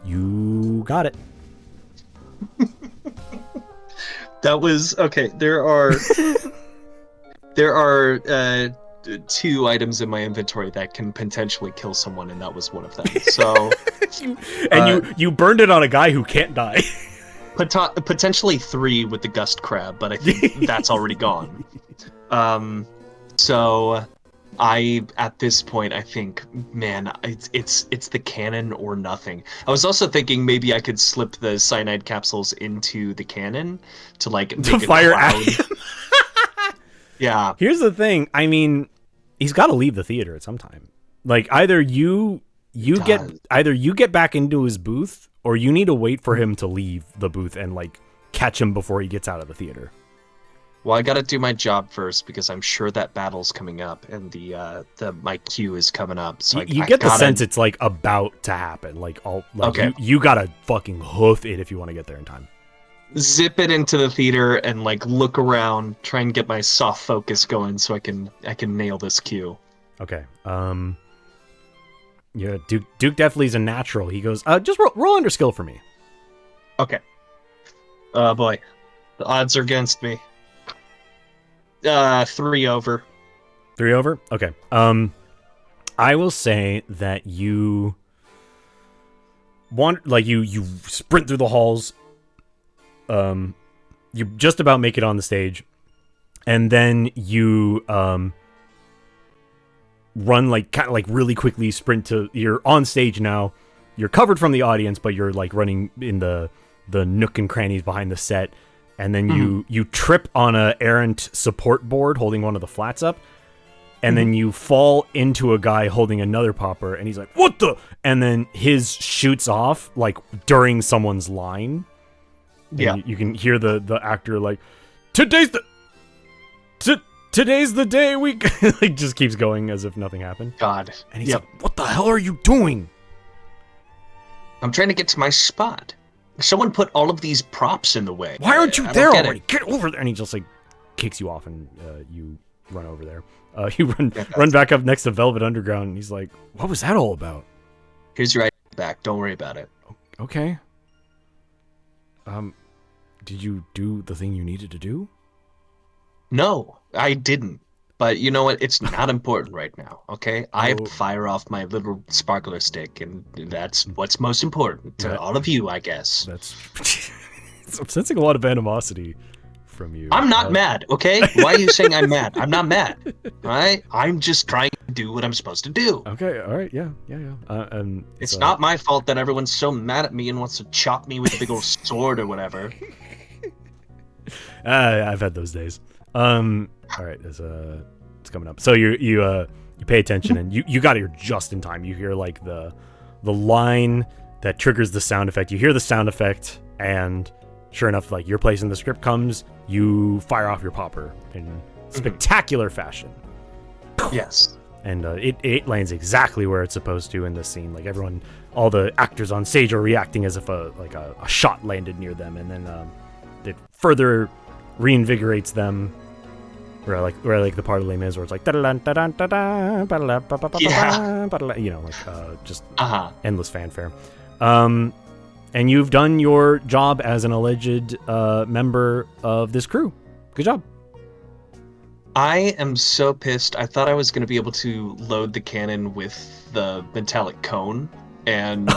You got it. That was... Okay, there are... there are 2 items in my inventory that can potentially kill someone, and that was one of them. So... you burned it on a guy who can't die. Potentially 3 with the gust crab, but I think that's already gone. So at this point, I think, man, it's the cannon or nothing. I was also thinking maybe I could slip the cyanide capsules into the cannon to like make to fire at cloud. him. Yeah. Here's the thing. I mean, he's got to leave the theater at some time. Like either you get back into his booth, or you need to wait for him to leave the booth and like catch him before he gets out of the theater. Well, I gotta do my job first because I'm sure that battle's coming up and my queue is coming up. So you get the sense it's like about to happen. Okay. You gotta fucking hoof it if you want to get there in time. Zip it into the theater and like look around, try and get my soft focus going so I can nail this queue. Okay. Yeah, Duke definitely is a natural. He goes, just roll under skill for me. Okay. Oh boy, the odds are against me. 3 over. 3 over? Okay. I will say that you you sprint through the halls. You just about make it on the stage, and then you run kind of really quickly sprint to. You're on stage now. You're covered from the audience, but you're running in the nook and crannies behind the set. And then you trip on a errant support board holding one of the flats up, and then you fall into a guy holding another popper, and he's like, "What the?" And then his shoots off during someone's line. Yeah, you can hear the actor like, "Today's the day we," just keeps going as if nothing happened. God, and he's like, "What the hell are you doing?" I'm trying to get to my spot. Someone put all of these props in the way. Why aren't you there already? Get over there! And he just kicks you off, and you run over there. You run back up next to Velvet Underground, and he's like, "What was that all about?" Here's your ID back. Don't worry about it. Okay. Did you do the thing you needed to do? No, I didn't. But you know what? It's not important right now, okay? I have to fire off my little sparkler stick, and that's what's most important to all of you, I guess. I'm sensing a lot of animosity from you. I'm not mad, okay? Why are you saying I'm mad? I'm not mad, all right? I'm just trying to do what I'm supposed to do. Okay, all right, yeah. It's not my fault that everyone's so mad at me and wants to chop me with a big old sword or whatever. I've had those days. All right, it's coming up. So you pay attention, and you got here just in time. You hear the line that triggers the sound effect. You hear the sound effect, and sure enough, your place in the script comes. You fire off your popper in spectacular fashion. Yes. And it lands exactly where it's supposed to in the scene. Like everyone, all the actors on stage are reacting as if a shot landed near them, and then it further reinvigorates them. Where I like the part of Les Mis where it's like just endless fanfare. And you've done your job as an alleged member of this crew. Good job. I am so pissed. I thought I was going to be able to load the cannon with the metallic cone and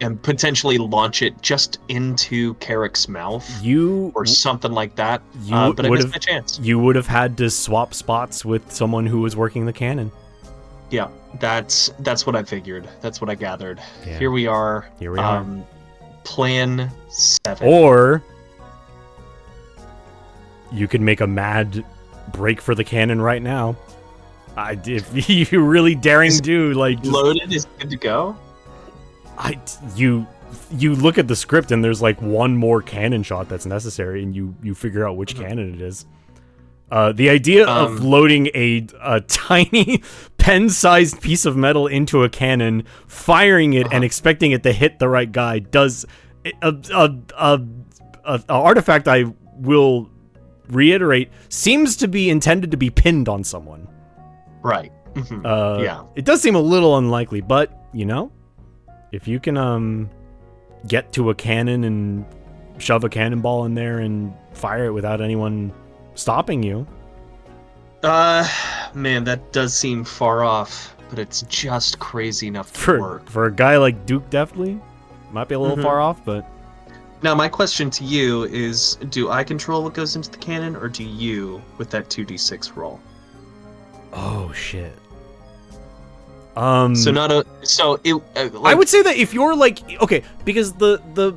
and potentially launch it just into Carrick's mouth or something like that. But I missed my chance. You would have had to swap spots with someone who was working the cannon. Yeah, that's what I figured. That's what I gathered. Yeah. Here we are. Plan 7. Or you could make a mad break for the cannon right now. If you really daring do, like, just, loaded is good to go. You look at the script and there's like one more cannon shot that's necessary, and you figure out which cannon it is. The idea of loading a tiny pen-sized piece of metal into a cannon, firing it, and expecting it to hit the right guy does a artifact, I will reiterate, seems to be intended to be pinned on someone. Right. Yeah. It does seem a little unlikely, but if you can get to a cannon and shove a cannonball in there and fire it without anyone stopping you. Man, that does seem far off, but it's just crazy enough to work. For a guy like Duke Deftly, might be a little far off, but... Now, my question to you is, do I control what goes into the cannon, or do you with that 2d6 roll? Oh, shit. I would say that if you're like, okay, because the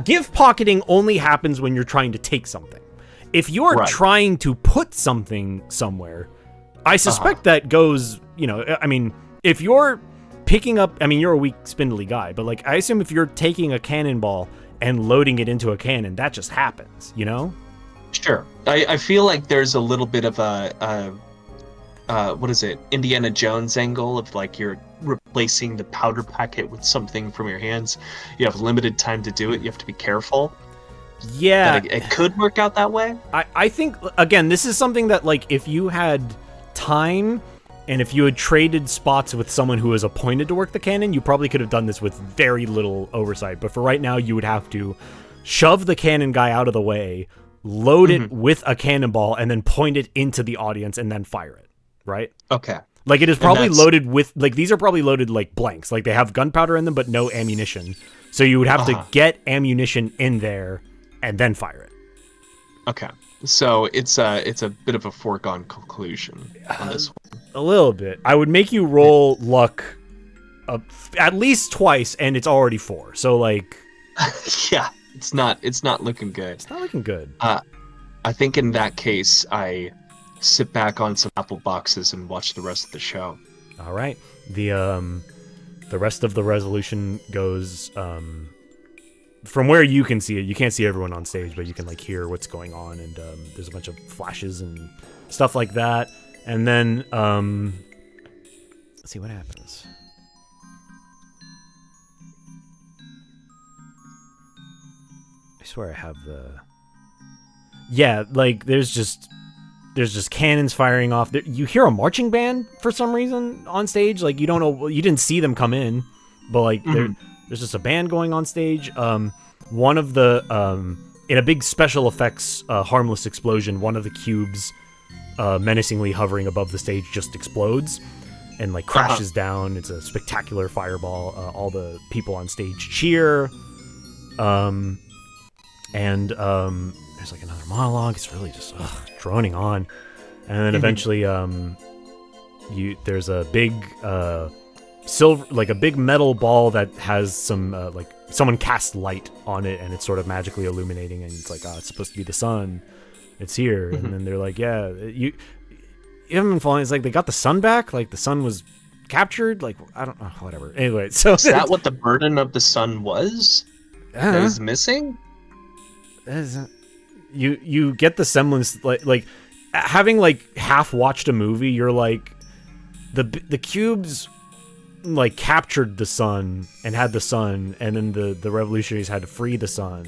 give pocketing only happens when you're trying to take something. If you're trying to put something somewhere, I suspect that goes, I mean, if you're picking up, I mean, you're a weak, spindly guy, but like, I assume if you're taking a cannonball and loading it into a cannon, that just happens, Sure. I feel like there's a little bit of a what is it, Indiana Jones angle of like you're replacing the powder packet with something from your hands. You have limited time to do it. You have to be careful. Yeah. It could work out that way. I think, again, this is something that, like, if you had time and if you had traded spots with someone who was appointed to work the cannon, you probably could have done this with very little oversight. But for right now, you would have to shove the cannon guy out of the way, load it with a cannonball, and then point it into the audience and then fire it. Right? Okay. Like, it is probably loaded with, like, these are probably loaded like blanks. Like, they have gunpowder in them, but no ammunition. So you would have to get ammunition in there and then fire it. Okay. So it's a bit of a foregone conclusion on this one. A little bit. I would make you roll luck at least twice, and it's already 4. So, like... yeah, it's not looking good. It's not looking good. I think in that case, I sit back on some apple boxes and watch the rest of the show. All right. The rest of the resolution goes from where you can see it. You can't see everyone on stage, but you can like hear what's going on, and there's a bunch of flashes and stuff like that. And then let's see what happens. I swear I have the... Yeah, like there's just cannons firing off. You hear a marching band for some reason on stage. Like you don't know, you didn't see them come in, but like there's just a band going on stage. One of the in a big special effects harmless explosion, one of the cubes menacingly hovering above the stage just explodes and like crashes down. It's a spectacular fireball. All the people on stage cheer. There's like another monologue. It's really just droning on, and then eventually, there's a big silver, like a big metal ball that has some like someone cast light on it, and it's sort of magically illuminating, and it's like, it's supposed to be the sun. It's here, and then they're like, yeah, you haven't been following. It's like they got the sun back. Like the sun was captured. Like I don't know, whatever. Anyway, so is that what the burden of the sun was? That was missing. You get the semblance, like having like half watched a movie, you're like, the cubes like captured the sun and had the sun, and then the revolutionaries had to free the sun,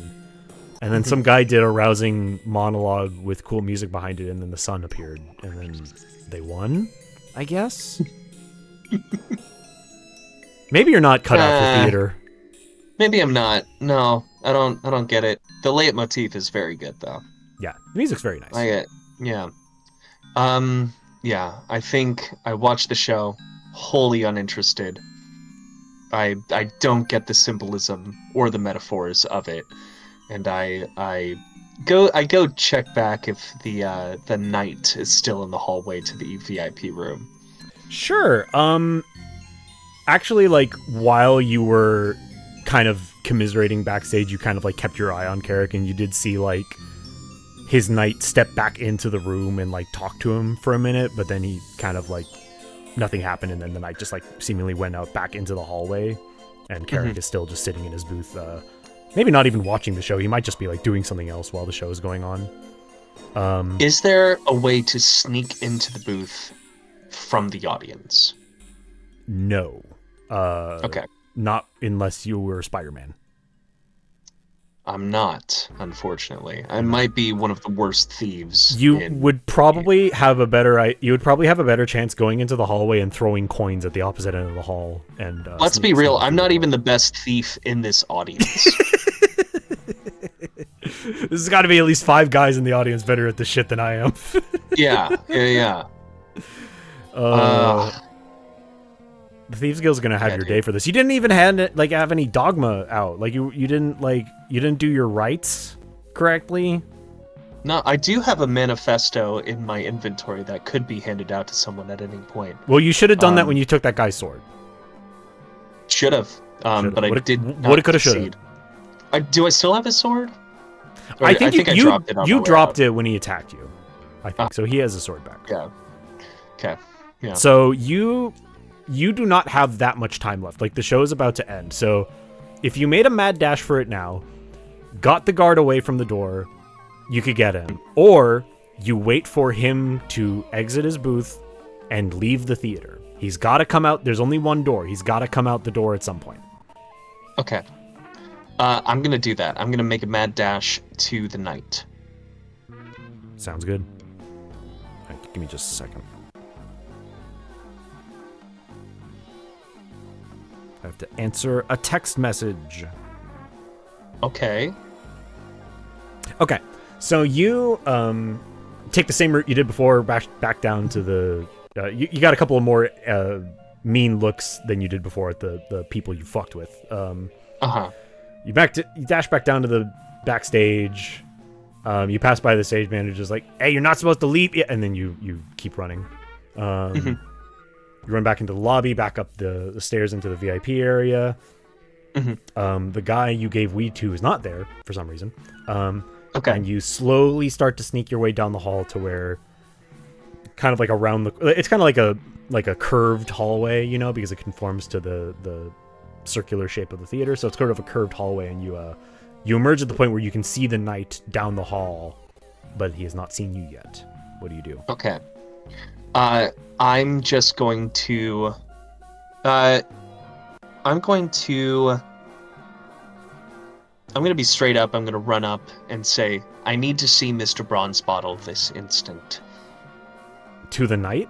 and then some guy did a rousing monologue with cool music behind it, and then the sun appeared, and then they won, I guess. Maybe you're not cut out for theater. Maybe I'm not. No, I don't get it. The leitmotif is very good though. Yeah, the music's very nice. Yeah. Yeah, I think I watched the show wholly uninterested. I don't get the symbolism or the metaphors of it, and I go check back if the knight is still in the hallway to the VIP room. Sure. Actually, like, while you were kind of commiserating backstage, you kind of like kept your eye on Carrick, and you did see like his knight step back into the room and like talk to him for a minute, but then he kind of like nothing happened, and then the knight just like seemingly went out back into the hallway, and Carrick is still just sitting in his booth, maybe not even watching the show. He might just be like doing something else while the show is going on. Is there a way to sneak into the booth from the audience? No. Okay. Not unless you were Spider-Man. I'm not, unfortunately. I might be one of the worst thieves. You would probably have a better chance going into the hallway and throwing coins at the opposite end of the hall. And let's be real, I'm not even the best thief in this audience. This has got to be at least 5 guys in the audience better at this shit than I am. Yeah. The Thieves Guild's gonna have your day for this. You didn't even have any dogma out. Like you didn't do your rights correctly. No, I do have a manifesto in my inventory that could be handed out to someone at any point. Well, you should have done that when you took that guy's sword. Should have, but I did not. Woulda, coulda, shoulda. Do I still have his sword? I think I dropped it. You dropped it when he attacked you. I think so. He has a sword back. Yeah. Okay. Yeah. So you do not have that much time left. Like, the show is about to end. So if you made a mad dash for it now, got the guard away from the door, you could get him. Or you wait for him to exit his booth and leave the theater. He's got to come out. There's only one door. He's got to come out the door at some point. Okay. I'm going to do that. I'm going to make a mad dash to the knight. Sounds good. All right, give me just a second. I have to answer a text message. Okay. Okay. So you take the same route you did before, back down to the... you got a couple of more mean looks than you did before at the people you fucked with. Uh-huh. You dash back down to the backstage. You pass by the stage manager's like, hey, you're not supposed to leave yet. And then you keep running. You run back into the lobby, back up the stairs into the VIP area. The guy you gave weed to is not there for some reason. Okay. And you slowly start to sneak your way down the hall to where, kind of like it's kind of like a curved hallway, you know, because it conforms to the circular shape of the theater. So it's kind of a curved hallway, and you emerge at the point where you can see the knight down the hall, but he has not seen you yet. What do you do? Okay. I'm just going to... I'm going to be straight up. I'm going to run up and say, I need to see Mr. Bronzebottle this instant. To the knight?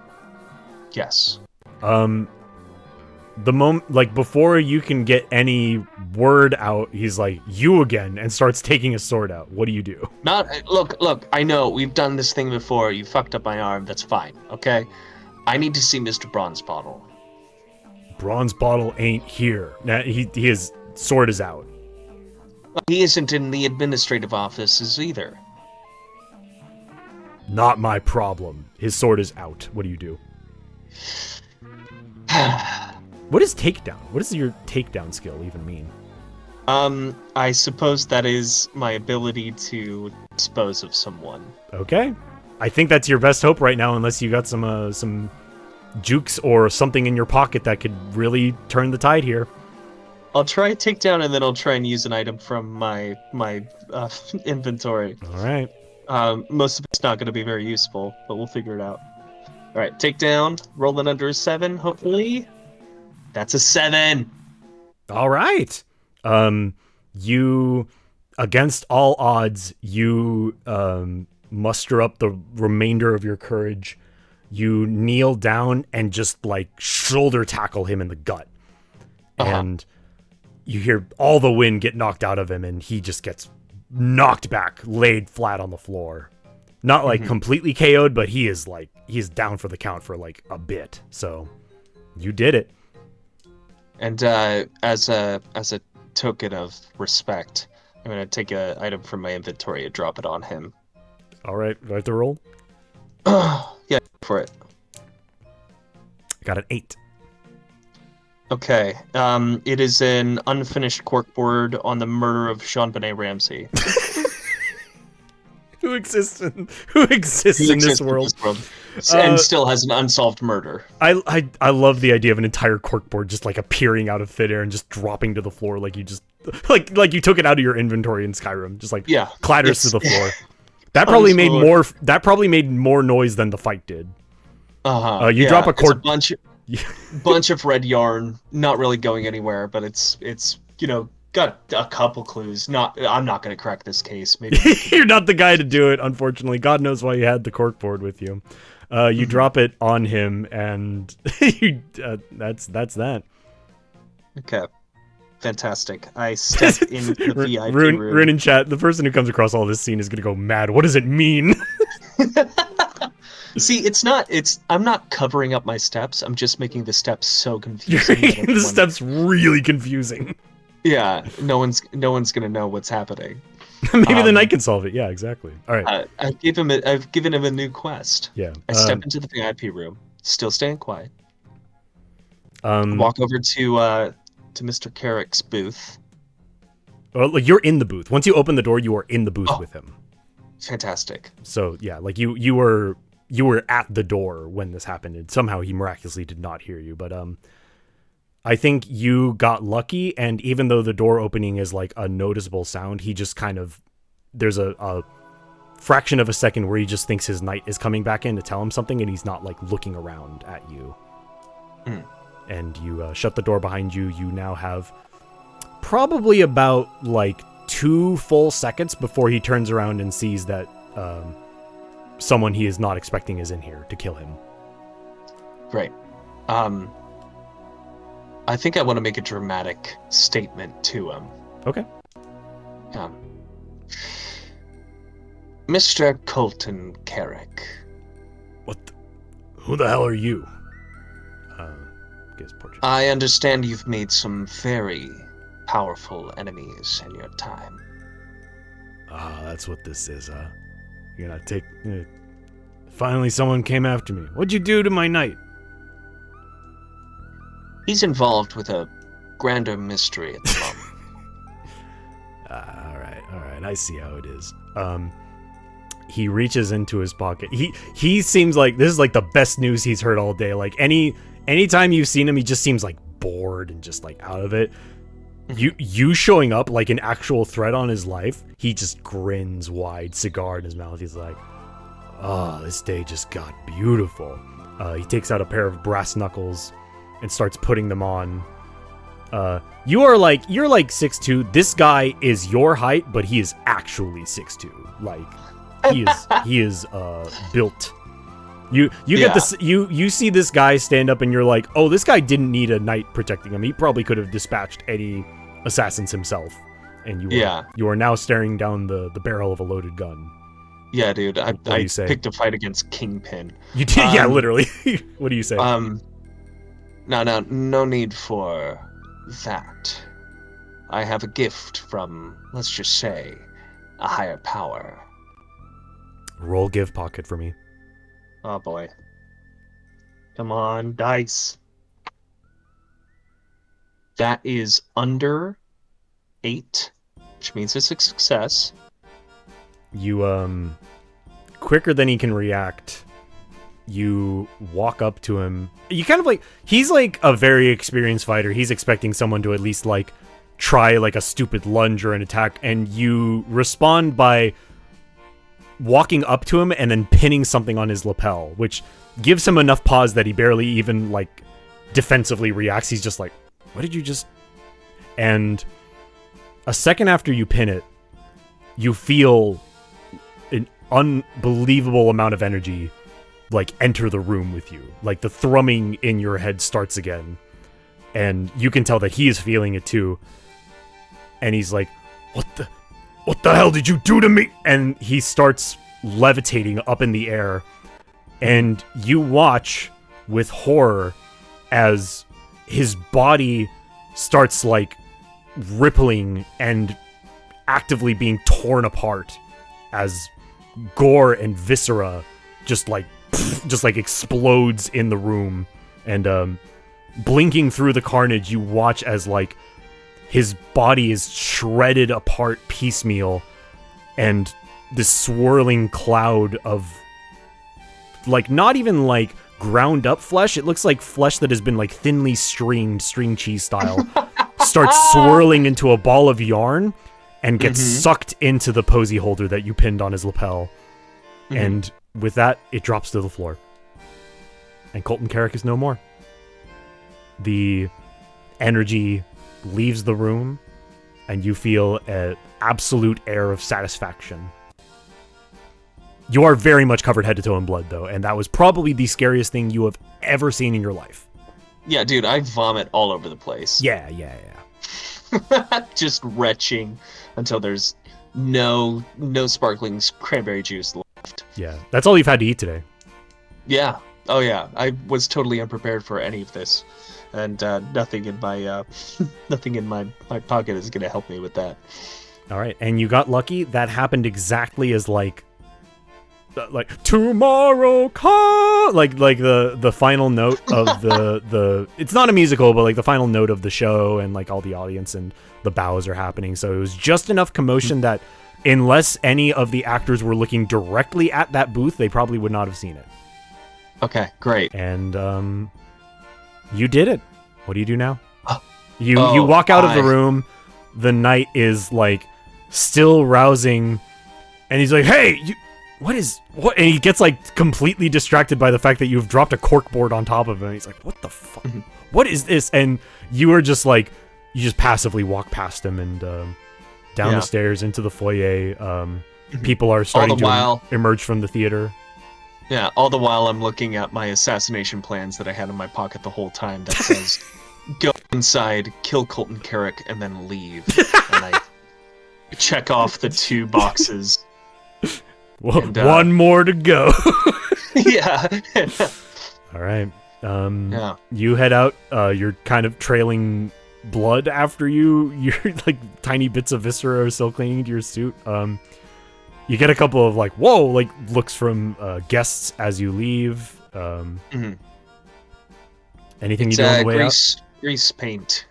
Yes. The moment, like, before you can get any word out, he's like, you again, and starts taking his sword out. What do you do? Look, I know, we've done this thing before. You fucked up my arm. That's fine, okay? I need to see Mr. Bronzebottle. Bronzebottle ain't here. Now, his sword is out. He isn't in the administrative offices either. Not my problem. His sword is out. What do you do? What is takedown? What does your takedown skill even mean? I suppose that is my ability to dispose of someone. Okay. I think that's your best hope right now, unless you got some jukes or something in your pocket that could really turn the tide here. I'll try takedown, and then I'll try and use an item from my inventory. All right. Most of it's not going to be very useful, but we'll figure it out. All right, takedown. Rolling under a 7, hopefully. That's a 7. All right. You, against all odds, you muster up the remainder of your courage. You kneel down and just like shoulder tackle him in the gut. And you hear all the wind get knocked out of him, and he just gets knocked back, laid flat on the floor. Not like completely KO'd, but he's down for the count for like a bit. So you did it. And as a token of respect, I'm gonna take an item from my inventory and drop it on him. All right, do I have to roll? Yeah, for it. Got an 8. Okay. It is an unfinished corkboard on the murder of Jean-Benet Ramsey. Who exists in this world? And still has an unsolved murder. I love the idea of an entire corkboard just like appearing out of thin air and just dropping to the floor like you just like you took it out of your inventory in Skyrim, just like clatters to the floor. That probably made more noise than the fight did. You drop a cord. Bunch of red yarn, not really going anywhere, but it's got a couple clues. I'm not gonna crack this case. Maybe you're not the guy to do it, unfortunately. God knows why you had the corkboard with you. You drop it on him, and that's that. Okay, fantastic. I step into the VIP room. Rune in chat. The person who comes across all this scene is gonna go mad. What does it mean? See, I'm not covering up my steps. I'm just making the steps so confusing. You're making the steps really confusing. Yeah, no one's gonna know what's happening. Maybe the knight can solve it. Yeah, exactly. All right. I've given him a new quest. Yeah. I step into the VIP room, still staying quiet. Walk over to Mr. Carrick's booth. Well, like you're in the booth. Once you open the door, you are in the booth with him. Fantastic. So yeah, like you were at the door when this happened, and somehow he miraculously did not hear you. But I think you got lucky, and even though the door opening is like a noticeable sound, he just kind of, there's a fraction of a second where he just thinks his knight is coming back in to tell him something, and he's not like looking around at you. And you shut the door behind you. You now have probably about like 2 full seconds before he turns around and sees that someone he is not expecting is in here to kill him. Great. I think I want to make a dramatic statement to him. Okay. Mr. Colton Carrick. Who the hell are you? I understand you've made some very powerful enemies in your time. That's what this is, huh? You're gonna take... Finally someone came after me. What'd you do to my knight? He's involved with a grander mystery at the moment. All right. I see how it is. He reaches into his pocket. He seems like this is like the best news he's heard all day. Like anytime you've seen him, he just seems like bored and just like out of it. You showing up like an actual threat on his life, he just grins wide, cigar in his mouth. He's like, "Oh, this day just got beautiful." He takes out a pair of brass knuckles and starts putting them on. You're like 6'2". This guy is your height, but he is actually 6'2". Like he is built. You get this. You see this guy stand up, and you're like, oh, this guy didn't need a knight protecting him. He probably could have dispatched any assassins himself. And you are now staring down the barrel of a loaded gun. Yeah, dude. I picked a fight against Kingpin. You did, yeah, literally. What do you say? No need for that. I have a gift from, let's just say, a higher power. Roll give pocket for me. Oh boy. Come on, dice. That is under 8, which means it's a success. You, quicker than he can react, you walk up to him. You kind of like, he's like a very experienced fighter. He's expecting someone to at least like try like a stupid lunge or an attack, and you respond by walking up to him and then pinning something on his lapel, which gives him enough pause that he barely even like defensively reacts. He's just like, what did you just... And a second after you pin it, you feel an unbelievable amount of energy like enter the room with you. Like the thrumming in your head starts again, and you can tell that he is feeling it too. And he's like, what the hell did you do to me? And he starts levitating up in the air, and you watch with horror as his body starts like rippling and actively being torn apart as gore and viscera just like explodes in the room. And blinking through the carnage, you watch as like his body is shredded apart piecemeal, and this swirling cloud of like not even like ground up flesh, it looks like flesh that has been like thinly stringed, string cheese style, starts swirling into a ball of yarn and gets sucked into the posy holder that you pinned on his lapel. And with that, it drops to the floor. And Colton Carrick is no more. The energy leaves the room, and you feel an absolute air of satisfaction. You are very much covered head to toe in blood, though, and that was probably the scariest thing you have ever seen in your life. Yeah, dude, I vomit all over the place. Yeah. Just retching until there's no sparkling cranberry juice left. Yeah, that's all you've had to eat today. Yeah. Oh yeah, I was totally unprepared for any of this, and nothing in my my pocket is gonna help me with that. All right, and you got lucky. That happened exactly as like tomorrow come, like the final note of the it's not a musical, but like the final note of the show, and like all the audience and the bows are happening. So it was just enough commotion that unless any of the actors were looking directly at that booth, they probably would not have seen it. Okay, great. And you did it. What do you do now? Oh. You walk out of the room. The night is like still rousing, and he's like, "Hey, what?" And he gets like completely distracted by the fact that you've dropped a corkboard on top of him. He's like, "What the fuck? What is this?" And you are just like, you just passively walk past him and down the stairs into the foyer. People are starting to emerge from the theater. Yeah, all the while I'm looking at my assassination plans that I had in my pocket the whole time that says, go inside, kill Colton Carrick, and then leave. And I check off the 2 boxes. One more to go. Yeah. All right. You head out. You're kind of trailing blood after you. You're like tiny bits of viscera are still clinging to your suit. You get a couple of like, whoa, like looks from guests as you leave. Anything you do on the way out? Grease paint.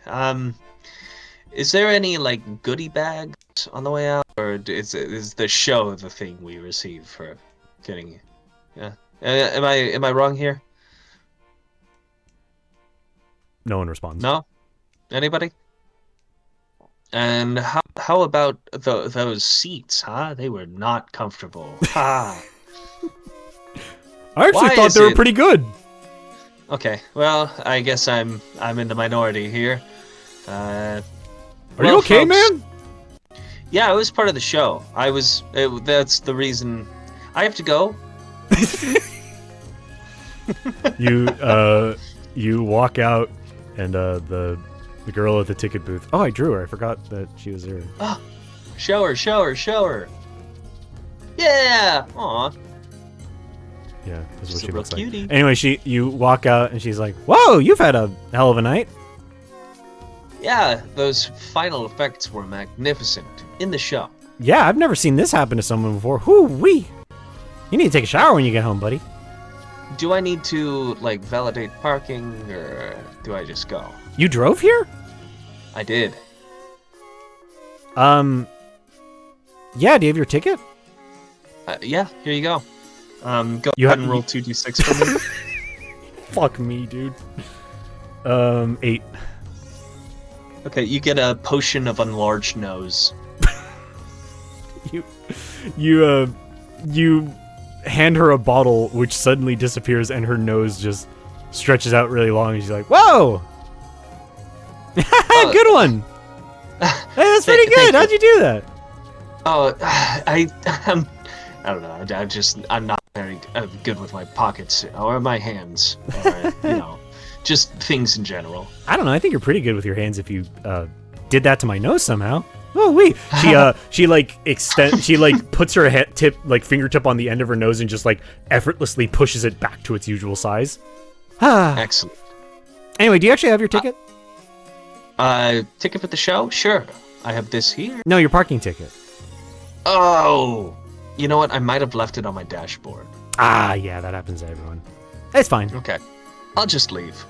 Is there any like goodie bags on the way out, or is the show the thing we receive for getting you? Yeah. Am I wrong here? No one responds. No. Anybody? And how about those seats, huh? They were not comfortable. Ha! I actually thought they were pretty good. Okay, well, I guess I'm in the minority here. Are you okay, folks, man? Yeah, I was part of the show. That's the reason I have to go. You walk out, and the girl at the ticket booth. Oh, I drew her. I forgot that she was there. Oh, show her. Yeah. Aw. Yeah, that's what She's she looks like. cutie. Anyway, you walk out, and she's like, "Whoa, you've had a hell of a night." Yeah, those final effects were magnificent in the show. Yeah, I've never seen this happen to someone before. Whoo-wee. You need to take a shower when you get home, buddy. Do I need to like validate parking, or do I just go? You drove here? I did. Yeah, do you have your ticket? Yeah, here you go. Go ahead and roll 2d6 for me. Fuck me, dude. 8. Okay, you get a potion of enlarged nose. You hand her a bottle, which suddenly disappears, and her nose just stretches out really long, and she's like, "Whoa, good one! Hey, that's pretty good. How'd you do that?" Oh, I don't know. I'm not very good with my pockets or my hands, or just things in general. I don't know. I think you're pretty good with your hands if you did that to my nose somehow. Oh wait, she puts her fingertip on the end of her nose and just like effortlessly pushes it back to its usual size. Excellent. Anyway, do you actually have your ticket? Ticket for the show? Sure. I have this here. No, your parking ticket. Oh, you know what? I might have left it on my dashboard. Ah, yeah, that happens to everyone. It's fine. Okay, I'll just leave.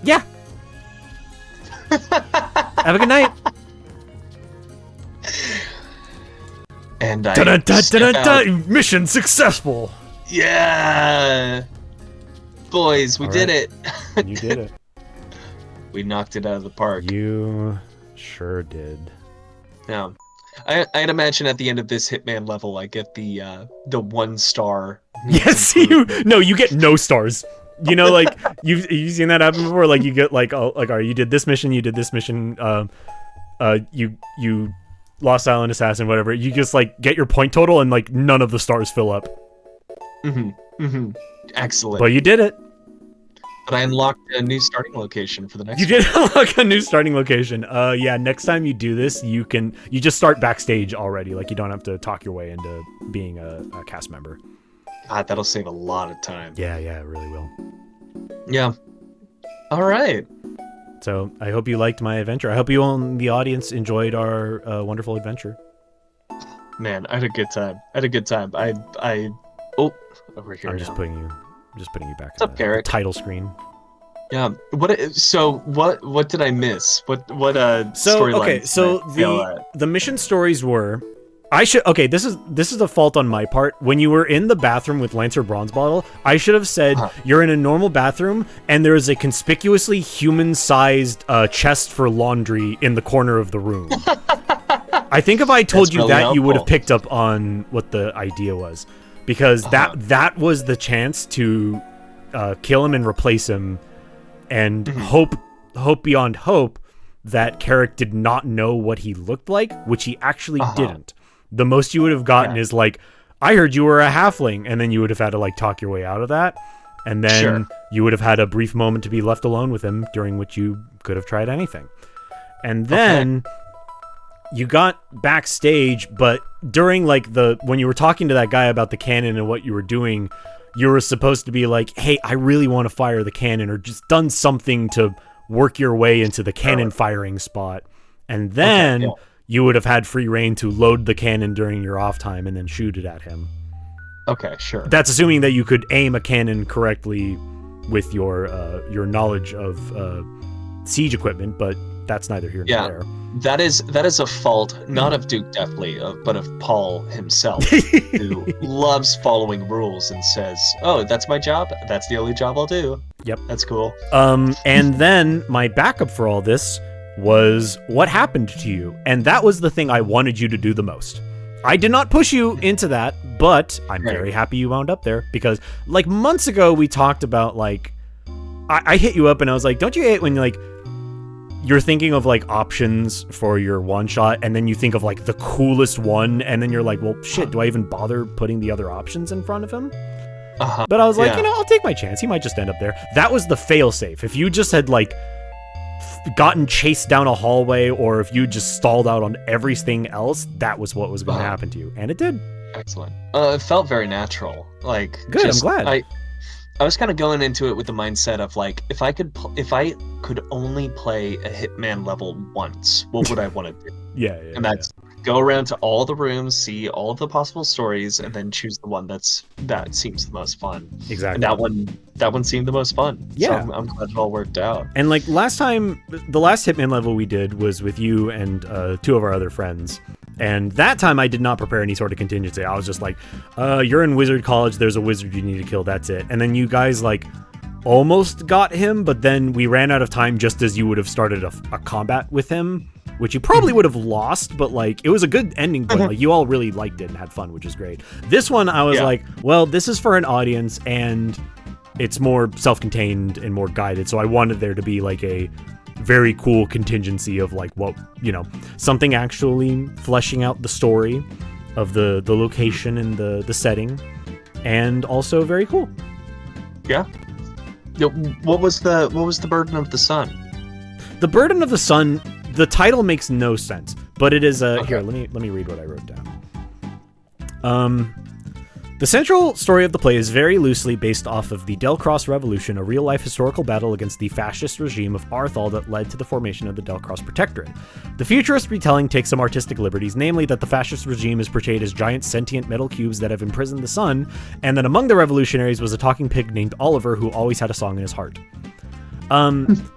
Yeah. Have a good night. And I mission successful. Yeah, boys, we did it. You did it. We knocked it out of the park. You sure did. Yeah, I'd imagine at the end of this Hitman level, I get the 1 star. Yes, you get no stars. You know, like you've seen that happen before. Like you get like, oh, like, all right, you did this mission, you Lost Island Assassin, whatever. You just like get your point total, and like none of the stars fill up. Excellent. But you did it. But I unlocked a new starting location for the next. You did unlock a new starting location. Yeah. Next time you do this, you just start backstage already. Like you don't have to talk your way into being a cast member. God, that'll save a lot of time. Yeah, it really will. Yeah. All right. So I hope you liked my adventure. I hope you all in the audience enjoyed our wonderful adventure. Man, I had a good time. Over here. I'm just putting you back. What's up, Garrett? Title screen. Yeah. What did I miss? What storyline? Okay, so the mission stories were. This is a fault on my part. When you were in the bathroom with Lancer Bronze Bottle, I should have said you're in a normal bathroom and there is a conspicuously human-sized chest for laundry in the corner of the room. I think if I told you really that, you would have picked up on what the idea was, because that was the chance to kill him and replace him, and hope beyond hope that Carrick did not know what he looked like, which he actually didn't. The most you would have gotten is like, I heard you were a halfling, and then you would have had to like talk your way out of that, and then you would have had a brief moment to be left alone with him, during which you could have tried anything. And then you got backstage, but during like when you were talking to that guy about the cannon and what you were doing, you were supposed to be like, hey, I really want to fire the cannon, or just done something to work your way into the cannon firing spot. And then you would have had free reign to load the cannon during your off time and then shoot it at him. Okay, sure. That's assuming that you could aim a cannon correctly with your knowledge of siege equipment, but that's neither here nor there. That is a fault, not of Duke Deathly, but of Paul himself, who loves following rules and says, oh, that's my job? That's the only job I'll do. Yep. That's cool. And then my backup for all this was what happened to you. And that was the thing I wanted you to do the most. I did not push you into that, but I'm very happy you wound up there, because like months ago we talked about like, I hit you up and I was like, don't you hate when like you're thinking of like options for your one shot and then you think of like the coolest one and then you're like, well shit, do I even bother putting the other options in front of him? But I was like, I'll take my chance. He might just end up there. That was the fail safe. If you just had like gotten chased down a hallway, or if you just stalled out on everything else, that was what was going to happen to you, and it did. Excellent. It felt very natural. Like, good. I'm glad. I was kind of going into it with the mindset of like, if I could only play a Hitman level once, what would I want to do? And that's go around to all the rooms, see all of the possible stories, and then choose the one that seems the most fun. Exactly. And that one seemed the most fun. Yeah. So I'm glad it all worked out. And like last time, the last Hitman level we did was with you and 2 of our other friends. And that time I did not prepare any sort of contingency. I was just like, you're in wizard college, there's a wizard you need to kill, that's it. And then you guys like almost got him, but then we ran out of time just as you would have started a combat with him. which you probably would have lost, but like it was a good ending point. Like you all really liked it and had fun, which is great. This one I was like, well, this is for an audience and it's more self-contained and more guided, so I wanted there to be like a very cool contingency of like what, you know, something actually fleshing out the story of the location and the setting, and also very cool. Yeah. What was the burden of the sun? The Burden of the Sun, the title makes no sense, but it is here, let me read what I wrote down. The central story of the play is very loosely based off of the Delcross Revolution, a real-life historical battle against the fascist regime of Arthal that led to the formation of the Delcross Protectorate. The futurist retelling takes some artistic liberties, namely that the fascist regime is portrayed as giant sentient metal cubes that have imprisoned the sun, and that among the revolutionaries was a talking pig named Oliver who always had a song in his heart.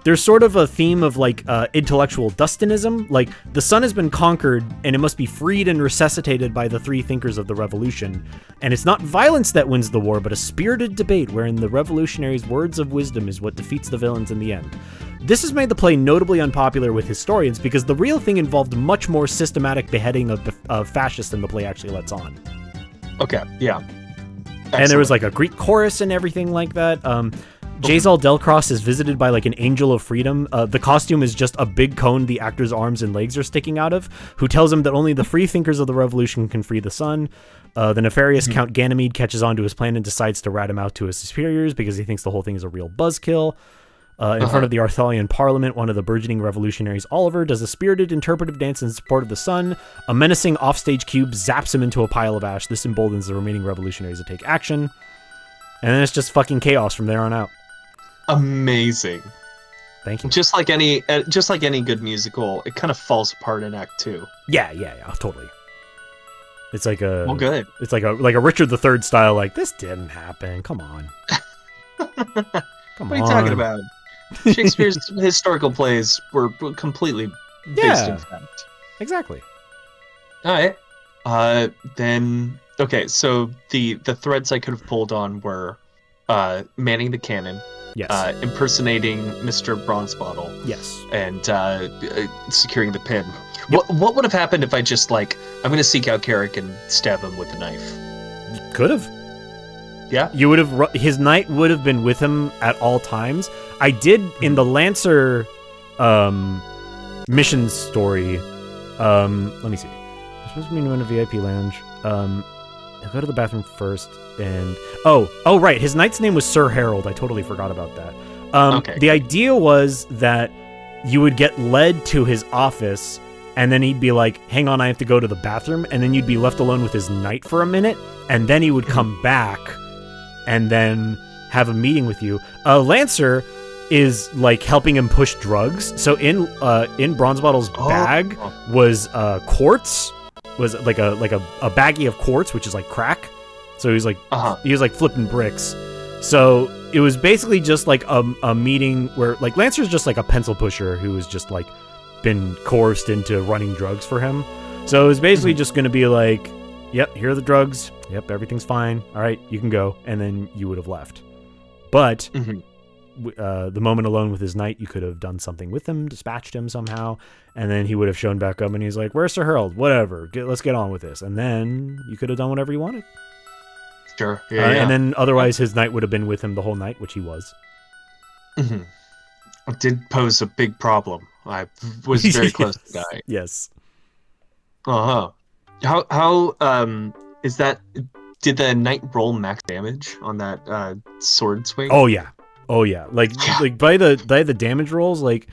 There's sort of a theme of like intellectual Dustinism, like the sun has been conquered and it must be freed and resuscitated by the three thinkers of the revolution, and it's not violence that wins the war but a spirited debate wherein the revolutionaries' words of wisdom is what defeats the villains in the end. This has made the play notably unpopular with historians because the real thing involved much more systematic beheading of fascists than the play actually lets on. Okay, yeah. Excellent. And there was like a Greek chorus and everything like that. Jezal Delcross is visited by like an angel of freedom. The costume is just a big cone the actor's arms and legs are sticking out of, who tells him that only the free thinkers of the revolution can free the sun. The nefarious Count Ganymede catches on to his plan and decides to rat him out to his superiors because he thinks the whole thing is a real buzzkill. In front of the Arthalian parliament, one of the burgeoning revolutionaries, Oliver, does a spirited interpretive dance in support of the sun. A menacing offstage cube zaps him into a pile of ash. This emboldens the remaining revolutionaries to take action. And then it's just fucking chaos from there on out. Amazing. Thank you. Just like any good musical, it kind of falls apart in Act 2. Yeah, totally. It's like a good. It's like a Richard III style. Like this didn't happen. Come on. What are you talking about? Shakespeare's historical plays were completely based in fact. Exactly. All right. Then okay. So the threads I could have pulled on were manning the cannon. Yes. Impersonating Mr. Bronzebottle. Yes. And securing the pin. Yep. What would have happened if I just I'm going to seek out Carrick and stab him with a knife? Could have. Yeah. You would have. His knight would have been with him at all times. I did in the Lancer mission story. Let me see. I'm supposed to be in a VIP lounge. He'll go to the bathroom first, and oh right, his knight's name was Sir Harold. I totally forgot about that. Okay. The idea was that you would get led to his office, and then he'd be like, "Hang on, I have to go to the bathroom," and then you'd be left alone with his knight for a minute, and then he would come back, and then have a meeting with you. Lancer is like helping him push drugs. So in Bronzebottle's bag was quartz. Was like a baggie of quartz, which is like crack. So he was like flipping bricks. So it was basically just like a meeting where like Lancer's just like a pencil pusher who was just like been coerced into running drugs for him. So it was basically just going to be like, yep, here are the drugs. Yep, everything's fine. All right, you can go. And then you would have left. But the moment alone with his knight, you could have done something with him, dispatched him somehow, and then he would have shown back up and he's like, where's Sir Harold? Whatever, let's get on with this. And then you could have done whatever you wanted. Sure. Yeah. And then otherwise his knight would have been with him the whole night, which he was. It did pose a big problem. I was very close to dying. Yes. How is that? Did the knight roll max damage on that sword swing? Oh yeah. Like by the damage rolls, like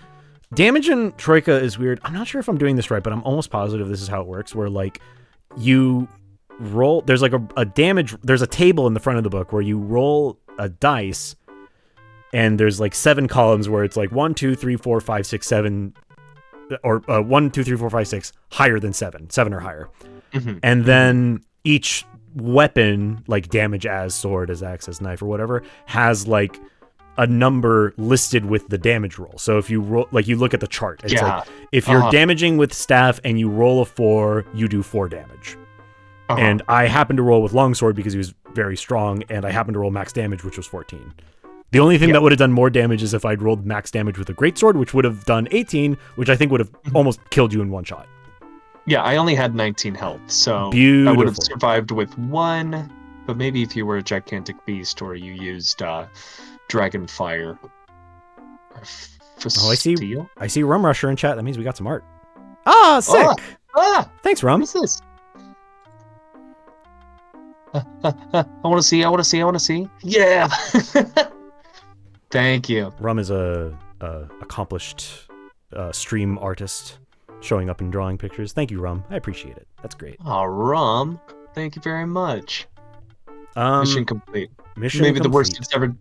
damage in Troika is weird. I'm not sure if I'm doing this right, but I'm almost positive this is how it works. Where like you roll, there's like a damage. There's a table in the front of the book where you roll a dice, and there's like 7 columns where it's like 1, 2, 3, 4, 5, 6, 7, or 1, 2, 3, 4, 5, 6 higher than 7 or higher, and then each weapon, like damage as sword, as axe, as knife, or whatever, has like a number listed with the damage roll. So if you roll, like you look at the chart, it's like if you're damaging with staff and you roll a 4, you do 4 damage. And I happened to roll with longsword because he was very strong, and I happened to roll max damage, which was 14. The only thing that would have done more damage is if I'd rolled max damage with a greatsword, which would have done 18, which I think would have almost killed you in one shot. Yeah, I only had 19 health, so Beautiful. I would have survived with 1. But maybe if you were a gigantic beast or you used dragon fire. Or Oh, I see. steel? I see Rum Rusher in chat. That means we got some art. Ah, sick. Thanks, Rum. What's this? I want to see. Yeah. Thank you. Rum is a accomplished stream artist, showing up and drawing pictures. Thank you, Rum. I appreciate it. That's great. Oh, Rum. Thank you very much. Um, Mission complete. mission Maybe the worst complete.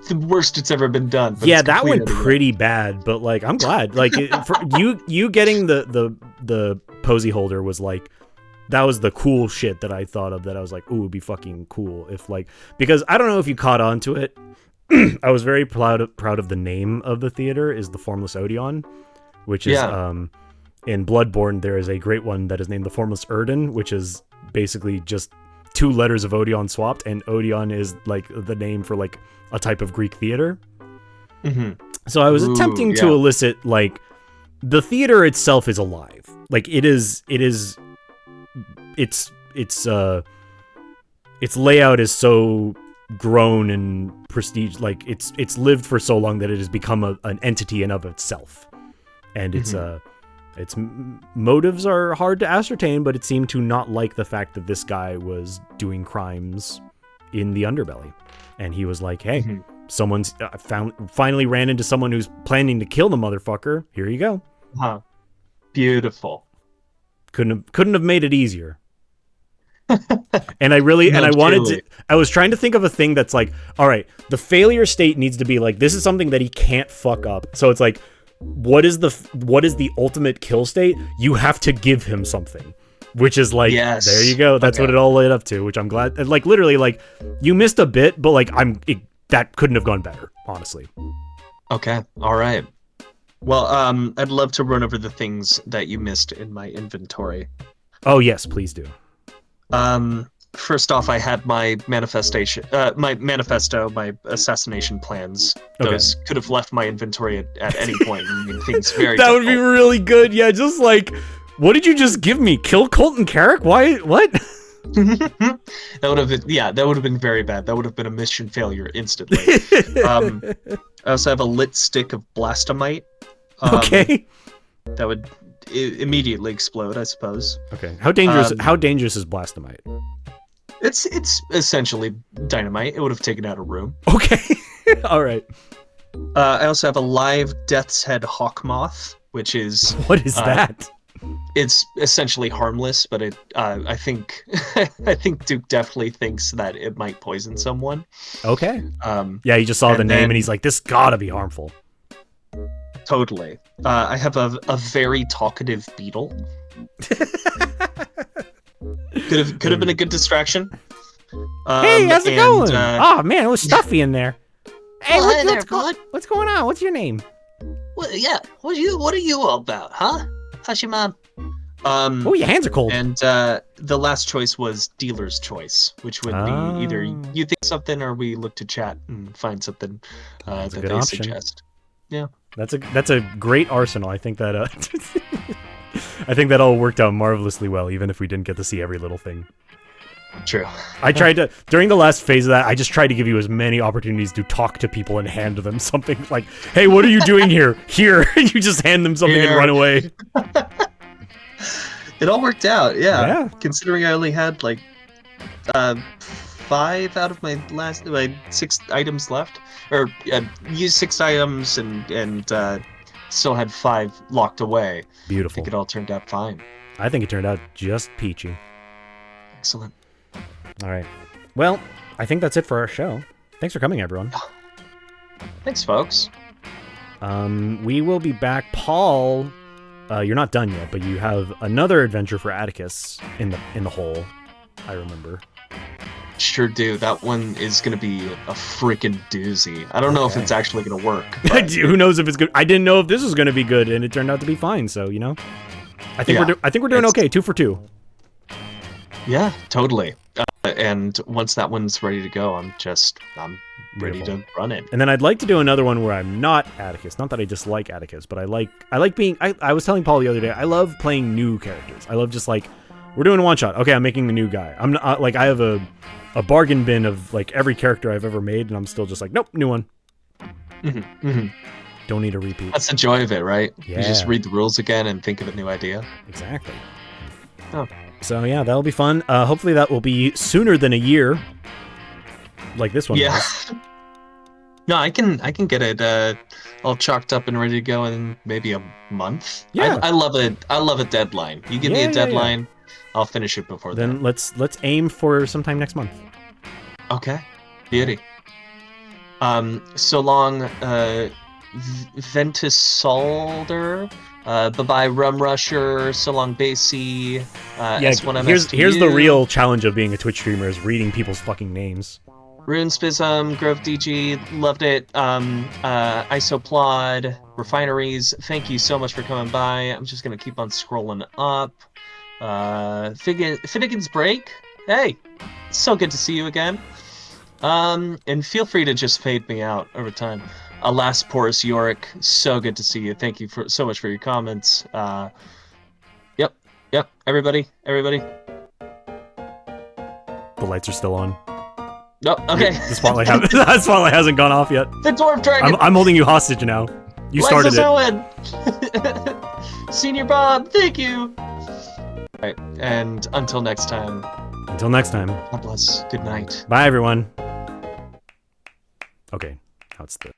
the worst it's ever been done. But Yeah, it's that complete went anyway. pretty bad, but like I'm glad. Like for you getting the posy holder was like, that was the cool shit that I thought of, that I was like, ooh, it'd be fucking cool if like, because I don't know if you caught on to it. I was very proud of the name of the theater is the Formless Odeon, which is in Bloodborne there is a great one that is named the Formless Erden, which is basically just 2 letters of Odeon swapped, and Odeon is like the name for like a type of Greek theater. Mhm. So I was Ooh, attempting to yeah. elicit like the theater itself is alive. Like its layout is so grown and prestige, like it's lived for so long that it has become an entity in of itself. And its motives are hard to ascertain, but it seemed to not like the fact that this guy was doing crimes in the underbelly. And he was like, hey, someone's finally ran into someone who's planning to kill the motherfucker. Here you go. Huh. Beautiful. Couldn't have made it easier. And I wanted to, I was trying to think of a thing that's like, all right, the failure state needs to be like, this is something that he can't fuck up. So it's like, what is the ultimate kill state? You have to give him something, which is like, Yes. there you go. That's what it all led up to, which I'm glad. Like literally, like you missed a bit, but like that couldn't have gone better, honestly. Okay. All right. Well, I'd love to run over the things that you missed in my inventory. Oh yes, please do. First off, I had my manifesto, my assassination plans. Okay. Those could have left my inventory at any point and made things very That would be difficult. really good. Yeah, just like, what did you just give me? Kill Colton Carrick? Why? What? That would have been very bad. That would have been a mission failure instantly. I also have a lit stick of blastomite. Okay. That would immediately explode, I suppose. Okay. How dangerous? How dangerous is blastomite? It's essentially dynamite. It would have taken out a room. Okay. All right. I also have a live Death's Head hawk moth, which is What is that? it's essentially harmless, but it I think I think Duke definitely thinks that it might poison someone. Okay. Yeah, he just saw the and name then- and he's like, this gotta be harmful. Totally. I have a very talkative beetle. Could have been a good distraction. Hey, how's it going? Oh man, it was stuffy in there. Hey, Oh, hi there, bud. what's going on? What's your name? Well, yeah. What are you all about, huh? How's your mom? Oh, your hands are cold. And the last choice was dealer's choice, which would be either you think something or we look to chat and find something that a they good option. suggest. That's a great arsenal. I think that I think that all worked out marvelously well, even if we didn't get to see every little thing. True. I tried to, during the last phase of that, I just tried to give you as many opportunities to talk to people and hand them something like, hey, what are you doing here? Here. You just hand them something and Here. run away. It all worked out, yeah. Yeah. Considering I only had like 5 out of my 6 items left, or used 6 items and still had 5 locked away. I Beautiful. think it all turned out fine. I think it turned out just peachy. Excellent. All right. Well, I think that's it for our show. Thanks for coming, everyone. Thanks, folks. We will be back. Paul, you're not done yet, but you have another adventure for Atticus in the hole. I remember. Sure do. That one is gonna be a freaking doozy. I don't know if Okay. it's actually gonna work. but- Who knows if it's good? I didn't know if this was going to be good, and it turned out to be fine. So I think Yeah. I think we're doing It's- okay. 2 for 2. Yeah, totally. And once that one's ready to go, I'm ready Beautiful. to run it. And then I'd like to do another one where I'm not Atticus. Not that I dislike Atticus, but I like being. I was telling Paul the other day, I love playing new characters. I love just like, we're doing a one shot. Okay, I'm making the new guy. I'm not like, I have a bargain bin of like every character I've ever made, and I'm still just like, nope, new one. Don't need a repeat. That's the joy of it, right? Yeah. You just read the rules again and think of a new idea. Exactly. Oh. So yeah, that'll be fun. Hopefully that will be sooner than a year, like this one Yeah. was. No, I can get it all chalked up and ready to go in maybe a month. Yeah. I love it. I love a deadline. You give me Yeah, a yeah, deadline, I'll finish it before Then then. let's aim for sometime next month. Okay. Beauty. So long, Ventus Solder. Bye-bye, Rum Rusher. So long, Basie. S1MS here's the real challenge of being a Twitch streamer is reading people's fucking names. Runespism, Grove DG, loved it. Isoplod, Refineries, thank you so much for coming by. I'm just gonna keep on scrolling up. Finnegan's Break, hey, it's so good to see you again. And feel free to just fade me out over time. Alas, Porus Yorick, so good to see you. Thank you so much for your comments. Yep, everybody. The lights are still on. No, okay. The spotlight, the spotlight hasn't gone off yet. The Dwarf Dragon. I'm holding you hostage now. You started it. Owen. Senior Bob, thank you. All right, and until next time, Until next time. God bless. Good night. Bye, everyone. Okay, now it's the...